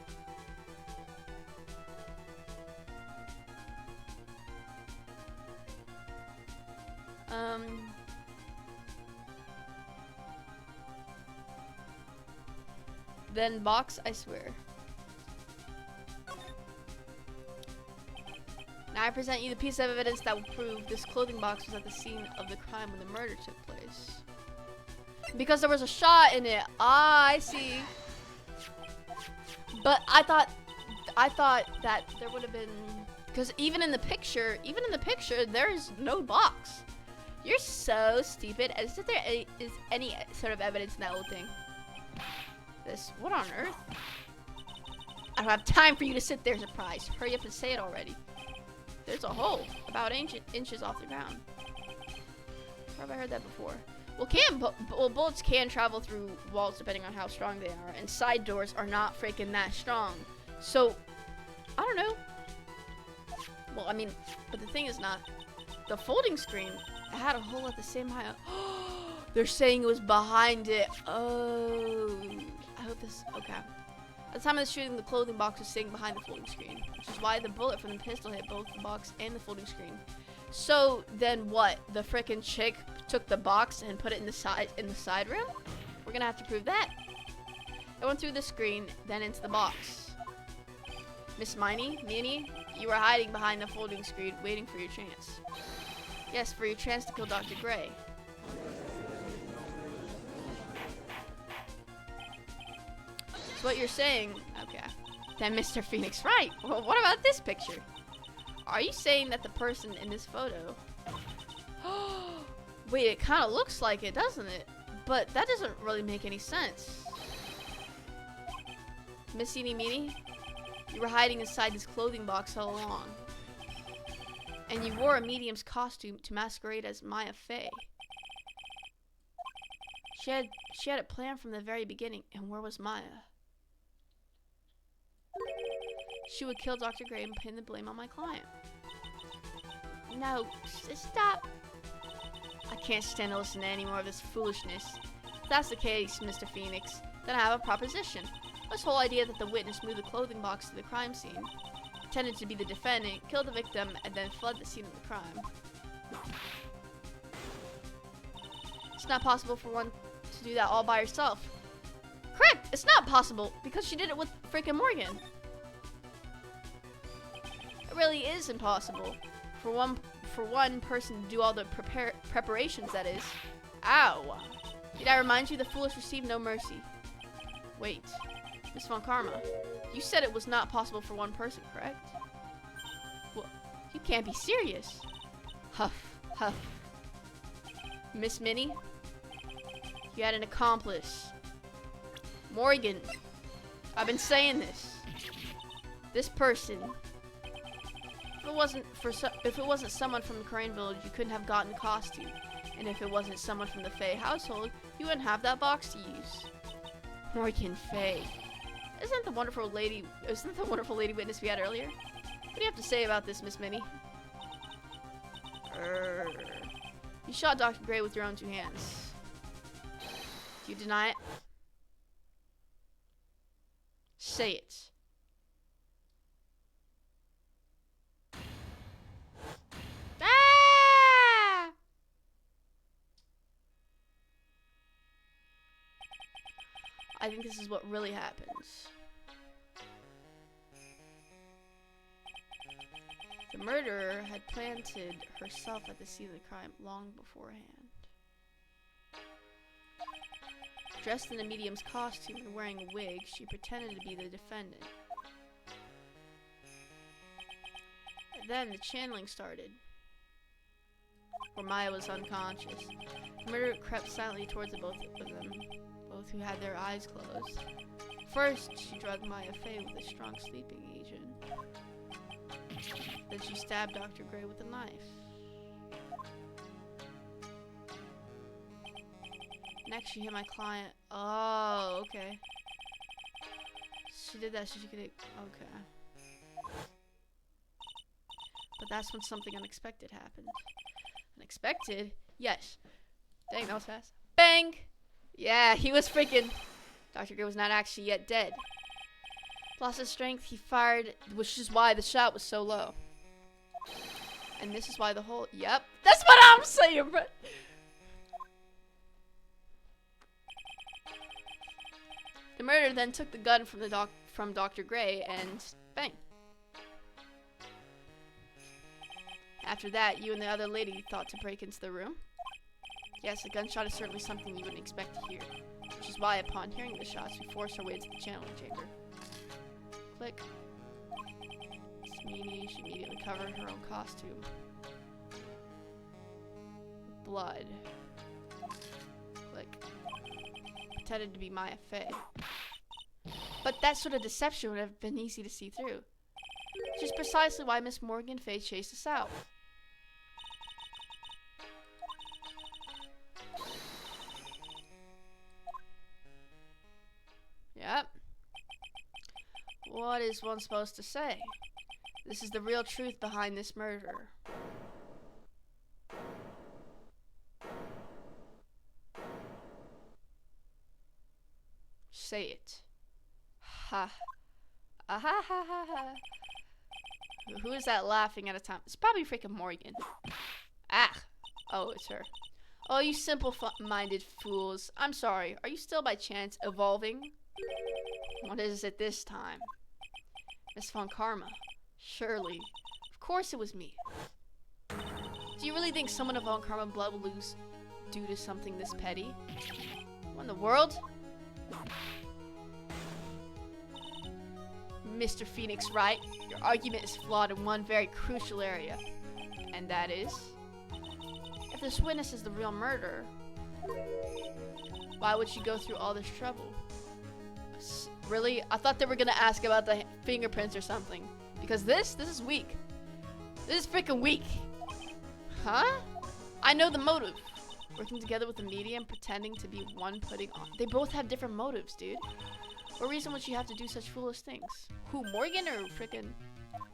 Then box, I swear. Now I present you the piece of evidence that will prove this clothing box was at the scene of the crime when the murder took place. Because there was a shot in it. Ah, I see. But I thought that there would have been, because even in the picture, there is no box. You're so stupid. Is there any sort of evidence in that old thing? This, what on earth? I don't have time for you to sit there surprised. Hurry up and say it already. There's a hole about inches off the ground. Where have I heard that before? Well, bullets can travel through walls depending on how strong they are, and side doors are not freaking that strong. So, I don't know. Well, I mean, but the thing is not. The folding screen had a hole at the same height. They're saying it was behind it. Oh. I hope this, okay. At the time of the shooting, the clothing box was sitting behind the folding screen, which is why the bullet from the pistol hit both the box and the folding screen. So then what? The frickin' chick took the box and put it in the side room? We're gonna have to prove that. It went through the screen, then into the box. Miss Minnie, you were hiding behind the folding screen, waiting for your chance. Yes, for your chance to kill Dr. Gray. So what you're saying, okay. Then Mr. Phoenix, right. Well, what about this picture? Are you saying that the person in this photo... Wait, it kind of looks like it, doesn't it? But that doesn't really make any sense. Miss Eenie Meenie, you were hiding inside this clothing box all along. And you wore a medium's costume to masquerade as Maya Fey. She had it planned from the very beginning, and where was Maya? She would kill Dr. Gray and pin the blame on my client. No, stop. I can't stand to listen to any more of this foolishness. If that's the case, Mr. Phoenix, then I have a proposition. This whole idea that the witness moved the clothing box to the crime scene, pretended to be the defendant, killed the victim, and then fled the scene of the crime. It's not possible for one to do that all by herself. Correct! It's not possible, because she did it with freaking Morgan. It really is impossible for one person to do all the preparations, that is. Ow! Did I remind you the foolish receive no mercy? Wait, Miss Von Karma, you said it was not possible for one person, correct? Well, you can't be serious. Huff, huff. Miss Minnie, you had an accomplice. Morgan, I've been saying this. This person. If it wasn't someone from the Crane Village, you couldn't have gotten the costume. And if it wasn't someone from the Fey household, you wouldn't have that box to use. Morgan Fey. Isn't the wonderful lady witness we had earlier? What do you have to say about this, Miss Minnie? You shot Dr. Gray with your own two hands. Do you deny it? Say it. Ah! I think this is what really happens. The murderer had planted herself at the scene of the crime long beforehand. Dressed in a medium's costume and wearing a wig, she pretended to be the defendant. And then the channeling started, where Maya was unconscious. The murderer crept silently towards the both of them, both who had their eyes closed. First, she drugged Maya Fey with a strong sleeping agent. Then she stabbed Dr. Gray with a knife. Next, she hit my client. Oh, okay. She did that so she could... Okay. But that's when something unexpected happened. Unexpected? Yes. Dang, that was fast. Bang! Yeah, he was freaking... Dr. Gray was not actually yet dead. Lost his strength, he fired, which is why the shot was so low. And this is why the whole... Yep. That's what I'm saying, bro! The murderer then took the gun from Dr. Gray and bang. After that, you and the other lady thought to break into the room? Yes, a gunshot is certainly something you wouldn't expect to hear. Which is why, upon hearing the shots, we forced our way to the channeling chamber. Click. Smee, she immediately covered her own costume. Blood. Click. Pretended to be Maya Fey. But that sort of deception would have been easy to see through. Which is precisely why Miss Morgan Fey chased us out. Yep. What is one supposed to say? This is the real truth behind this murder. Say it. Ha. Ah ha ha ha ha. Who is that laughing at a time? It's probably freaking Morgan. Ah. Oh, it's her. Oh, you simple-minded fools. I'm sorry. Are you still by chance evolving? What is it this time? Miss Von Karma. Surely. Of course it was me. Do you really think someone of Von Karma blood will lose due to something this petty? What in the world? Mr. Phoenix Wright, your argument is flawed in one very crucial area. And that is? If this witness is the real murderer, why would she go through all this trouble? Really? I thought they were gonna ask about the fingerprints or something. Because this is weak. This is freaking weak. Huh? I know the motive. Working together with the media and pretending to be one putting on. They both have different motives, dude. What reason would she have to do such foolish things? Who, Morgan or frickin'?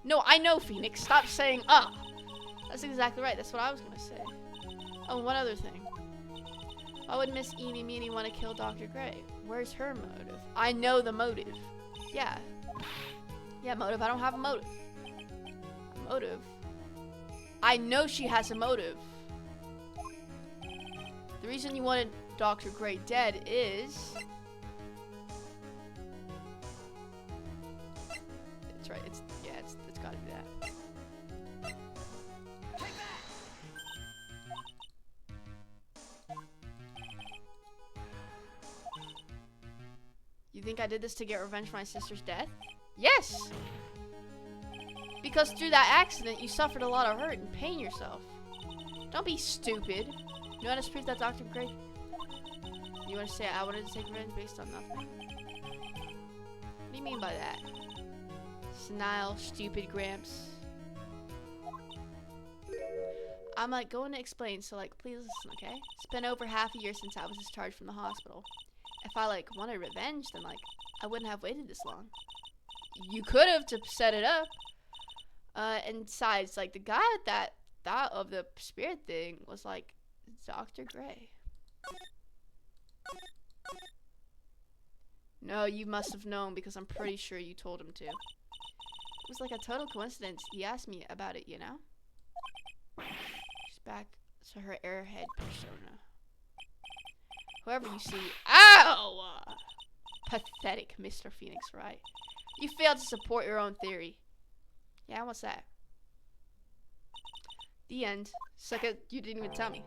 No, I know, Phoenix. Stop saying, That's exactly right. That's what I was gonna say. Oh, one other thing. Why would Miss Eenie Meenie want to kill Dr. Gray? Where's her motive? I know the motive. Yeah. Yeah, motive. I don't have a motive. A motive? I know she has a motive. The reason you wanted Dr. Gray dead is... It's right. It's gotta be that. You think I did this to get revenge for my sister's death? Yes! Because through that accident, you suffered a lot of hurt and pain yourself. Don't be stupid. You want to prove that Dr. Gray... You want to say I wanted to take revenge based on nothing? What do you mean by that? Senile, stupid Gramps. I'm like going to explain, so like please listen, okay? It's been over half a year since I was discharged from the hospital. If I like wanted revenge, then like I wouldn't have waited this long. You could have to set it up. And besides, like the guy that thought of the spirit thing was like Dr. Gray. No, you must have known because I'm pretty sure you told him to. It was like a total coincidence. He asked me about it, you know? She's back to her airhead persona. Whoever you see. Ow! Pathetic, Mr. Phoenix Wright. You failed to support your own theory. Yeah, what's that? The end. Suck it, you didn't even tell me.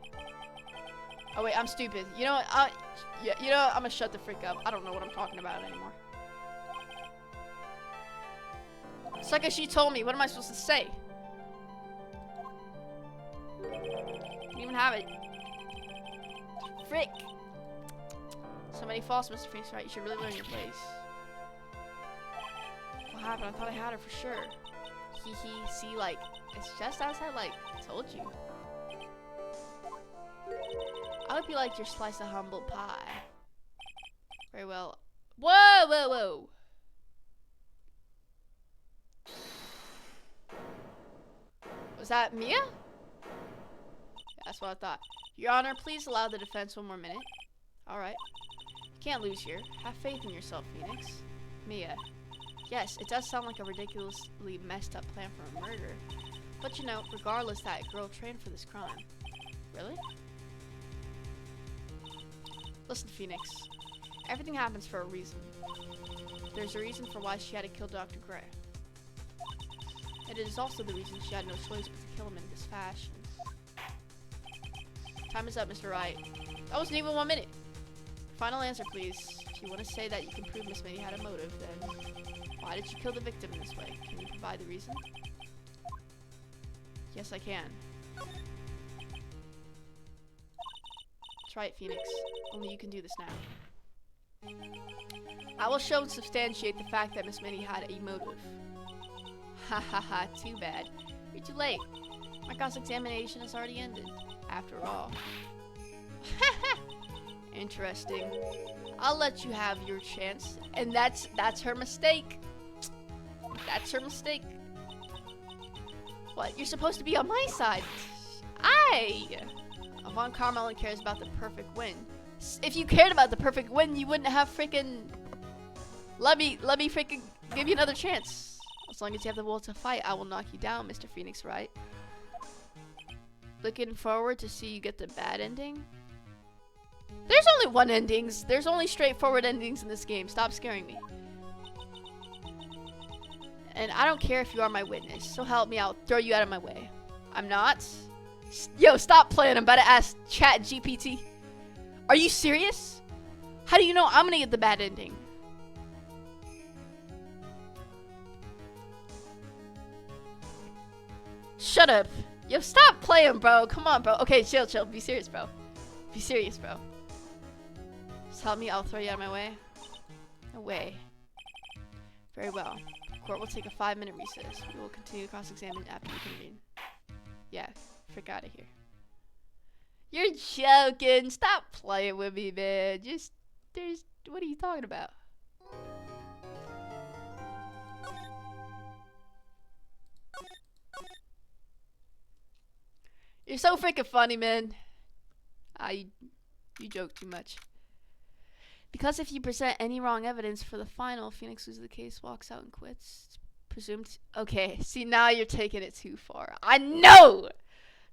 Oh wait, I'm stupid. You know what? You know what? I'm gonna shut the frick up. I don't know what I'm talking about anymore. Sucker, she told me. What am I supposed to say? Didn't even have it. Frick. Somebody false, Mr. Phoenix Wright. You should really learn your place. What happened? I thought I had her for sure. Hee hee. See, like, it's just as I like told you. I hope you liked your slice of humble pie. Very well. Whoa, whoa, whoa. Was that Mia? Yeah, that's what I thought. Your Honor, please allow the defense one more minute. Alright. You can't lose here. Have faith in yourself, Phoenix. Mia. Yes, it does sound like a ridiculously messed up plan for a murder. But you know, regardless, that girl trained for this crime. Really? Listen, Phoenix. Everything happens for a reason. There's a reason for why she had to kill Dr. Gray. And it is also the reason she had no choice but to kill him in this fashion. Time is up, Mr. Wright. That wasn't even 1 minute. Final answer, please. If you want to say that you can prove Miss Minnie had a motive, then why did you kill the victim in this way? Can you provide the reason? Yes, I can. That's right, Phoenix. Only you can do this now. I will show and substantiate the fact that Miss Minnie had a motive. Ha ha ha, too bad. You're too late. My cross-examination has already ended. After all. Interesting. I'll let you have your chance. And that's her mistake. That's her mistake. What? You're supposed to be on my side. Von Karma only cares about the perfect win. If you cared about the perfect win, you wouldn't have freaking... Let me freaking give you another chance. As long as you have the will to fight, I will knock you down, Mr. Phoenix Wright. Looking forward to see you get the bad ending? There's only one endings. There's only straightforward endings in this game. Stop scaring me. And I don't care if you are my witness. So help me, I'll throw you out of my way. I'm not. Yo, stop playing. I'm about to ask Chat GPT. Are you serious? How do you know I'm gonna get the bad ending? Shut up. Yo, stop playing, bro. Come on, bro. Okay, chill, chill. Be serious, bro. Be serious, bro. Just help me, I'll throw you out of my way. No way. Very well. Court will take a 5-minute recess. We will continue to cross-examine after we convene. Yeah, frick out of here. You're joking. Stop playing with me, man. What are you talking about? You're so freaking funny, man. You joke too much. Because if you present any wrong evidence for the final, Phoenix loses the case, walks out and quits. It's presumed. Okay, see, now you're taking it too far. I know!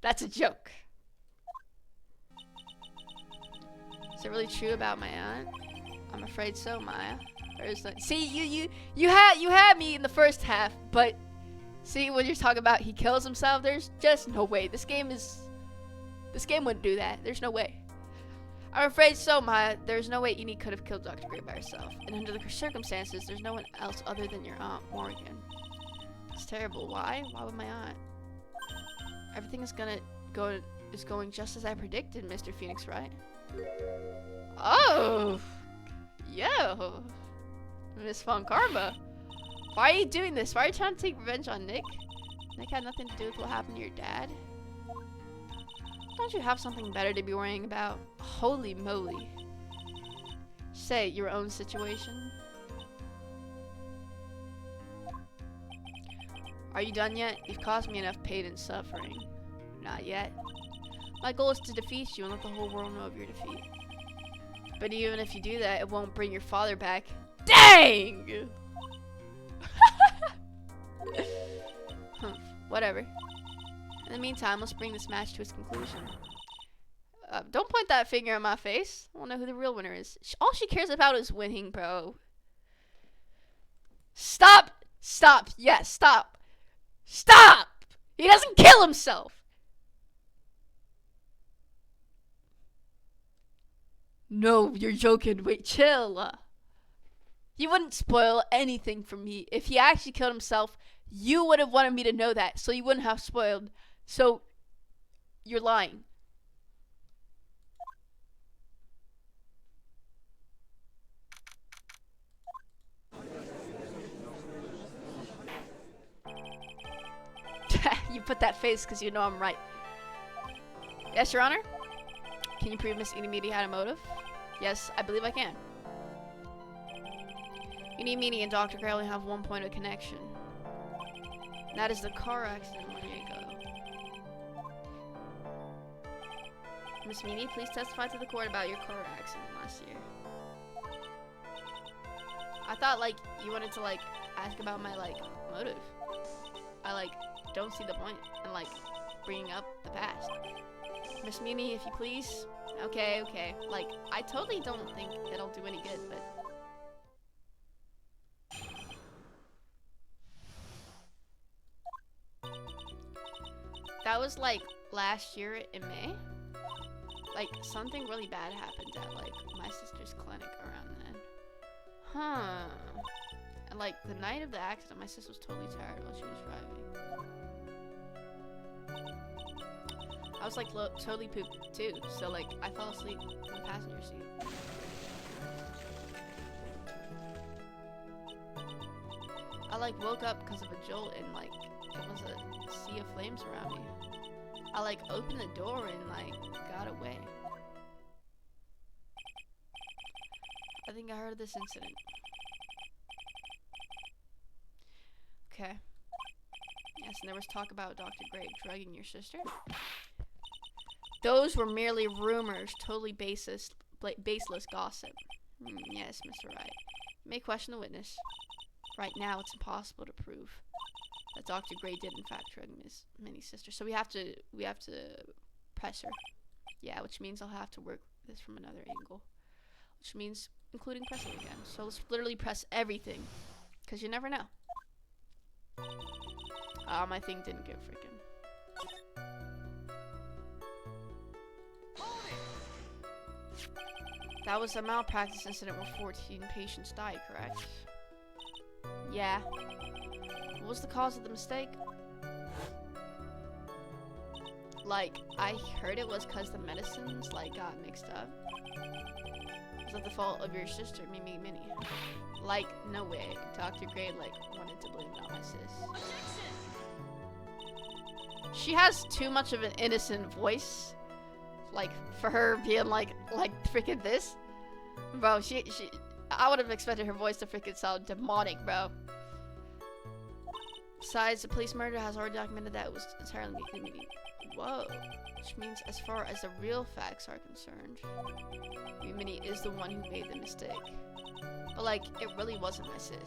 That's a joke. Is it really true about my aunt? I'm afraid so, Maya. See, you had me in the first half, but see, when you're talking about he kills himself, there's just no way. This game wouldn't do that. There's no way. I'm afraid so, Maya. There's no way Enid could have killed Dr. Gray by herself. And under the circumstances, there's no one else other than your Aunt Morgan. It's terrible. Why? Why would my aunt? Everything is going just as I predicted, Mr. Phoenix, right? Oh! Yo! Miss Von Karma. Why are you doing this? Why are you trying to take revenge on Nick? Nick had nothing to do with what happened to your dad. Don't you have something better to be worrying about? Holy moly. Say, your own situation. Are you done yet? You've caused me enough pain and suffering. Not yet. My goal is to defeat you and let the whole world know of your defeat. But even if you do that, it won't bring your father back. Dang! Whatever. In the meantime, let's bring this match to its conclusion. Don't point that finger in my face. I want to know who the real winner is. All she cares about is winning, bro. Stop! Stop! Yes, stop! Stop! He doesn't kill himself! No, you're joking. Wait, chill. You wouldn't spoil anything for me. If he actually killed himself, you would have wanted me to know that, so you wouldn't have spoiled. So, you're lying. You put that face because you know I'm right. Yes, Your Honor? Can you prove Miss Inamiti had a motive? Yes, I believe I can. Inamiti and Dr. Gray only have one point of connection. And that is the car accident 1 year ago. Miss Meany, please testify to the court about your car accident last year. I thought, like, you wanted to, like, ask about my, like, motive. I, like, don't see the point in, like, bringing up the past. Miss Meany, if you please. Okay, okay. Like, I totally don't think it'll do any good, but... That was, like, last year in May. Like, something really bad happened at, like, my sister's clinic around then. Huh. And, like, the night of the accident, my sister was totally tired while she was driving. I was, like, totally pooped, too. So, like, I fell asleep in the passenger seat. I, like, woke up because of a jolt and, like, it was a sea of flames around me. I, like, opened the door and, like, got away. I think I heard of this incident. Okay. Yes, and there was talk about Dr. Gray drugging your sister. Those were merely rumors, totally baseless gossip. Yes, Mr. Wright. You may question the witness. Right now, it's impossible to prove that Dr. Gray did in fact drug Miss Minnie's sister. So we have to press her. Yeah, which means I'll have to work this from another angle. Which means including pressing again. So let's literally press everything. Because you never know. My thing didn't get freaking. That was a malpractice incident where 14 patients died, correct? Yeah. What was the cause of the mistake? Like, I heard it was because the medicines, like, got mixed up. Was that the fault of your sister, Mimi Minnie? Like, no way. Dr. Gray, like, wanted to blame it on my sis. She has too much of an innocent voice. Like, for her being like freaking this. Bro, I would have expected her voice to freaking sound demonic, bro. Besides, the police murder has already documented that it was entirely me. Whoa. Which means as far as the real facts are concerned, Minnie is the one who made the mistake. But like, it really wasn't my sis.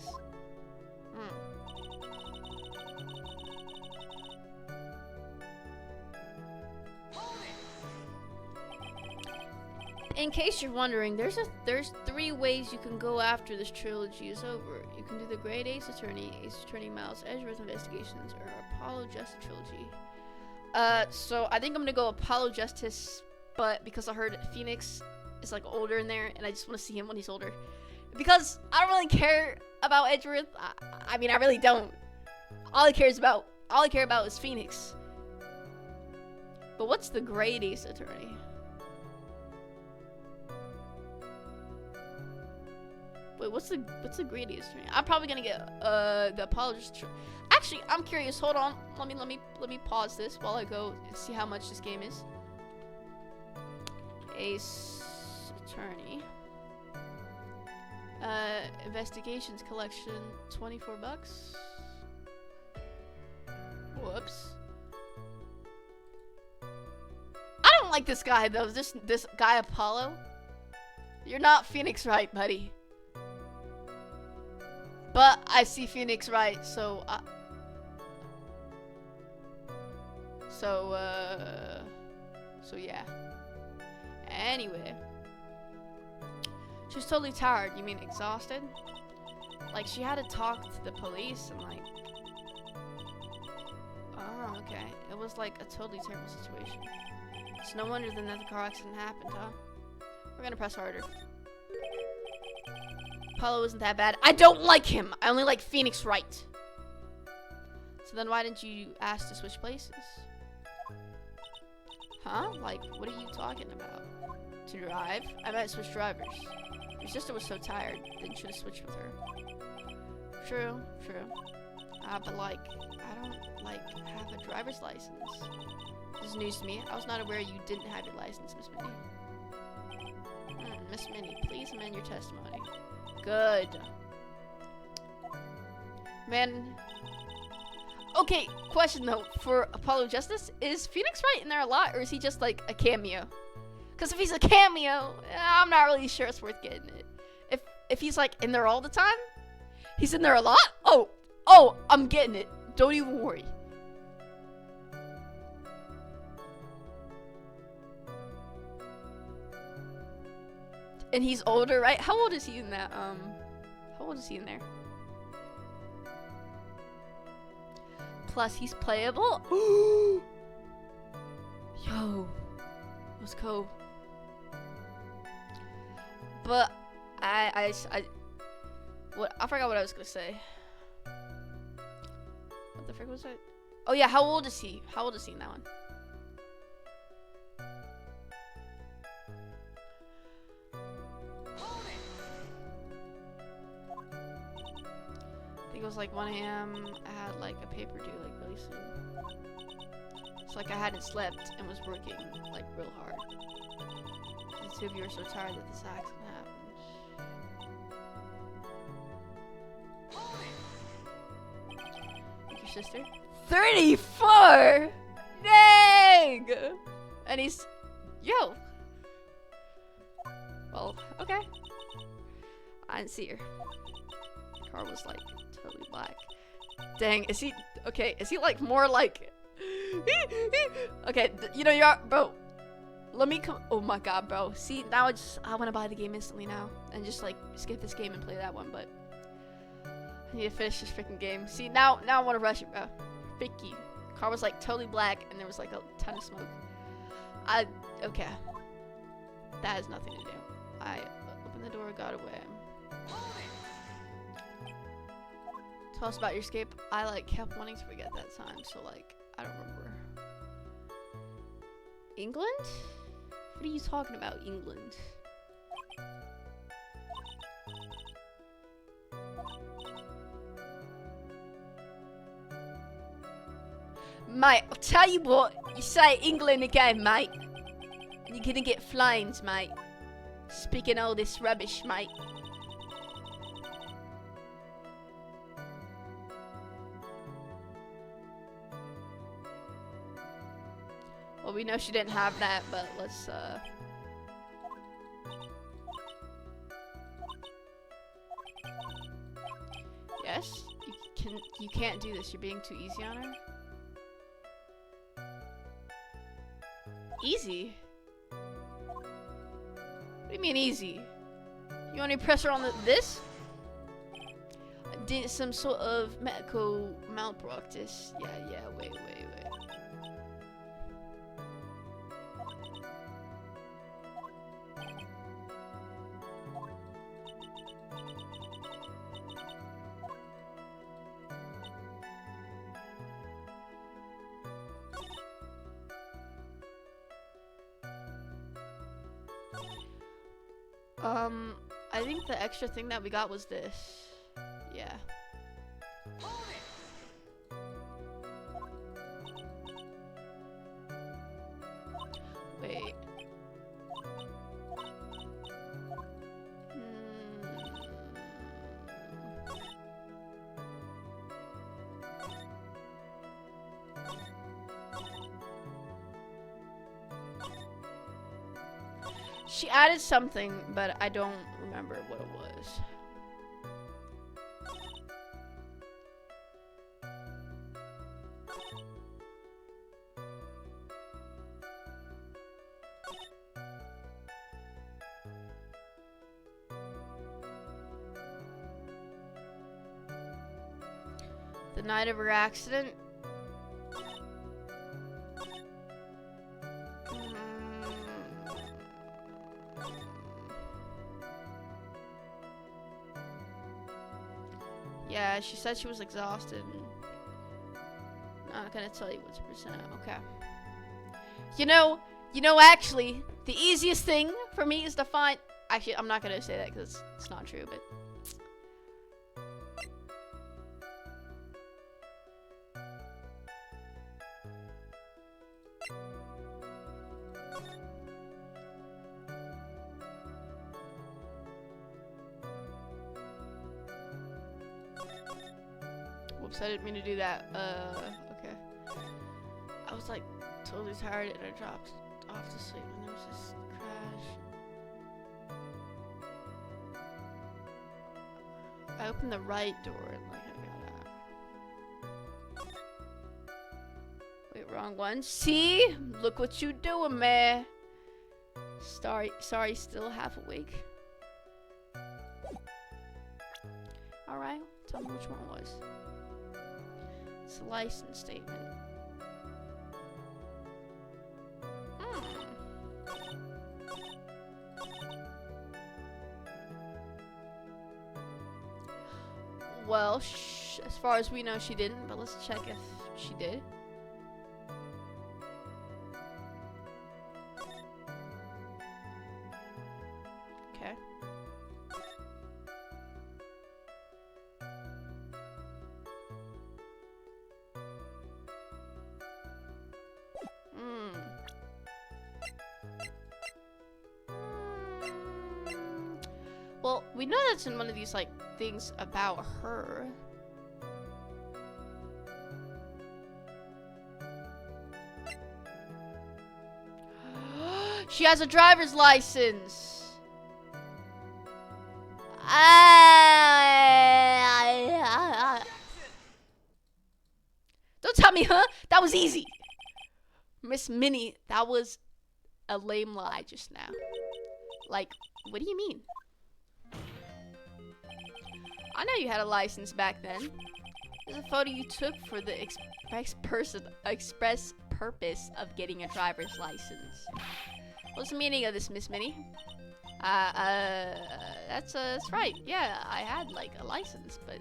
In case you're wondering, there's 3 ways you can go after this trilogy is over. You can do the Great Ace Attorney, Ace Attorney Miles Edgeworth Investigations, or Apollo Justice trilogy. So I think I'm gonna go Apollo Justice, but because I heard Phoenix is like older in there, and I just want to see him when he's older. Because I don't really care about Edgeworth. I mean, I really don't. All I care about is Phoenix. But what's the Great Ace Attorney? Wait, what's the Great Ace Attorney? I'm probably gonna get the Apollo. Actually, I'm curious. Hold on. Let me pause this while I go and see how much this game is. Ace Attorney. Investigations collection, $24. Whoops. I don't like this guy though. This guy Apollo. You're not Phoenix Wright, buddy. But I see Phoenix Wright, so yeah. Anyway. She was totally tired. You mean exhausted? Like, she had to talk to the police and, like... Oh, okay. It was, like, a totally terrible situation. It's no wonder then that the car accident happened, huh? We're gonna press harder. Apollo isn't that bad. I don't like him! I only like Phoenix Wright. So then why didn't you ask to switch places? Huh? Like, what are you talking about? To drive? I might switch drivers. Your sister was so tired, then you should have switched with her. True. But like, I don't, like, have a driver's license. This is news to me. I was not aware you didn't have your license, Miss Minnie. Miss Minnie, please amend your testimony. Good. Man. Okay, question though, for Apollo Justice, is Phoenix Wright in there a lot, or is he just like a cameo? Because if he's a cameo, I'm not really sure it's worth getting it. If he's like in there all the time, he's in there a lot? Oh, I'm getting it. Don't even worry. And he's older, right? How old is he in that? How old is he in there? Plus, he's playable. Yo, let's go. But I forgot what I was gonna say. What the frick was it? Oh yeah, how old is he? How old is he in that one? I think it was like 1 a.m. I had like a paper due like really soon. It's like I hadn't slept and was working like real hard. The two of you are so tired that this accident happened. Like your sister? 34! Dang! And he's... Yo! Well, okay. I didn't see her. Car was like totally black. Dang, is he... Okay, is he like more like... Okay, you know, you're... Bro, let me come... Oh my god, bro. See, now I want to buy the game instantly now. And just like skip this game and play that one, but... I need to finish this freaking game. See, now I want to rush it, bro. Freaky. Car was like totally black, and there was like a ton of smoke. Okay. That has nothing to do. I opened the door, got away. Tell us about your escape. I like kept wanting to forget that time, so like I don't remember. England? What are you talking about, England? Mate, I'll tell you what, you say England again, mate. You're gonna get flames, mate. Speaking all this rubbish, mate. Well, we know she didn't have that, but let's, Yes? You can't do this. You're being too easy on her? Easy? What do you mean easy? You want to press her on this? Did some sort of medical malpractice. Yeah, wait. I think the extra thing that we got was this. Yeah. Wait. She added something, but I don't remember what it was. The night of her accident. Yeah, she said she was exhausted. Not gonna tell you what's percent. Okay. You know, actually, the easiest thing for me is to find. Actually, I'm not gonna say that because it's not true, but. Whoops, I didn't mean to do that. Okay. I was like totally tired and I dropped off to sleep and there was this crash. I opened the right door and like I got out. Wait, wrong one. See? Look what you doing, man. Sorry, still half awake. Alright, tell me which one it was. It's a license statement. Well, as far as we know, she didn't, but let's check if she did. Okay. Well, we know that's in one of these, like, things about her. She has a driver's license. Don't tell me, huh? That was easy. Miss Minnie, that was a lame lie just now. Like, what do you mean? I know you had a license back then. There's a photo you took for the express purpose of getting a driver's license. What's the meaning of this, Miss Minnie? That's right. Yeah, I had like a license, but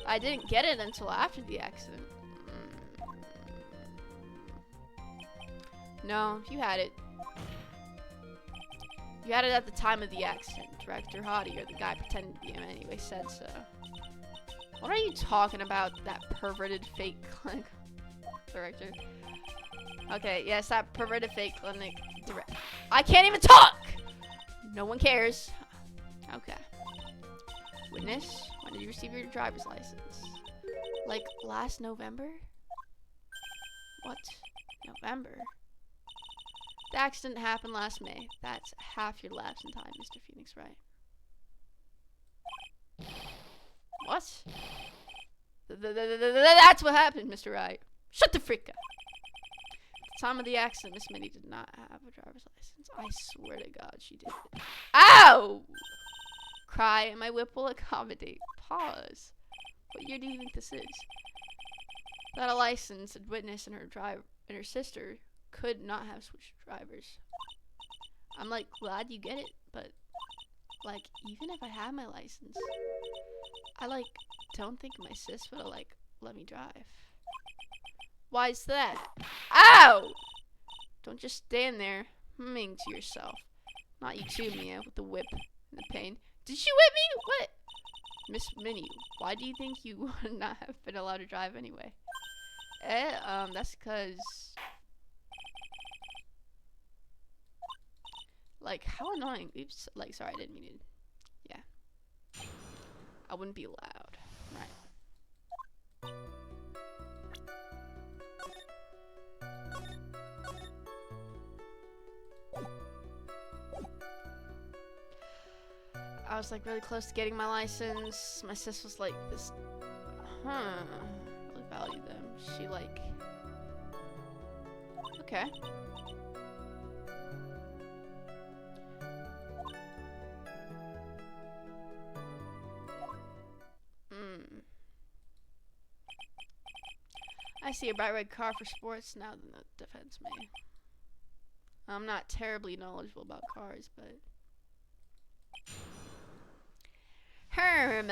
I didn't get it until after the accident. No, you had it. You had it at the time of the accident. Director Hottie, or the guy pretending to be him anyway, said so. What are you talking about, that perverted fake clinic director? Okay, yes, that perverted fake clinic director. I can't even talk! No one cares. Okay. Witness, when did you receive your driver's license? Like, last November? What? November? The accident happened last May. That's half your lapse in time, Mr. Phoenix, right? What? That's what happened, Mr. Wright. Shut the frick up. At the time of the accident, Miss Minnie did not have a driver's license. I swear to God, she did. Ow! Cry, and my whip will accommodate. Pause. What year do you think this is? Without a license, a witness and her sister could not have switched drivers. I'm like glad you get it, but like even if I had my license, I like don't think my sis would have like let me drive. Why's that? Ow! Don't just stand there humming to yourself. Not you too, Mia, with the whip and the pain. Did she whip me? What? Miss Minnie, why do you think you would not have been allowed to drive anyway? That's because like, how annoying. Oops. Like, sorry, I didn't mean to. Yeah. I wouldn't be allowed. Right. I was like really close to getting my license. My sis was like this. Really value them. She like. Okay. I see a bright red car for sports now than the defense may. I'm not terribly knowledgeable about cars, but Herm.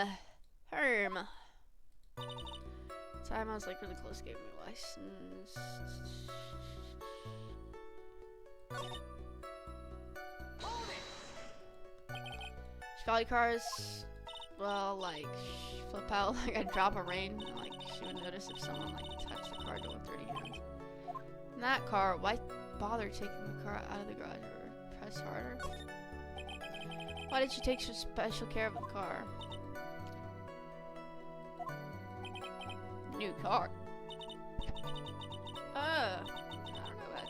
Time I was like really close to getting my license. Valley cars, well, like flip out like a drop of rain. Like she would notice if someone like touched the car going 30 hands. In that car, why bother taking the car out of the garage or press harder? Why did you take such special care of the car? New car. I don't know about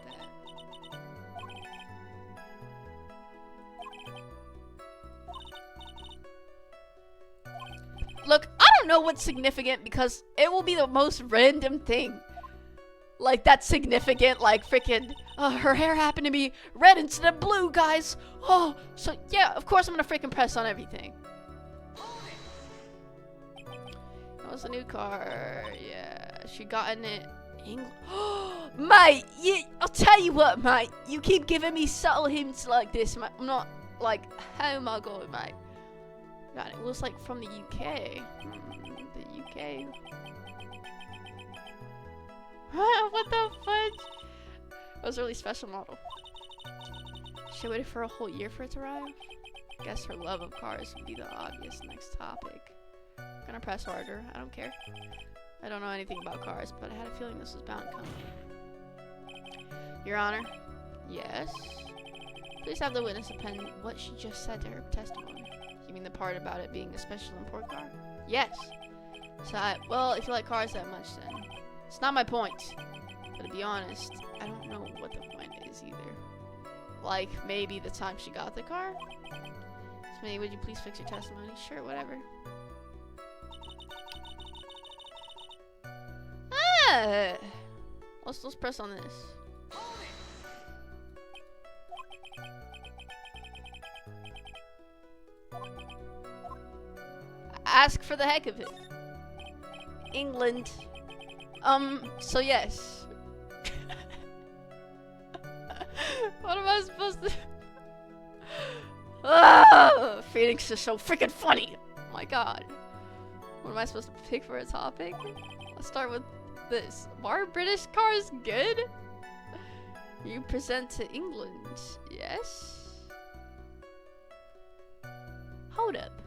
that. Look, I don't know what's significant because it will be the most random thing. Like, that's significant, like, freaking, her hair happened to be red instead of blue, guys. Oh, so, yeah, of course I'm gonna freaking press on everything. That was a new car, yeah, she got in it. Mate, I'll tell you what, mate, you keep giving me subtle hints like this, mate. I'm not, like, oh my god, mate. God, it was, like, from the UK. The UK. What the fudge? It was a really special model. She waited for a whole year for it to arrive. I guess her love of cars would be the obvious next topic. I'm gonna press harder. I don't care. I don't know anything about cars, but I had a feeling this was bound to come. Your Honor? Yes? Please have the witness append what she just said to her testimony. You mean the part about it being a special import car? Yes. So, well, if you like cars that much, then it's not my point. But to be honest, I don't know what the point is either. Like, maybe the time she got the car? So maybe would you please fix your testimony? Sure, whatever. Let's press on this. ask for the heck of it. England. So yes. What am I supposed to... Phoenix is so freaking funny. Oh my god. What am I supposed to pick for a topic? Let's start with this. Are British cars good? You present to England. Yes? Hold up.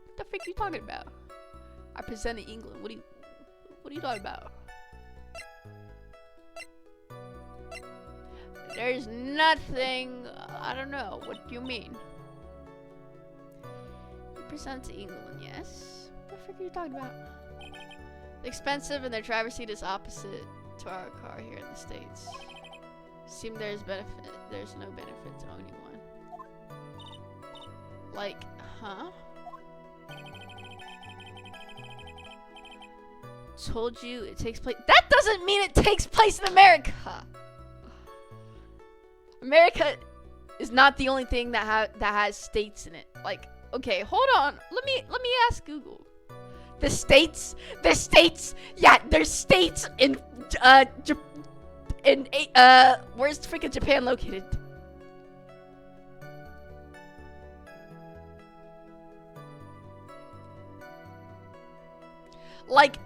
What the frick are you talking about? I present to England. What are you talking about? There's nothing. I don't know. What do you mean? You present to England, yes? What the frick are you talking about? Expensive, and their driver's seat is opposite to our car here in the States. Seem there's no benefit to owning one. Like, huh? Told you it takes place. That doesn't mean it takes place in America. America is not the only thing that has states in it. Like, okay, hold on. Let me ask Google. The states. Yeah, there's states in where's freaking Japan located? Like,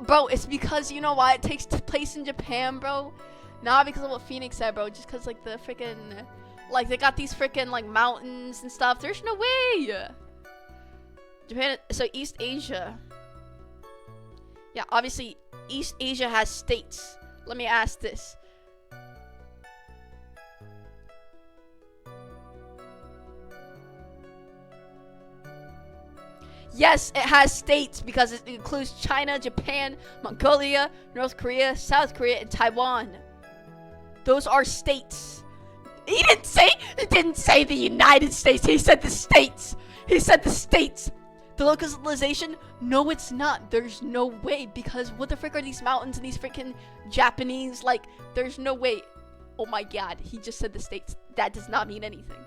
bro, it's because, you know why it takes place in Japan, bro? Not because of what Phoenix said, bro. Just because, like, the freaking, like, they got these freaking, like, mountains and stuff. There's no way. Japan, so East Asia. Yeah, obviously, East Asia has states. Let me ask this. Yes, it has states because it includes China, Japan, Mongolia, North Korea, South Korea, and Taiwan. Those are states. He didn't say the United States. He said the states. He said the states. The localization? No, it's not. There's no way, because what the frick are these mountains and these freaking Japanese? Like, there's no way. Oh my god, he just said the states. That does not mean anything.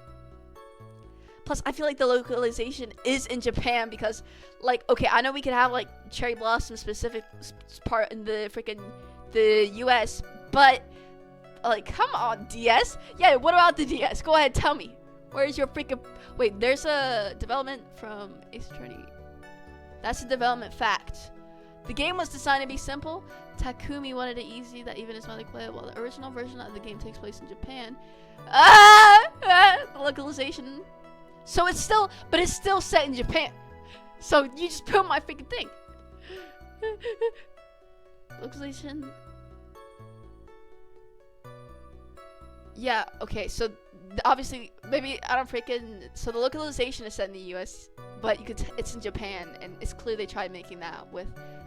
Plus, I feel like the localization is in Japan because, like, okay, I know we could have, like, cherry blossom specific part in the freaking, the US, but, like, come on, DS? Yeah, what about the DS? Go ahead, tell me. Where's your freaking, wait, there's a development from Attourney. That's a development fact. The game was designed to be simple. Takumi wanted it easy that even his mother could play it, while the original version of the game takes place in Japan. The localization. So it's still, but it's still set in Japan. So you just put my freaking thing. Localization. Yeah, okay, so obviously, maybe I don't freaking, so the localization is set in the US, but you could, it's in Japan, and it's clear they tried making that with,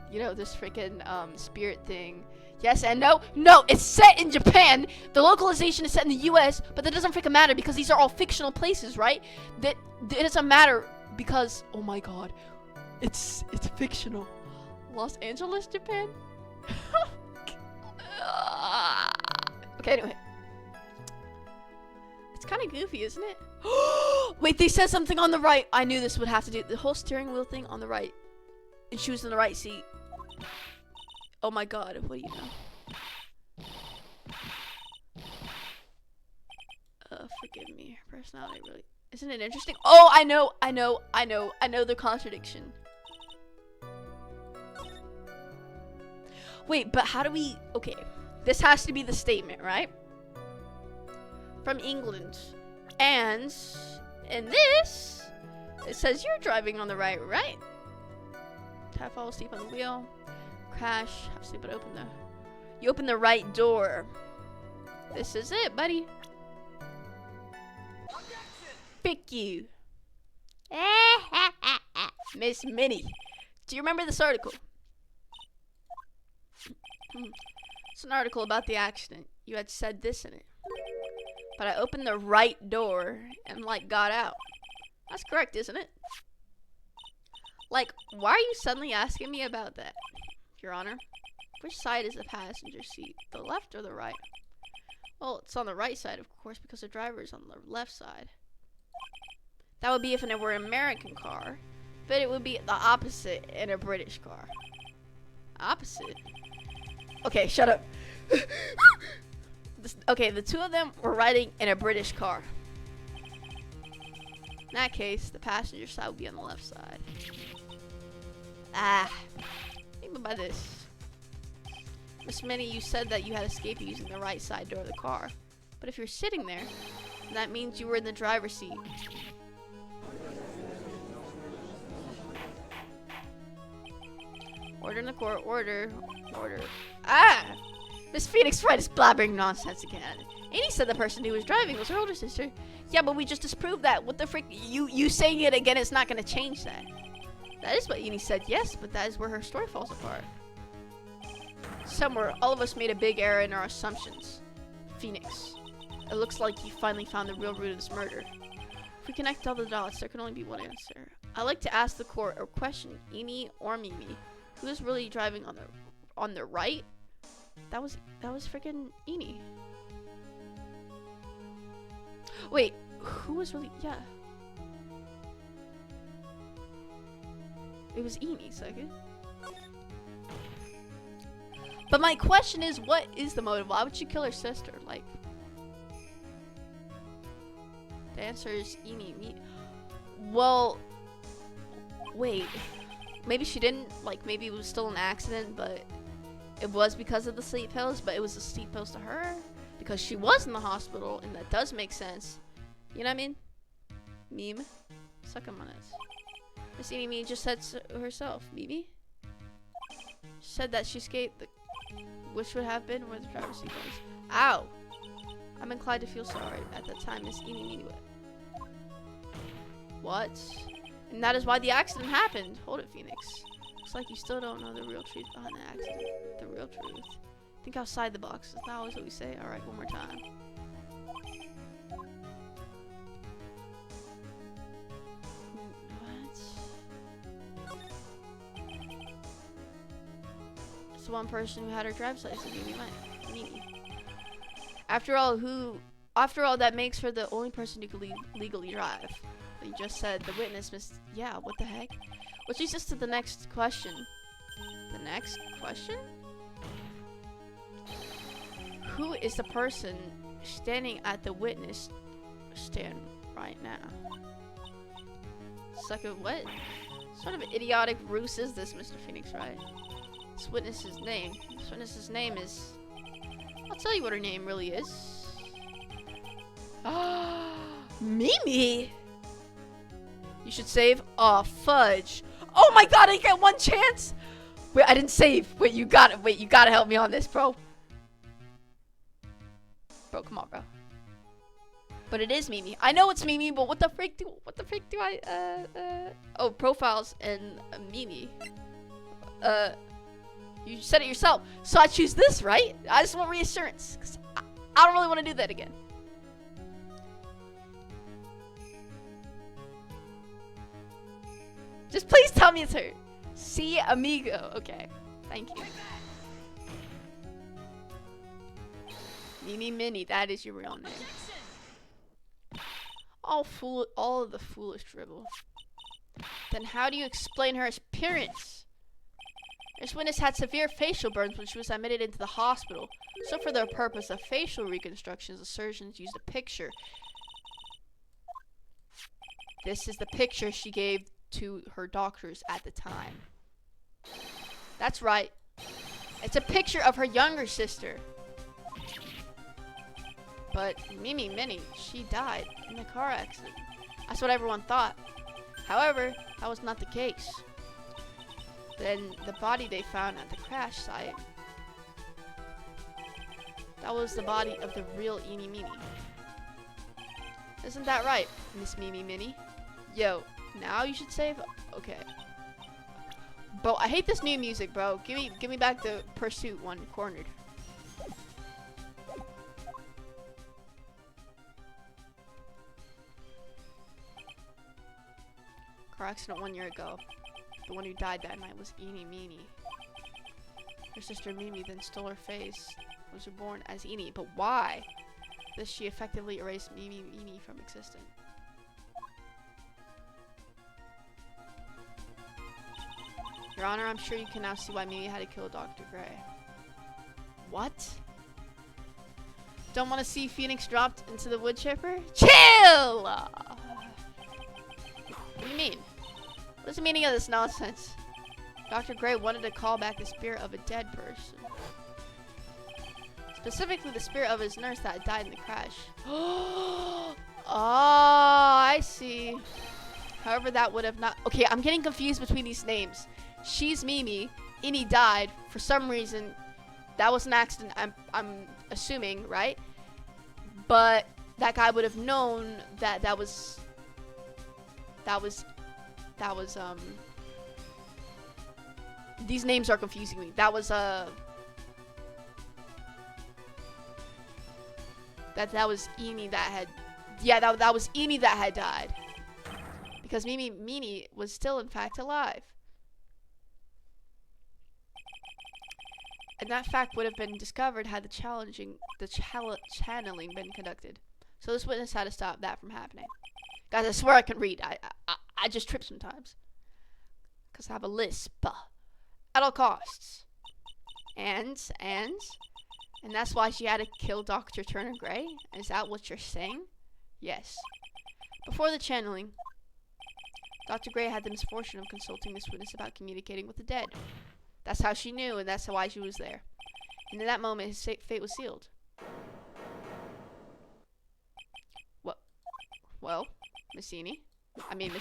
you know, this freaking spirit thing. Yes and no. No, it's set in Japan. The localization is set in the US, but that doesn't freaking matter because these are all fictional places, right? That it doesn't matter because, oh my god, it's fictional. Los Angeles, Japan. Okay, anyway, it's kind of goofy, isn't it? Wait, they said something on the right. I knew this would have to do the whole steering wheel thing on the right, and she was in the right seat. Oh my god, what do you know? Forgive me. Her personality really... Isn't it interesting? Oh, I know the contradiction. Wait, but how do we... Okay, this has to be the statement, right? From England. And in this, it says you're driving on the right, right? Tap fall asleep on the wheel. Crash, have sleep, but open the... You open the right door. This is it, buddy. Pick you. Miss Minnie. Do you remember this article? It's an article about the accident. You had said this in it. But I opened the right door and, like, got out. That's correct, isn't it? Like, why are you suddenly asking me about that, Your Honor? Which side is the passenger seat? The left or the right? Well, it's on the right side, of course, because the driver is on the left side. That would be if it were an American car. but it would be the opposite in a British car. Opposite? Okay, shut up. Okay, the two of them were riding in a British car. In that case, the passenger side would be on the left side. Think about this. Miss Minnie, you said that you had escaped using the right side door of the car. But if you're sitting there, that means you were in the driver's seat. Order in the court, order. Miss Phoenix Wright is blabbering nonsense again. Annie said the person who was driving was her older sister. Yeah, but we just disproved that. What the frick? You saying it again is not going to change that. That is what Annie said, yes, but that is where her story falls apart. Somewhere, all of us made a big error in our assumptions. Phoenix, it looks like you finally found the real root of this murder. If we connect all the dots, there can only be one answer. I'd like to ask the court or question Annie or Mimi. Who is really driving on the right? That was freaking Annie. Wait, who was really? Yeah, it was Annie. Second. But my question is, what is the motive? Why would she kill her sister? Like, the answer is Annie. Well, wait. Maybe she didn't, like, maybe it was still an accident, but it was because of the sleep pills, but it was the sleep pills to her because she was in the hospital, and that does make sense. You know what I mean? Meme. Suck him on it. Miss Annie just said so herself. Mimi? She said that she escaped, which would have been where the driver's seat was. Ow! I'm inclined to feel sorry. At that time, Miss Annie knew it. What? And that is why the accident happened. Hold it, Phoenix. Looks like you still don't know the real truth behind the accident. The real truth. Think outside the box. Is that always what we say? Alright, one more time. What? It's the one person who had her driver's license. Mimi. After all, that makes her the only person who could legally drive. You just said the witness yeah, what the heck? Which leads us to the next question. The next question? Who is the person standing at the witness stand right now? Second, what sort of idiotic ruse is this, Mr. Phoenix Wright? This witness's name. This witness's name is... I'll tell you what her name really is. Mimi! You should save. Oh, fudge. Oh my god, I get one chance. Wait, I didn't save. Wait, you gotta help me on this, bro. Bro, come on, bro. But it is Mimi. I know it's Mimi, but what the frick do I, oh, profiles and Mimi. You said it yourself. So I choose this, right? I just want reassurance. 'Cause I don't really want to do that again. Just please tell me it's her. See, amigo. Okay. Thank you. Mimi Minnie, that is your real name. All of the foolish dribble. Then how do you explain her appearance? This witness had severe facial burns when she was admitted into the hospital. So for the purpose of facial reconstructions, the surgeons used a picture. This is the picture she gave to her doctors at the time. That's right. It's a picture of her younger sister. But Mimi Minnie, she died in a car accident. That's what everyone thought. However, that was not the case. Then the body they found at the crash site, that was the body of the real Eenie Meenie. Isn't that right, Miss Mimi Minnie? Yo, now you should save. Okay. Bro, I hate this new music, bro. Give me back the Pursuit one, Cornered. Car accident 1 year ago. The one who died that night was Eenie Meenie. Her sister Mimi then stole her face. Was reborn as Eenie, but why? Thus she effectively erased Mimi Meenie from existence. Your Honor, I'm sure you can now see why Mimi had to kill Dr. Gray. What? Don't want to see Phoenix dropped into the wood chipper? Chill! What do you mean? What is the meaning of this nonsense? Dr. Gray wanted to call back the spirit of a dead person. Specifically the spirit of his nurse that had died in the crash. Oh, I see. However, that would have not... Okay, I'm getting confused between these names. She's Mimi. Ini died. For some reason, that was an accident, I'm assuming, right? But that guy would have known that that was these names are confusing me. That was that was Ini that had, yeah, that was Ini that had died. Because Mimi was still in fact alive. And that fact would have been discovered had the channeling been conducted. So this witness had to stop that from happening. Guys, I swear I can read. I just trip sometimes. Because I have a lisp. At all costs. And that's why she had to kill Dr. Turner Gray? Is that what you're saying? Yes. Before the channeling, Dr. Gray had the misfortune of consulting this witness about communicating with the dead. That's how she knew, and that's why she was there. And in that moment, his fate was sealed. What? Well, Miss Ini? I mean,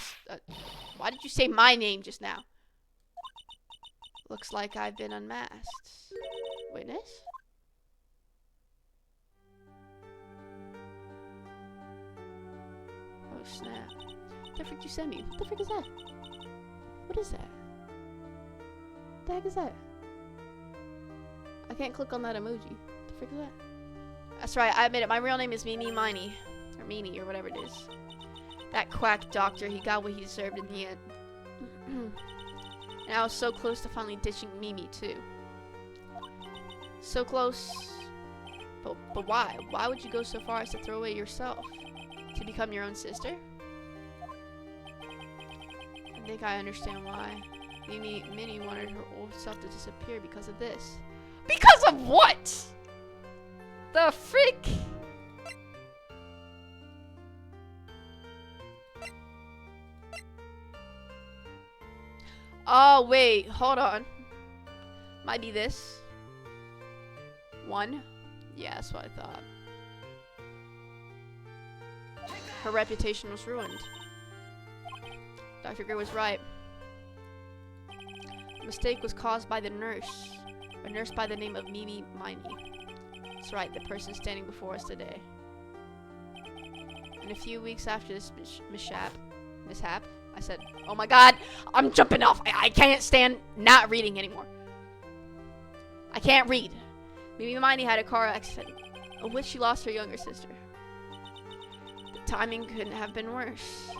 why did you say my name just now? Looks like I've been unmasked. Witness? Oh, snap. What the frick you sent me? What the frick is that? What is that? What the heck is that? I can't click on that emoji. What the frick is that? That's right, I admit it. My real name is Mimi Miney. Or Meanie, or whatever it is. That quack doctor, he got what he deserved in the end. And I was so close to finally ditching Mimi, too. So close. But why? Why would you go so far as to throw away yourself? To become your own sister? I think I understand why. Minnie wanted her old self to disappear because of this. Because of what? The frick? Oh, wait. Hold on. Might be this. 1. Yeah, that's what I thought. Her reputation was ruined. Dr. Gray was right. The mistake was caused by the nurse. A nurse by the name of Mimi Miney. That's right, the person standing before us today. And a few weeks after this mishap, I said, oh my god, I'm jumping off. I can't stand not reading anymore. I can't read. Mimi Miney had a car accident, of which she lost her younger sister. The timing couldn't have been worse.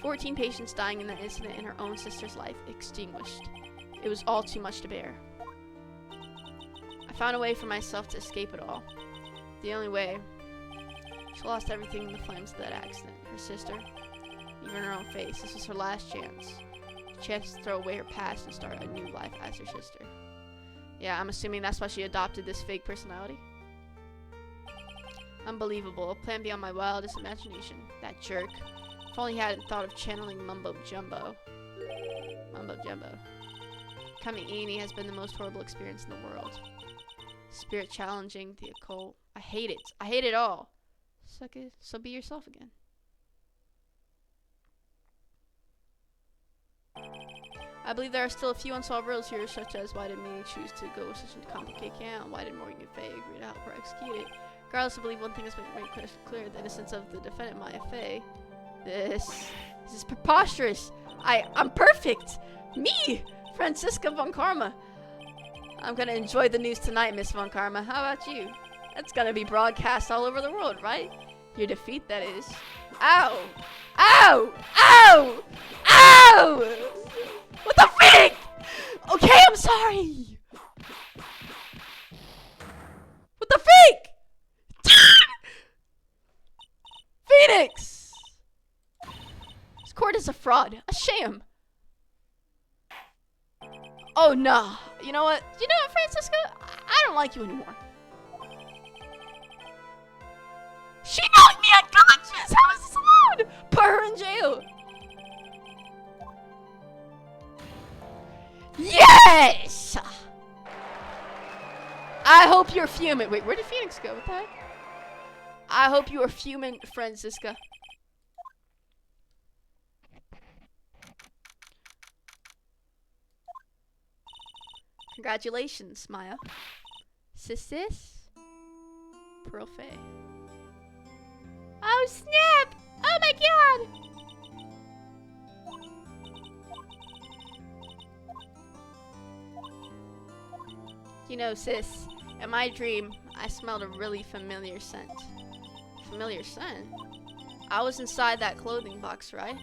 14 patients dying in that incident and her own sister's life extinguished. It was all too much to bear. I found a way for myself to escape it all. The only way. She lost everything in the flames of that accident. Her sister, even her own face. This was her last chance. A chance to throw away her past and start a new life as her sister. Yeah, I'm assuming that's why she adopted this fake personality. Unbelievable. A plan beyond my wildest imagination. That jerk. If only he hadn't thought of channeling Mumbo Jumbo. Mumbo Jumbo. Becoming Ini has been the most horrible experience in the world. Spirit challenging, the occult. I hate it. I hate it all. Suck it. So be yourself again. I believe there are still a few unsolved riddles here, such as why did Minnie choose to go with such a complicated camp? Why did Morgan and Faye agree to help her execute it? Regardless, I believe one thing has been made clear: the innocence of the defendant, Maya Faye. This is preposterous. I'm perfect. Me, Francisca von Karma. I'm gonna enjoy the news tonight, Miss von Karma. How about you? It's gonna be broadcast all over the world, right? Your defeat, that is. Ow! Ow! Ow! Ow! What the frick? Okay, I'm sorry. What the frick? Phoenix! This court is a fraud, a sham. Oh, no. You know what? You know what, Francisca? I don't like you anymore. She knocked me unconscious! How is this allowed? Put her in jail. Yes! I hope you're fuming. Wait, where did Phoenix go? What the heck? I hope you are fuming, Francisca. Congratulations, Maya. Sis? Pearl Faye. Oh, snap! Oh my god! You know, sis, in my dream, I smelled a really familiar scent. Familiar scent? I was inside that clothing box, right?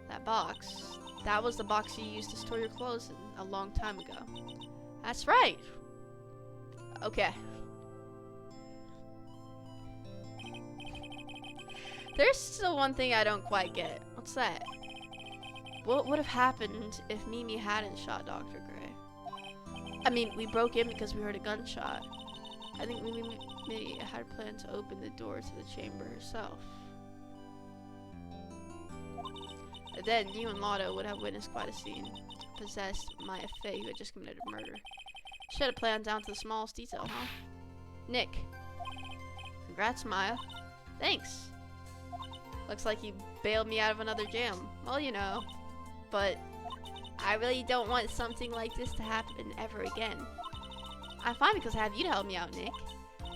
That box. That was the box you used to store your clothes in a long time ago. That's right. Okay. There's still one thing I don't quite get. What's that? What would have happened if Mimi hadn't shot Dr. Gray? I mean, we broke in because we heard a gunshot. I think Mimi had planned to open the door to the chamber herself. And then you and Lotto would have witnessed quite a scene. Possessed Maya Faye, who had just committed a murder. Should have planned down to the smallest detail, huh? Nick. Congrats, Maya. Thanks. Looks like you bailed me out of another jam. Well, you know. But I really don't want something like this to happen ever again. I'm fine because I have you to help me out, Nick.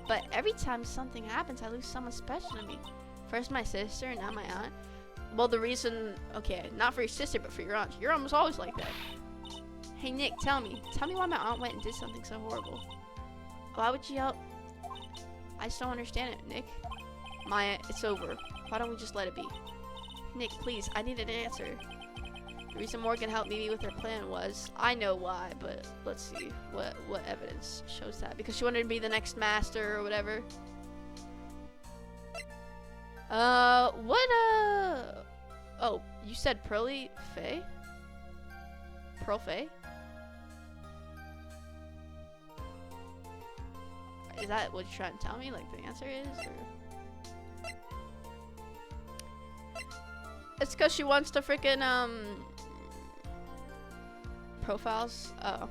But every time something happens, I lose someone special to me. First my sister, and now my aunt. Well, the reason... Okay, not for your sister, but for your aunt. Your aunt was always like that. Hey, Nick, tell me. Tell me why my aunt went and did something so horrible. Why would she help? I just don't understand it, Nick. Maya, it's over. Why don't we just let it be? Nick, please, I need an answer. The reason Morgan helped me with her plan was... I know why, but let's see what evidence shows that. Because she wanted to be the next master or whatever. Oh, you said Pearly Faye? Pearl Faye? Is that what you're trying to tell me? Like, the answer is? Or? It's because she wants to freaking, profiles? Oh.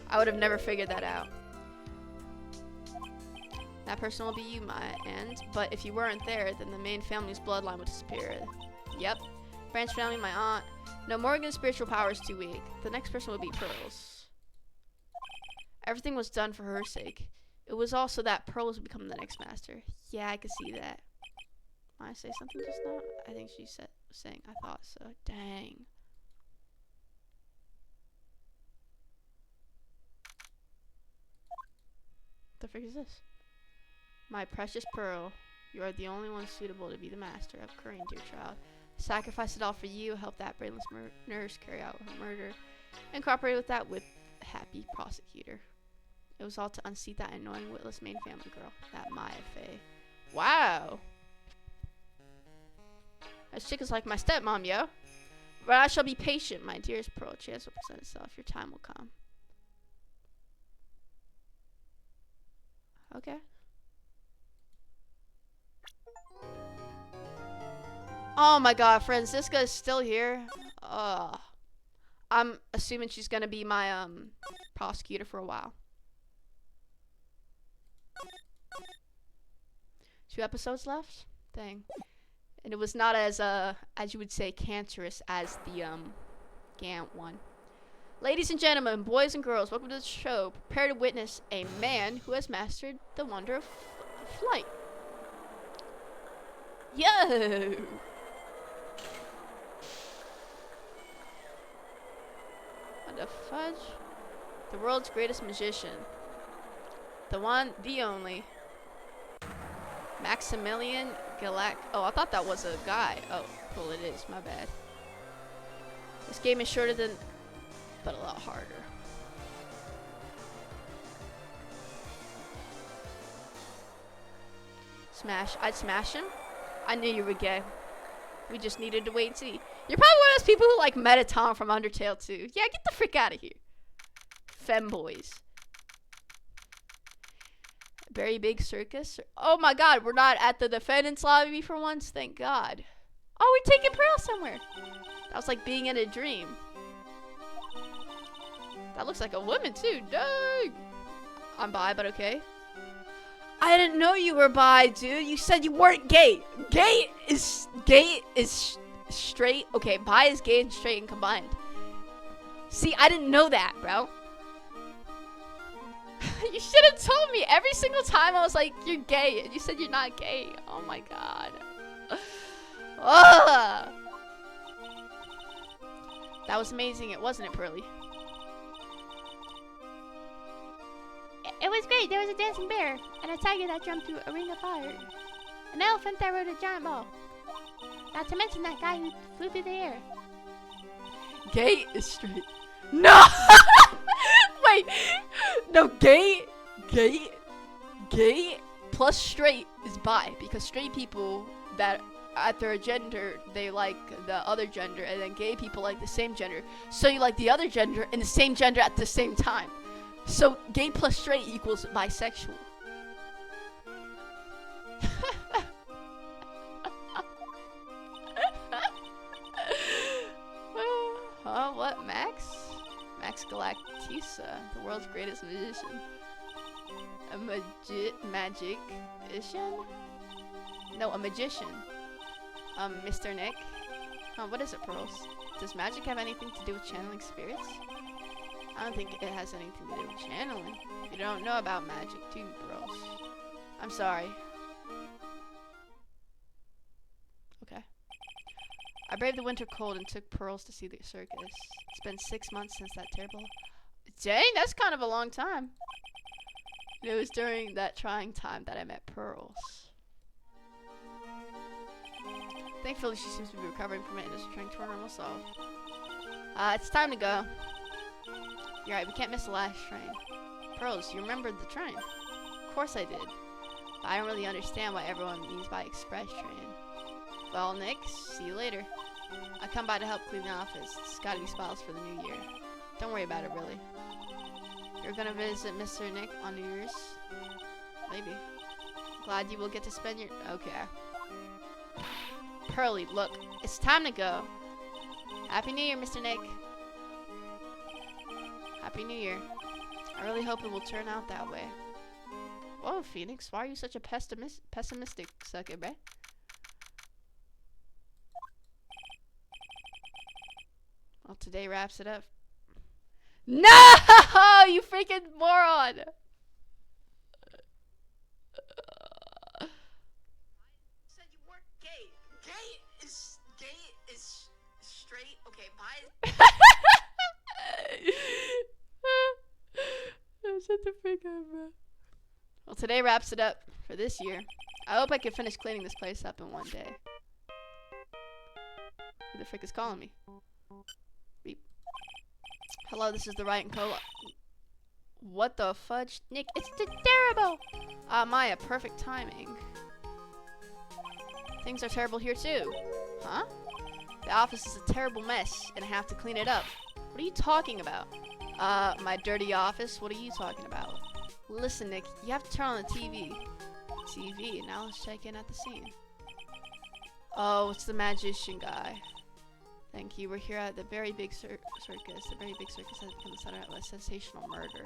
I would have never figured that out. That person will be you, Maya, but if you weren't there, then the main family's bloodline would disappear. Yep. Branch family, my aunt. No, Morgan's spiritual power is too weak. The next person would be Pearl's. Everything was done for her sake. It was also that Pearls would become the next master. Yeah, I could see that. Might I say something just now? I think she said saying I thought so. Dang. What the frick is this? My precious Pearl, you are the only one suitable to be the master of Korean, dear child. Sacrifice it all for you, help that brainless nurse carry out her murder, and cooperate with that with happy prosecutor. It was all to unseat that annoying, witless main family girl, that Maya Faye. Wow. That chick is like my stepmom, yo. But I shall be patient, my dearest Pearl. Chance will present itself. Your time will come. Okay. Oh my god, Francisca is still here. I'm assuming she's gonna be my prosecutor for a while. 2 episodes left? Dang. And it was not as you would say, cancerous as the Gant one. Ladies and gentlemen, boys and girls, welcome to the show. Prepare to witness a man who has mastered the wonder of flight. Yo! What the fudge? The world's greatest magician. The one, the only. Maximilian Galac. Oh, I thought that was a guy. Oh, well, it is. My bad. This game is shorter than, but a lot harder. Smash. I'd smash him. I knew you were gay. We just needed to wait and see. You're probably one of those people who like Mettaton from Undertale too. Yeah, get the frick out of here. Femboys. Very big circus. Oh my god, we're not at the defendant's lobby for once. Thank god. Oh, we're taking Pearl somewhere. That was like being in a dream. That looks like a woman too. Dang. I'm bi, but okay. I didn't know you were bi, dude. You said you weren't gay. Gay is straight. Okay, bi is gay and straight and combined. See, I didn't know that, bro. You should have told me. Every single time I was like, you're gay, and you said you're not gay. Oh my god. Ugh. That was amazing, it wasn't it, Pearly? It was great. There was a dancing bear, and a tiger that jumped through a ring of fire, an elephant that rode a giant ball. Not to mention that guy who flew through the air. Gay is straight. No! Wait. No, gay plus straight is bi, because straight people that at their gender, they like the other gender, and then gay people like the same gender. So you like the other gender and the same gender at the same time. So gay plus straight equals bisexual. Huh? What? Max? Max Galactisa, the world's greatest magician. A magician? No, a magician. Mr. Nick. What is it, Pearls? Does magic have anything to do with channeling spirits? I don't think it has anything to do with channeling. You don't know about magic, do you, Pearls? I'm sorry. Okay. I braved the winter cold and took Pearls to see the circus. It's been 6 months since that terrible... Dang, that's kind of a long time. It was during that trying time that I met Pearls. Thankfully, she seems to be recovering from it and is trying to turn normal self. It's time to go. You're right, we can't miss the last train. Pearls, you remembered the train? Of course I did. But I don't really understand what everyone means by express train. Well, Nick, see you later. I come by to help clean the office. It's gotta be spotless for the new year. Don't worry about it, really. You're gonna visit Mr. Nick on New Year's? Maybe. Glad you will get to spend your... Okay. Pearly, look, it's time to go. Happy New Year, Mr. Nick. Happy New Year. I really hope it will turn out that way. Whoa, Phoenix, why are you such a pessimistic sucker, bruh? Well, today wraps it up. No! You freaking moron! Said you weren't gay. Gay is straight. Okay, bye. Shut the freak up, bro. Well, today wraps it up for this year. I hope I can finish cleaning this place up in one day. Who the frick is calling me? Beep. Hello, this is the Right and Co. What the fudge? Nick, it's terrible! Maya, perfect timing. Things are terrible here too. Huh? The office is a terrible mess, and I have to clean it up. What are you talking about? My dirty office? What are you talking about? Listen, Nick, you have to turn on the TV. TV, now let's check in at the scene. Oh, it's the magician guy. Thank you. We're here at the very big circus. The very big circus has become the center of a sensational murder.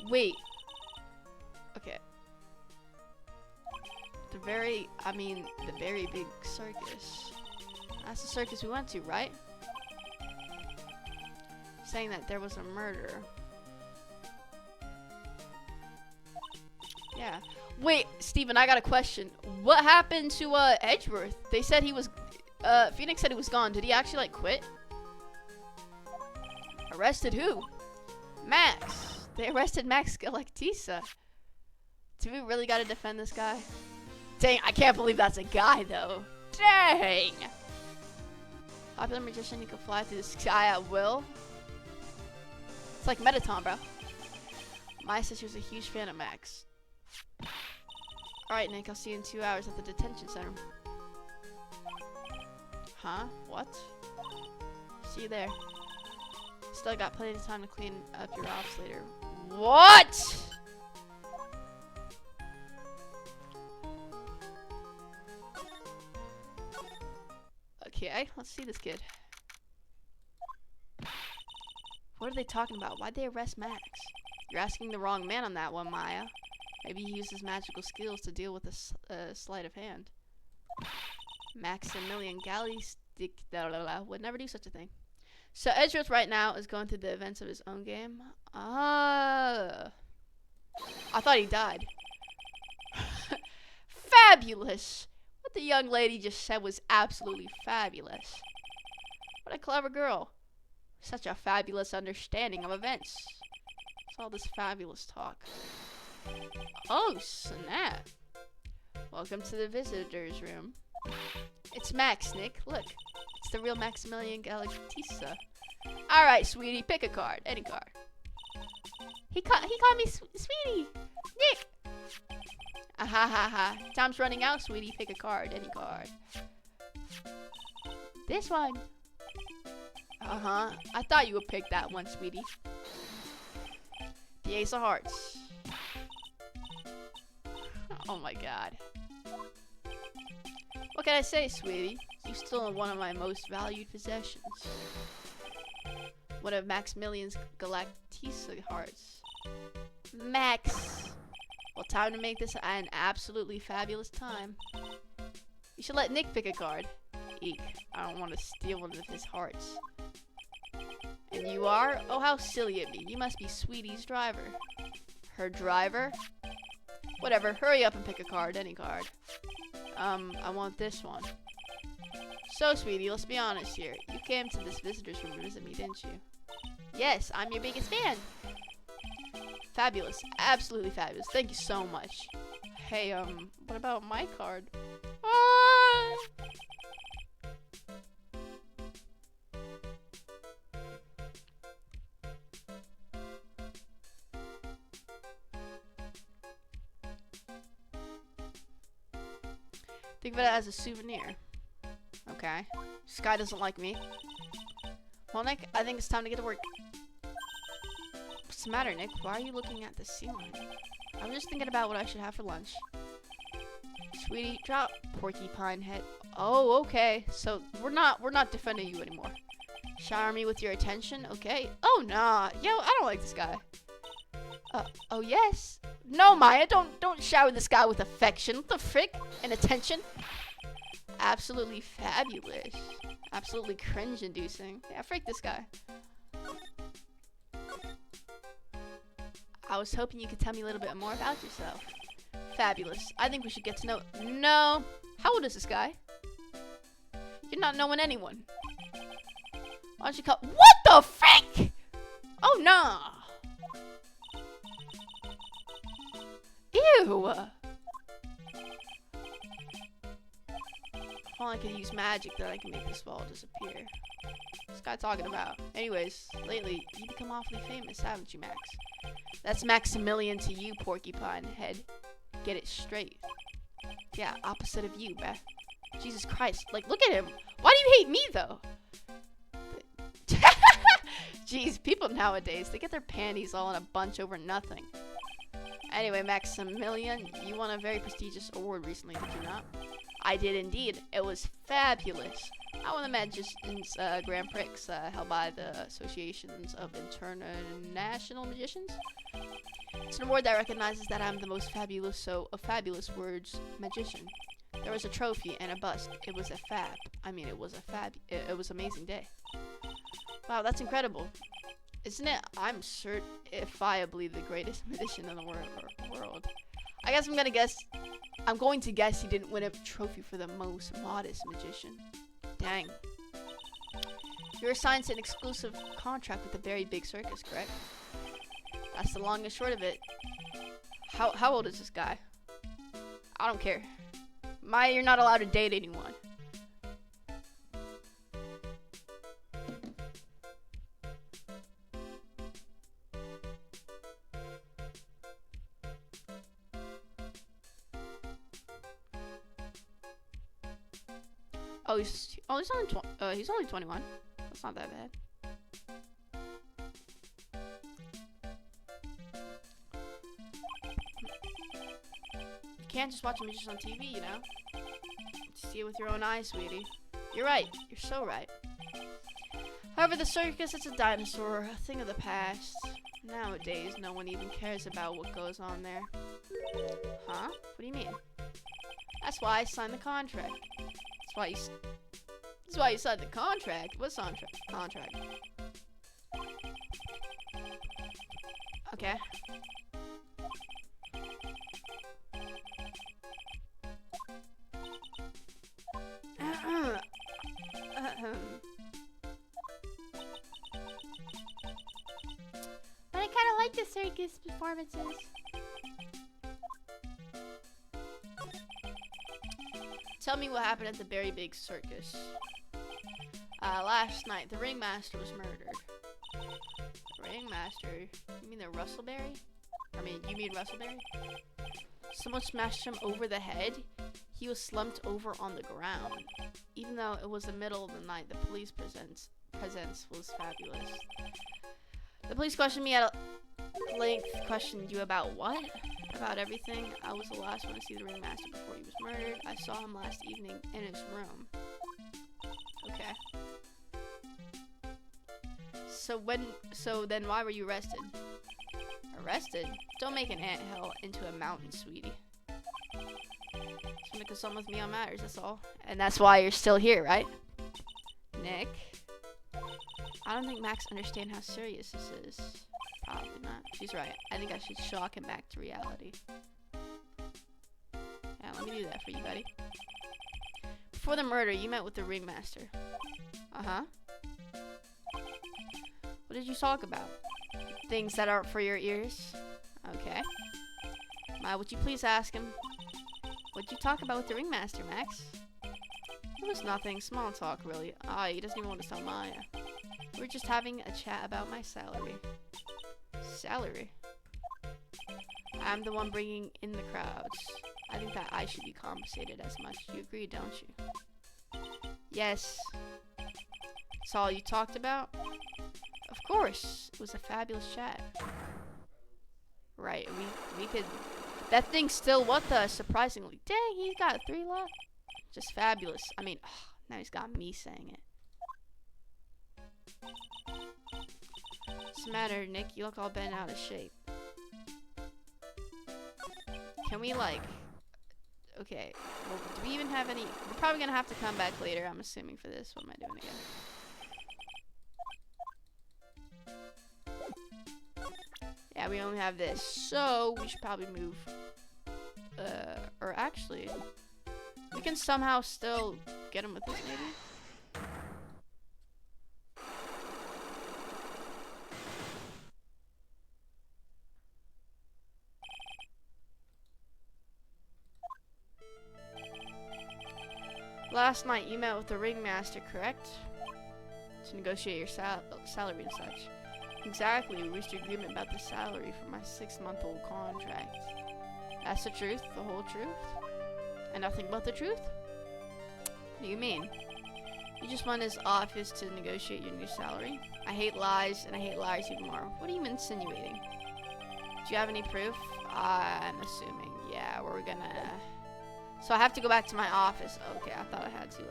Wait. Okay. The very big circus. That's the circus we went to, right? Saying that there was a murder. Yeah. Wait, Steven, I got a question. What happened to Edgeworth? They said he was Phoenix said he was gone. Did he actually like quit? Arrested who? Max. They arrested Max Galactisa. Do we really gotta defend this guy? Dang, I can't believe that's a guy though. Dang. Popular magician, he can fly through the sky at will. It's like Mettaton, bro. My sister's a huge fan of Max. Alright, Nick, I'll see you in 2 hours at the detention center. Huh? What? See you there. Still got plenty of time to clean up your ops later. What? Okay, let's see this kid. What are they talking about? Why'd they arrest Max? You're asking the wrong man on that one, Maya. Maybe he uses magical skills to deal with a sleight of hand. Maximilian Galley stick would never do such a thing. So Edgeworth right now is going through the events of his own game. I thought he died. Fabulous! What the young lady just said was absolutely fabulous. What a clever girl. Such a fabulous understanding of events. What's all this fabulous talk? Oh, snap. Welcome to the visitor's room. It's Max, Nick. Look, it's the real Maximilian Galactisa. Alright, sweetie, pick a card. Any card. He called me sweetie. Nick. Ha ha ha. Time's running out, sweetie. Pick a card. Any card. This one. Uh-huh. I thought you would pick that one, sweetie. The Ace of Hearts. Oh my god. What can I say, sweetie? You still have one of my most valued possessions. One of Maximilian's Galactisa hearts. Max! Well, time to make this an absolutely fabulous time. You should let Nick pick a card. Eek. I don't want to steal one of his hearts. And you are? Oh, how silly of me. You must be Sweetie's driver. Her driver? Whatever, hurry up and pick a card. Any card. I want this one. So, sweetie, let's be honest here. You came to this visitor's room to visit me, didn't you? Yes, I'm your biggest fan. Fabulous. Absolutely fabulous. Thank you so much. Hey, what about my card? Ah! Think of it as a souvenir. Okay. Sky doesn't like me. Well, Nick, I think it's time to get to work. What's the matter, Nick? Why are you looking at the ceiling? I was just thinking about what I should have for lunch. Sweetie, drop porcupine head. Oh, okay. So we're not defending you anymore. Shower me with your attention, okay? Oh nah. Yo, I don't like this guy. Oh yes. No, Maya, don't shower this guy with affection. What the frick? And attention? Absolutely fabulous. Absolutely cringe-inducing. Yeah, frick this guy. I was hoping you could tell me a little bit more about yourself. Fabulous. I think we should get to know— No. How old is this guy? You're not knowing anyone. Why don't you call— What the frick? Oh, no. Ew. If only I could use magic, then I can make this wall disappear. What's this guy talking about? Anyways, lately, you've become awfully famous, haven't you, Max? That's Maximilian to you, porcupine head. Get it straight. Yeah, opposite of you, Beth. Jesus Christ, like, look at him. Why do you hate me, though? Jeez, people nowadays, they get their panties all in a bunch over nothing. Anyway, Maximilian, you won a very prestigious award recently, did you not? I did indeed. It was fabulous. I won the Magicians Grand Prix held by the Associations of International Magicians. It's an award that recognizes that I'm the most fabulous, so a fabulous words magician. There was a trophy and a bust. It was a fab. I mean, it was a fab. It was an amazing day. Wow, that's incredible. Isn't it? I'm certifiably the greatest magician in the world. I guess I'm going to guess he didn't win a trophy for the most modest magician. Dang. You're assigned to an exclusive contract with a very big circus, correct? That's the long and short of it. How old is this guy? I don't care. Maya, you're not allowed to date anyone. Oh, Oh, he's only 21. That's not that bad. You can't just watch images on TV, you know? See it with your own eyes, sweetie. You're right. You're so right. However, the circus is a dinosaur, a thing of the past. Nowadays, no one even cares about what goes on there. Huh? What do you mean? That's why I signed the contract. That's why you signed the contract. What contract? Okay. But I kind of like the circus performances. Tell me what happened at the Berry Big Circus. Last night, the ringmaster was murdered. Ringmaster? You mean the Rustleberry? You mean Rustleberry? Someone smashed him over the head. He was slumped over on the ground. Even though it was the middle of the night, the police presence was fabulous. The police questioned me at length. Questioned you about what? About everything. I was the last one to see the ringmaster before he was murdered. I saw him last evening in his room. Okay. So then why were you arrested? Arrested? Don't make an anthill into a mountain, sweetie. Just want to consult with me on matters, that's all. And that's why you're still here, right? Nick? I don't think Max understands how serious this is. Probably not. She's right. I think I should shock him back to reality. Yeah, let me do that for you, buddy. Before the murder, you met with the ringmaster. Uh-huh. What did you talk about? Things that aren't for your ears? Okay. Would you please ask him? What'd you talk about with the ringmaster, Max? It was nothing. Small talk, really. He doesn't even want to tell Maya. We were just having a chat about my salary. Salary? I'm the one bringing in the crowds. I think that I should be compensated as much. You agree, don't you? Yes. That's all you talked about? Of course. It was a fabulous chat. Right, we could... That thing's still what the... Surprisingly. Dang, he's got 3 left. Just fabulous. Now he's got me saying it. What's the matter, Nick? You look all bent out of shape. Can we, Okay. Well, do we even have any... We're probably gonna have to come back later, I'm assuming, for this. What am I doing again? Yeah, we only have this. So, we should probably move. Or actually... We can somehow still get him with this, maybe? Last night you met with the ringmaster, correct? To negotiate your salary and such. Exactly, we reached an agreement about the salary for my 6-month-old contract. That's the truth, the whole truth? And nothing but the truth? What do you mean? You just went to his office to negotiate your new salary? I hate lies, and I hate liars even more. What are you insinuating? Do you have any proof? I'm assuming, yeah, we're gonna... So I have to go back to my office. Okay, I thought I had to,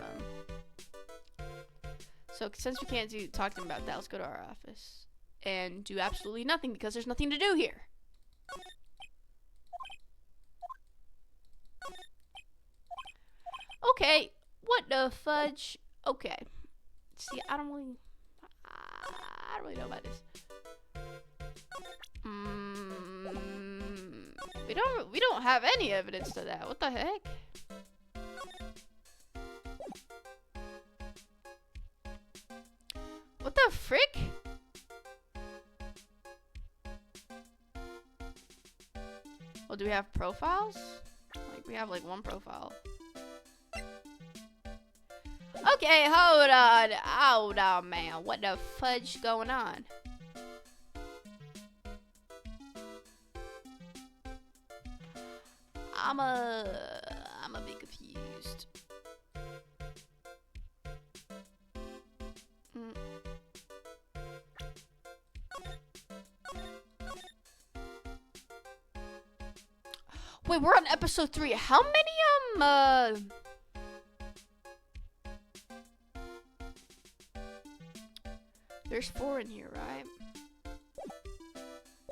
So since we can't talk to him about that, let's go to our office. And do absolutely nothing, because there's nothing to do here. Okay, what the fudge? Okay. See, I don't really know about this. We don't have any evidence to that. What the heck? What the frick? Well, do we have profiles? We have one profile. Okay, hold on, man. What the fudge going on? I'm a bit confused. Wait, we're on episode 3. How many, there's 4 in here, right?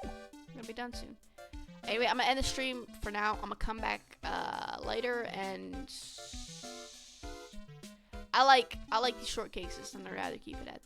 I'm gonna be done soon. Anyway, I'm gonna end the stream for now. I'm gonna come back, later, and I like these short cases, and I'd rather keep it at